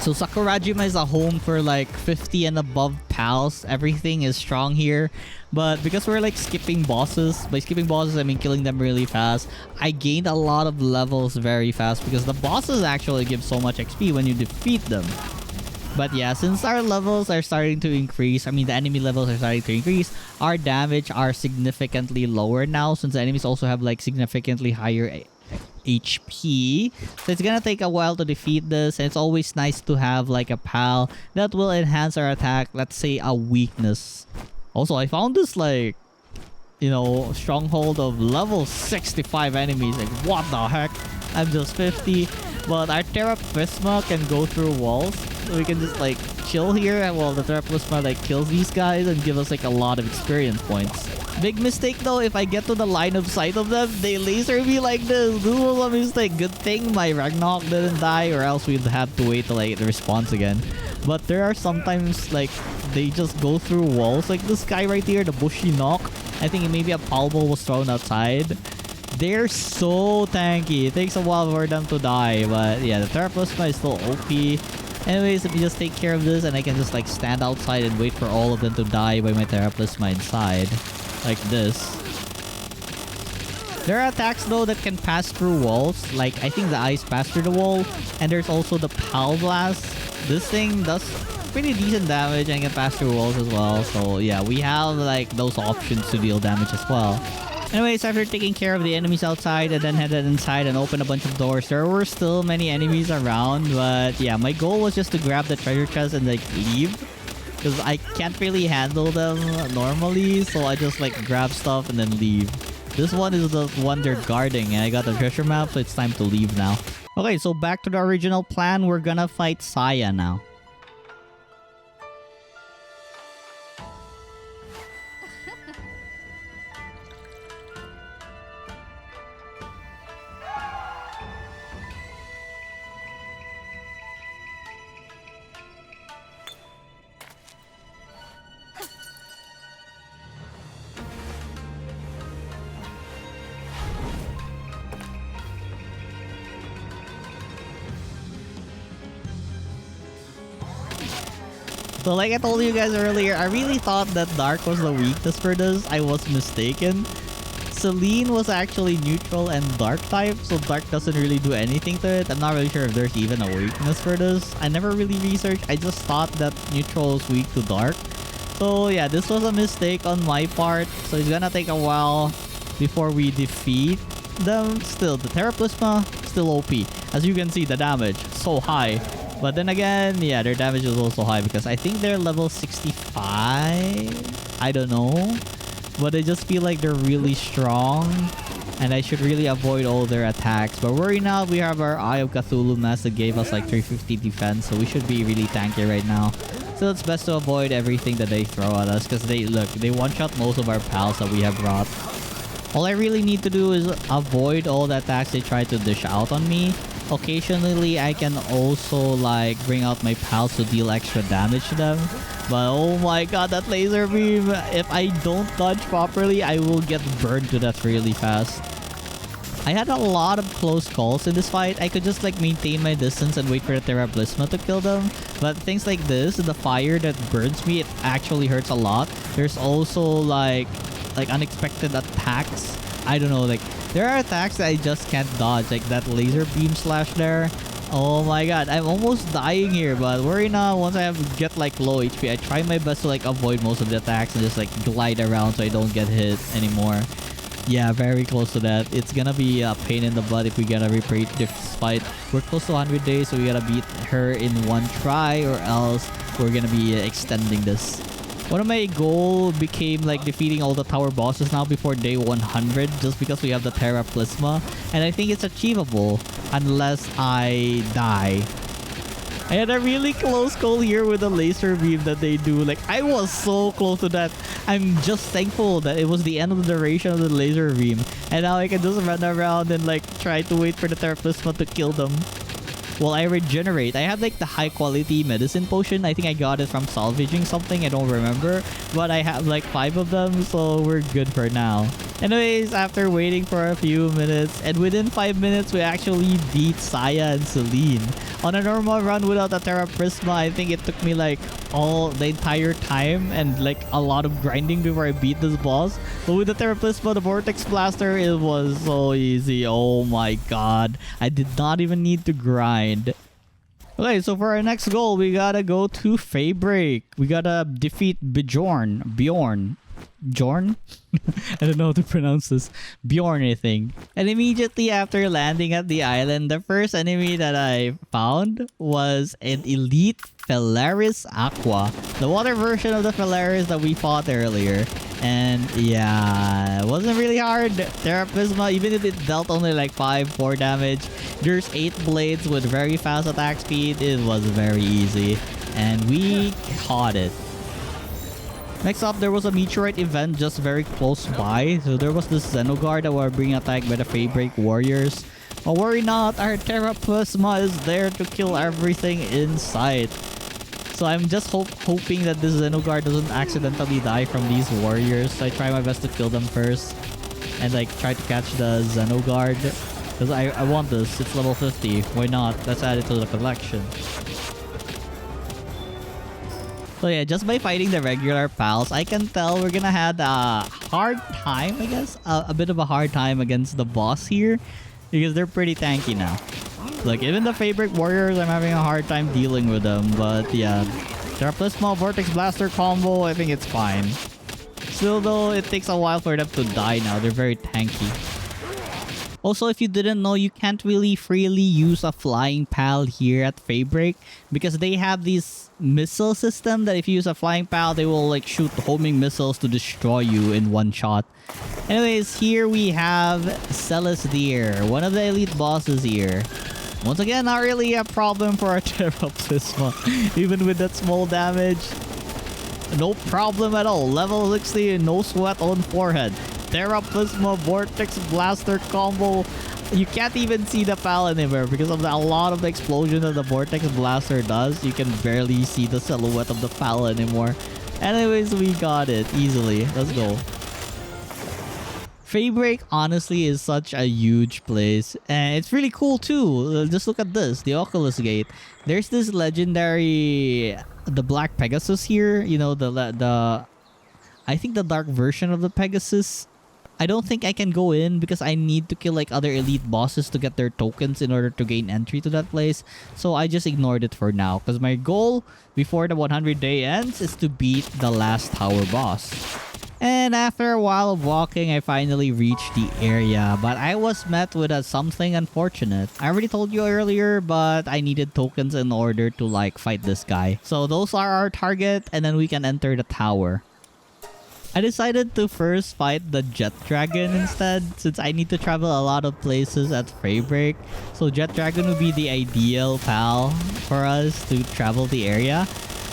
So Sakurajima is a home for like 50 and above pals. Everything is strong here. But because we're like skipping bosses, by skipping bosses I mean killing them really fast, I gained a lot of levels very fast because the bosses actually give so much XP when you defeat them. But yeah, since our levels are starting to increase, I mean the enemy levels are starting to increase, our damage are significantly lower now since the enemies also have like significantly higher HP. So it's gonna take a while to defeat this, and it's always nice to have like a pal that will enhance our attack, let's say a weakness. Also, I found this like, you know, stronghold of level 65 enemies. Like, what the heck? I'm just 50. But our Terra Prisma can go through walls. So we can just like chill here and while the Terra Prisma like kills these guys and give us like a lot of experience points. Big mistake though, if I get to the line of sight of them, they laser me like this. This was a mistake. Good thing my Ragnarok didn't die, or else we'd have to wait till like it respawns again. But there are sometimes like they just go through walls, like this guy right here, the Bushi knock. I think maybe a Palworld was thrown outside. They're so tanky. It takes a while for them to die, but yeah, the Terra Prisma is still OP. Anyways, let me just take care of this and I can just like stand outside and wait for all of them to die by my Terra Prisma inside. Like this. There are attacks though that can pass through walls. Like I think the ice pass through the wall. And there's also the Pal Blast. This thing does pretty decent damage and can pass through walls as well. So yeah, we have like those options to deal damage as well. Anyways, after taking care of the enemies outside and then headed inside and opened a bunch of doors, there were still many enemies around. But yeah, my goal was just to grab the treasure chest and like leave. Because I can't really handle them normally, so I just like grab stuff and then leave. This one is the one they're guarding, and I got the treasure map, so it's time to leave now. Okay, so back to the original plan. We're gonna fight Saya now. So like I told you guys earlier, I really thought that Dark was the weakness for this. I was mistaken. Selene was actually neutral and Dark type, so Dark doesn't really do anything to it. I'm not really sure if there's even a weakness for this. I never really researched. I just thought that neutral was weak to Dark. So yeah, this was a mistake on my part. So it's gonna take a while before we defeat them. Still, the Terra Prisma, still OP. As you can see, the damage, so high. But then again, yeah, their damage is also high because I think they're level 65. I don't know. But I just feel like they're really strong. And I should really avoid all their attacks. But worry not, we have our Eye of Cthulhu mask that gave us like 350 defense. So we should be really tanky right now. So it's best to avoid everything that they throw at us. Because they one-shot most of our pals that we have brought. All I really need to do is avoid all the attacks they try to dish out on me. Occasionally, I can also like bring out my pals to deal extra damage to them. But oh my god, that laser beam! If I don't dodge properly, I will get burned to death really fast. I had a lot of close calls in this fight. I could just like maintain my distance and wait for the Terra Plasma to kill them. But things like this, the fire that burns me, it actually hurts a lot. There's also like unexpected attacks. I don't know, like there are attacks that I just can't dodge, like that laser beam slash there. Oh my god, I'm almost dying here, but worry not. Once I get like low HP, I try my best to like avoid most of the attacks and just like glide around so I don't get hit anymore. Yeah, very close to that. It's gonna be a pain in the butt if we gotta repeat this fight. We're close to 100 days, so we gotta beat her in one try, or else we're gonna be extending this. One of my goals became like defeating all the tower bosses now before day 100, just because we have the Terra Plasma, and I think it's achievable unless I die. I had a really close call here with the laser beam that they do. Like, I was so close to that. I'm just thankful that it was the end of the duration of the laser beam. And now I can just run around and like try to wait for the Terra Plasma to kill them. Well, I regenerate. I have like the high quality medicine potion. I think I got it from salvaging something. I don't remember. But I have like 5 of them, so we're good for now. Anyways, after waiting for a few minutes, and within 5 minutes, we actually beat Saya and Celine. On a normal run without the Terra Plasma, I think it took me like the entire time and like a lot of grinding before I beat this boss. But with the Terra Plasma, the Vortex Blaster, it was so easy. Oh my god. I did not even need to grind. Okay, so for our next goal, we gotta go to Faybreak. We gotta defeat Bjorn. Jorn? I don't know how to pronounce this. Bjorn, I think. And immediately after landing at the island, the first enemy that I found was an elite Phalaris Aqua. The water version of the Phalaris that we fought earlier. And yeah, it wasn't really hard. Terra Plasma, even if it dealt only like 4 damage, there's 8 blades with very fast attack speed. It was very easy. And we caught it. Next up, there was a Meteorite event just very close by. So there was this Xenogard that were being attacked by the Faybreak warriors. But worry not, our Terra Plasma is there to kill everything in sight. So I'm just hoping that this Xenogard doesn't accidentally die from these warriors. So I try my best to kill them first. And like try to catch the Xenogard. Because I want this. It's level 50. Why not? Let's add it to the collection. So yeah, just by fighting the regular pals, I can tell we're gonna have a hard time, I guess. A bit of a hard time against the boss here. Because they're pretty tanky now. Like, even the Faybreak warriors, I'm having a hard time dealing with them. But yeah, Terra Plasma Vortex Blaster combo, I think it's fine. Still though, it takes a while for them to die now. They're very tanky. Also, if you didn't know, you can't really freely use a flying pal here at Faybreak because they have this missile system that if you use a flying pal, they will like shoot homing missiles to destroy you in one shot. Anyways, here we have Eikthyrdeer, one of the elite bosses here. Once again, not really a problem for our Terra Plasma, even with that small damage. No problem at all. Level 60, no sweat on forehead. Terra Plasma Vortex Blaster combo. You can't even see the pal anywhere because of a lot of the explosion that the Vortex Blaster does. You can barely see the silhouette of the pal anymore. Anyways, we got it easily. Let's go. Faybreak honestly is such a huge place, and it's really cool too. Just look at this, the Oculus Gate. There's this legendary, the Black Pegasus here. You know, I think the dark version of the Pegasus. I don't think I can go in because I need to kill like other elite bosses to get their tokens in order to gain entry to that place. So I just ignored it for now because my goal before the 100-day ends is to beat the last tower boss. And after a while of walking, I finally reached the area, but I was met with something unfortunate. I already told you earlier, but I needed tokens in order to like fight this guy. So those are our target, and then we can enter the tower. I decided to first fight the Jet Dragon instead, since I need to travel a lot of places at Faybreak. So Jet Dragon would be the ideal pal for us to travel the area.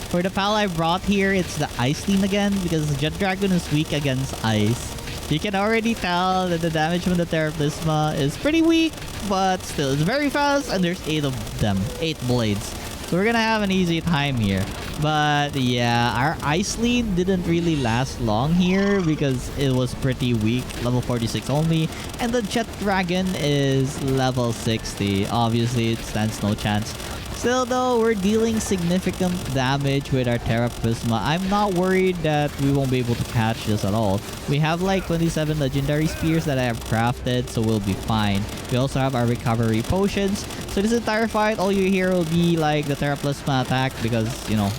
For the pal I brought here, it's the Iceling again, because Jet Dragon is weak against ice. You can already tell that the damage from the Terra Plasma is pretty weak, but still it's very fast, and there's 8 of them. 8 blades. So we're gonna have an easy time here. But yeah, our Ice Lead didn't really last long here because it was pretty weak. Level 46 only. And the Jet Dragon is level 60. Obviously, it stands no chance. Still though, we're dealing significant damage with our Terra Plasma. I'm not worried that we won't be able to catch this at all. We have like 27 legendary spears that I have crafted, so we'll be fine. We also have our recovery potions. So this entire fight, all you hear will be like the Terra Plasma attack because, you know,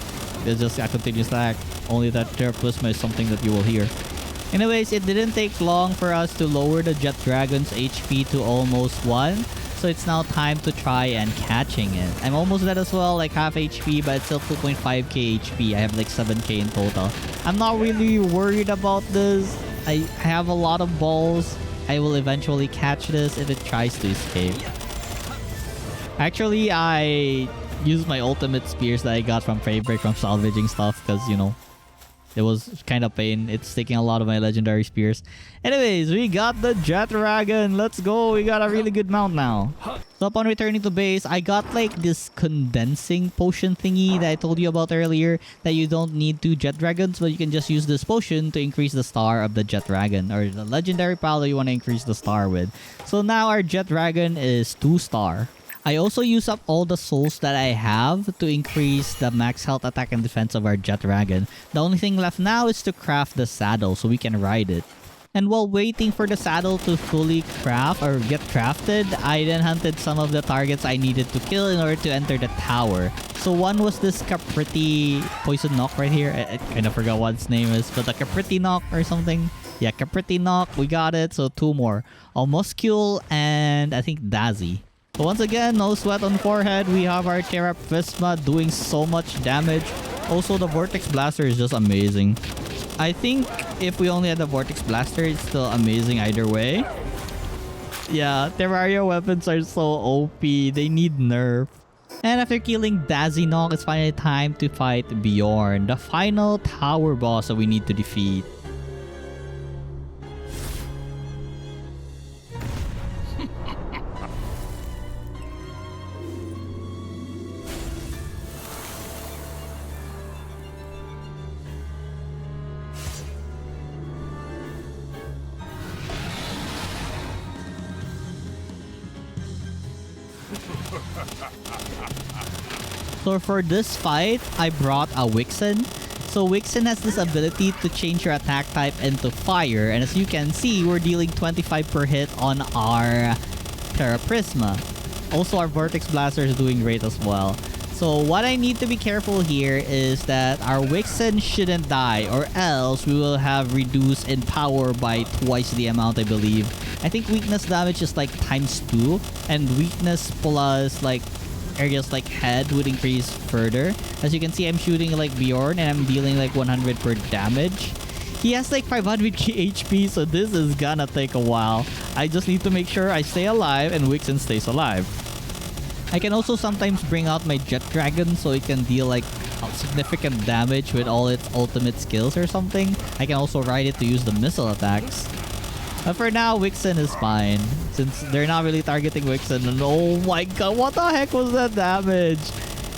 it's just a continuous attack. Only that Terra Plasma is something that you will hear. Anyways, it didn't take long for us to lower the Jet Dragon's HP to almost 1. So it's now time to try and catching it. I'm almost dead as well, like half HP, but it's still 2.5k HP. I have like 7k in total. I'm not really worried about this. I have a lot of balls. I will eventually catch this if it tries to escape. Actually, I used my ultimate spears that I got from Favorite from salvaging stuff because, you know, it was kind of pain. It's taking a lot of my legendary spears. Anyways, we got the Jet Dragon. Let's go. We got a really good mount now. So upon returning to base, I got like this condensing potion thingy that I told you about earlier. That you don't need 2 Jet Dragons, but you can just use this potion to increase the star of the Jet Dragon. Or the legendary pile that you want to increase the star with. So now our Jet Dragon is 2 star. I also use up all the souls that I have to increase the max health, attack, and defense of our Jet Dragon. The only thing left now is to craft the saddle so we can ride it. And while waiting for the saddle to fully craft or get crafted, I then hunted some of the targets I needed to kill in order to enter the tower. So one was this Capriti Poison Knock right here. I kind of forgot what its name is, but the Capriti Knock or something. Yeah, Capriti Knock, we got it. So 2 more. Almuscule and I think Dazzy. So once again, no sweat on forehead. We have our Terra Plasma doing so much damage. Also, the Vortex Blaster is just amazing. I think if we only had the Vortex Blaster, it's still amazing either way. Yeah, Terraria weapons are so OP. They need nerf. And after killing Dazzy Knock, it's finally time to fight Bjorn, the final tower boss that we need to defeat. So for this fight, I brought a Wixen. So Wixen has this ability to change your attack type into fire. And as you can see, we're dealing 25 per hit on our Terra Plasma. Also, our Vortex Blaster is doing great as well. So what I need to be careful here is that our Wixen shouldn't die, or else we will have reduced in power by twice the amount, I believe. I think weakness damage is like ×2, and weakness plus like areas like head would increase further. As you can see, I'm shooting like Bjorn and I'm dealing like 100 per damage. He has like 500k HP, so this is gonna take a while. I just need to make sure I stay alive and Wixen stays alive. I can also sometimes bring out my Jet Dragon so it can deal like significant damage with all its ultimate skills or something. I can also ride it to use the missile attacks. But for now, Wixen is fine, since they're not really targeting Wixen. And oh my god, what the heck was that damage?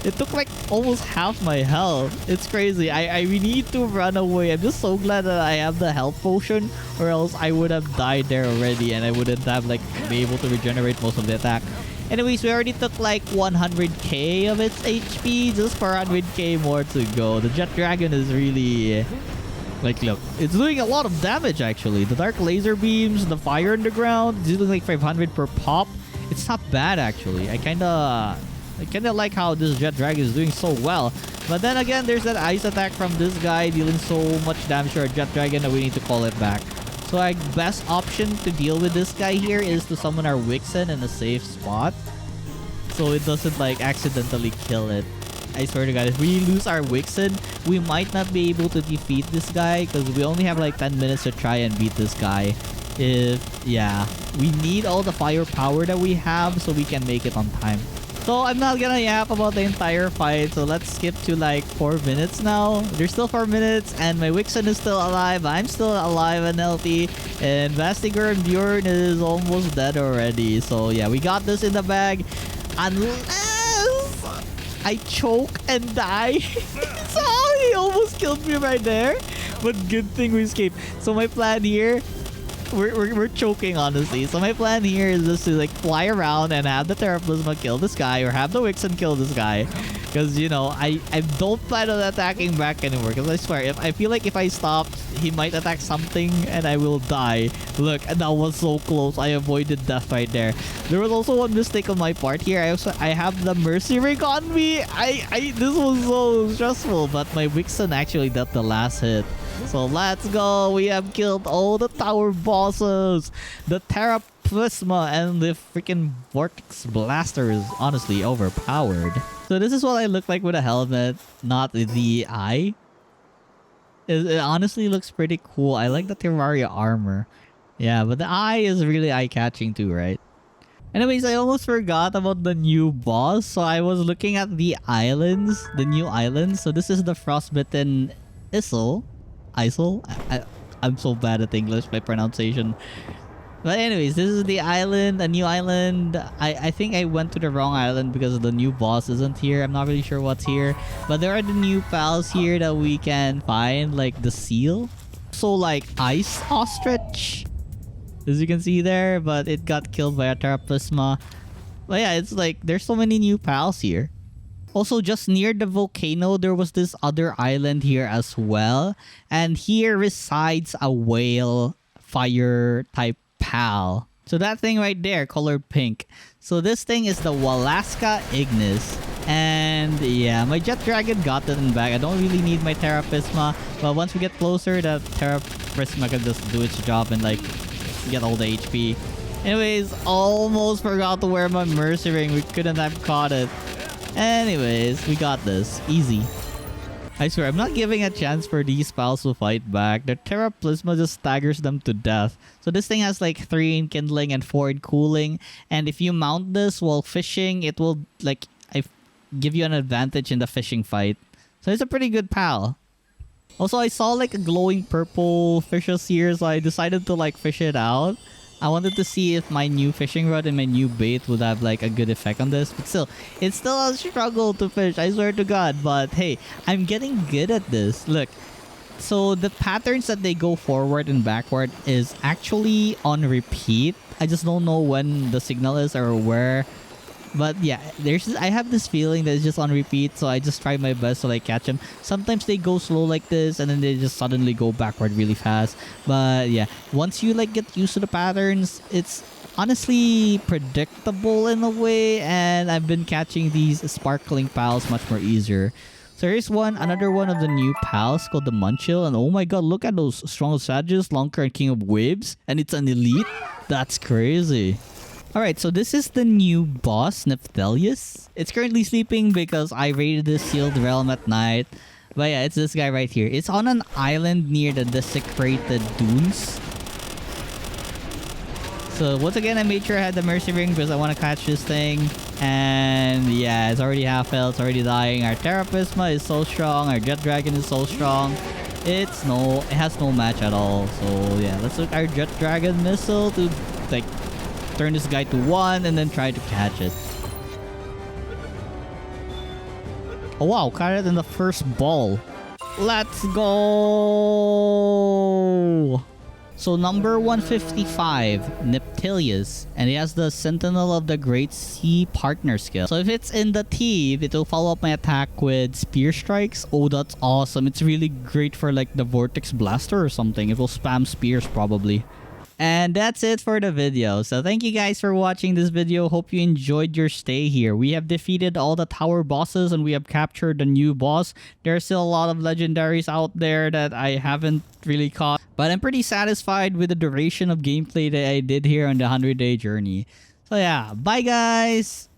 It took like almost half my health. It's crazy. I need to run away. I'm just so glad that I have the health potion, or else I would have died there already and I wouldn't have like be able to regenerate most of the attack. Anyways, we already took like 100k of its HP, just 400k more to go. The Jet Dragon is really... like, look, it's doing a lot of damage actually. The dark laser beams, the fire in the ground, it's doing like 500 per pop. It's not bad actually. I kinda like how this Jet Dragon is doing so well. But then again, there's that ice attack from this guy dealing so much damage to our Jet Dragon that we need to call it back. So our best option to deal with this guy here is to summon our Wixen in a safe spot, so it doesn't like accidentally kill it. I swear to god, if we lose our Wixen, we might not be able to defeat this guy because we only have like 10 minutes to try and beat this guy. Yeah, we need all the firepower that we have so we can make it on time. So I'm not gonna yap about the entire fight, so let's skip to like 4 minutes now. There's still 4 minutes, and my Wixen is still alive. I'm still alive and healthy, and Vastiger and Bjorn is almost dead already. So yeah, we got this in the bag. Unless I choke and die. So he almost killed me right there. But good thing we escaped. So my plan here, we're choking honestly. So my plan here is just to like fly around and have the Terraplasma kill this guy, or have the Wixen kill this guy. Because, you know, I don't plan on attacking back anymore. Because I swear, if I feel like if I stop, he might attack something and I will die. Look, and that was so close. I avoided death right there. There was also one mistake on my part here. I have the Mercy Ring on me. This was so stressful. But my Wixen actually dealt the last hit. So let's go. We have killed all the tower bosses. The Terraplasma and the freaking Vortex Blaster is honestly overpowered. So this is what I look like with a helmet, not the eye. It honestly looks pretty cool. I like the Terraria armor. Yeah, but the eye is really eye-catching too, right? Anyways, I almost forgot about the new boss. So I was looking at the islands, the new islands. So this is the Frostbitten Isle. I'm so bad at English, my pronunciation. But anyways, this is the island, a new island. I think I went to the wrong island because the new boss isn't here. I'm not really sure what's here. But there are the new pals here that we can find, like the seal. So like ice ostrich, as you can see there, but it got killed by a Terraplasma. But yeah, it's like there's so many new pals here. Also, just near the volcano, there was this other island here as well. And here resides a whale fire type pal. So that thing right there, colored pink. So this thing is the Walaska Ignis. And yeah, my Jet Dragon got it in back. I don't really need my Terraplasma. But once we get closer, the Terraplasma can just do its job and like get all the HP. Anyways, almost forgot to wear my Mercy Ring. We couldn't have caught it. Anyways, we got this. Easy. I swear, I'm not giving a chance for these pals to fight back. The Terraplasma just staggers them to death. So this thing has like 3 in kindling and 4 in cooling. And if you mount this while fishing, it will like give you an advantage in the fishing fight. So it's a pretty good pal. Also, I saw like a glowing purple fishes here, so I decided to like fish it out. I wanted to see if my new fishing rod and my new bait would have like a good effect on this. But still, it's still a struggle to fish, I swear to God. But hey, I'm getting good at this. Look, so the patterns that they go forward and backward is actually on repeat. I just don't know when the signal is or where. But yeah, I have this feeling that it's just on repeat, so I just try my best to like catch them. Sometimes they go slow like this, and then they just suddenly go backward really fast. But yeah, once you like get used to the patterns, it's honestly predictable in a way, and I've been catching these sparkling pals much more easier. So here's another one of the new pals called the Munchill, and oh my god, look at those strong Sages, Lonker, and King of Waves, and it's an elite. That's crazy. Alright, so this is the new boss, Nephthelius. It's currently sleeping because I raided the sealed realm at night. But yeah, it's this guy right here. It's on an island near the desecrated dunes. So once again, I made sure I had the Mercy Ring because I want to catch this thing. And yeah, it's already half health, it's already dying. Our Terraplasma is so strong, our Jet Dragon is so strong. It has no match at all. So yeah, let's look at our Jet Dragon missile to like turn this guy to 1 and then try to catch it. Oh wow, caught it in the first ball. Let's go! So number 155, Nephthelius, and he has the Sentinel of the Great Sea partner skill. So if it's in the team, it will follow up my attack with Spear Strikes. Oh, that's awesome. It's really great for like the Vortex Blaster or something. It will spam spears probably. And that's it for the video. So thank you guys for watching this video. Hope you enjoyed your stay here. We have defeated all the tower bosses and we have captured the new boss. There's still a lot of legendaries out there that I haven't really caught. But I'm pretty satisfied with the duration of gameplay that I did here on the 100-day journey. So yeah, bye guys!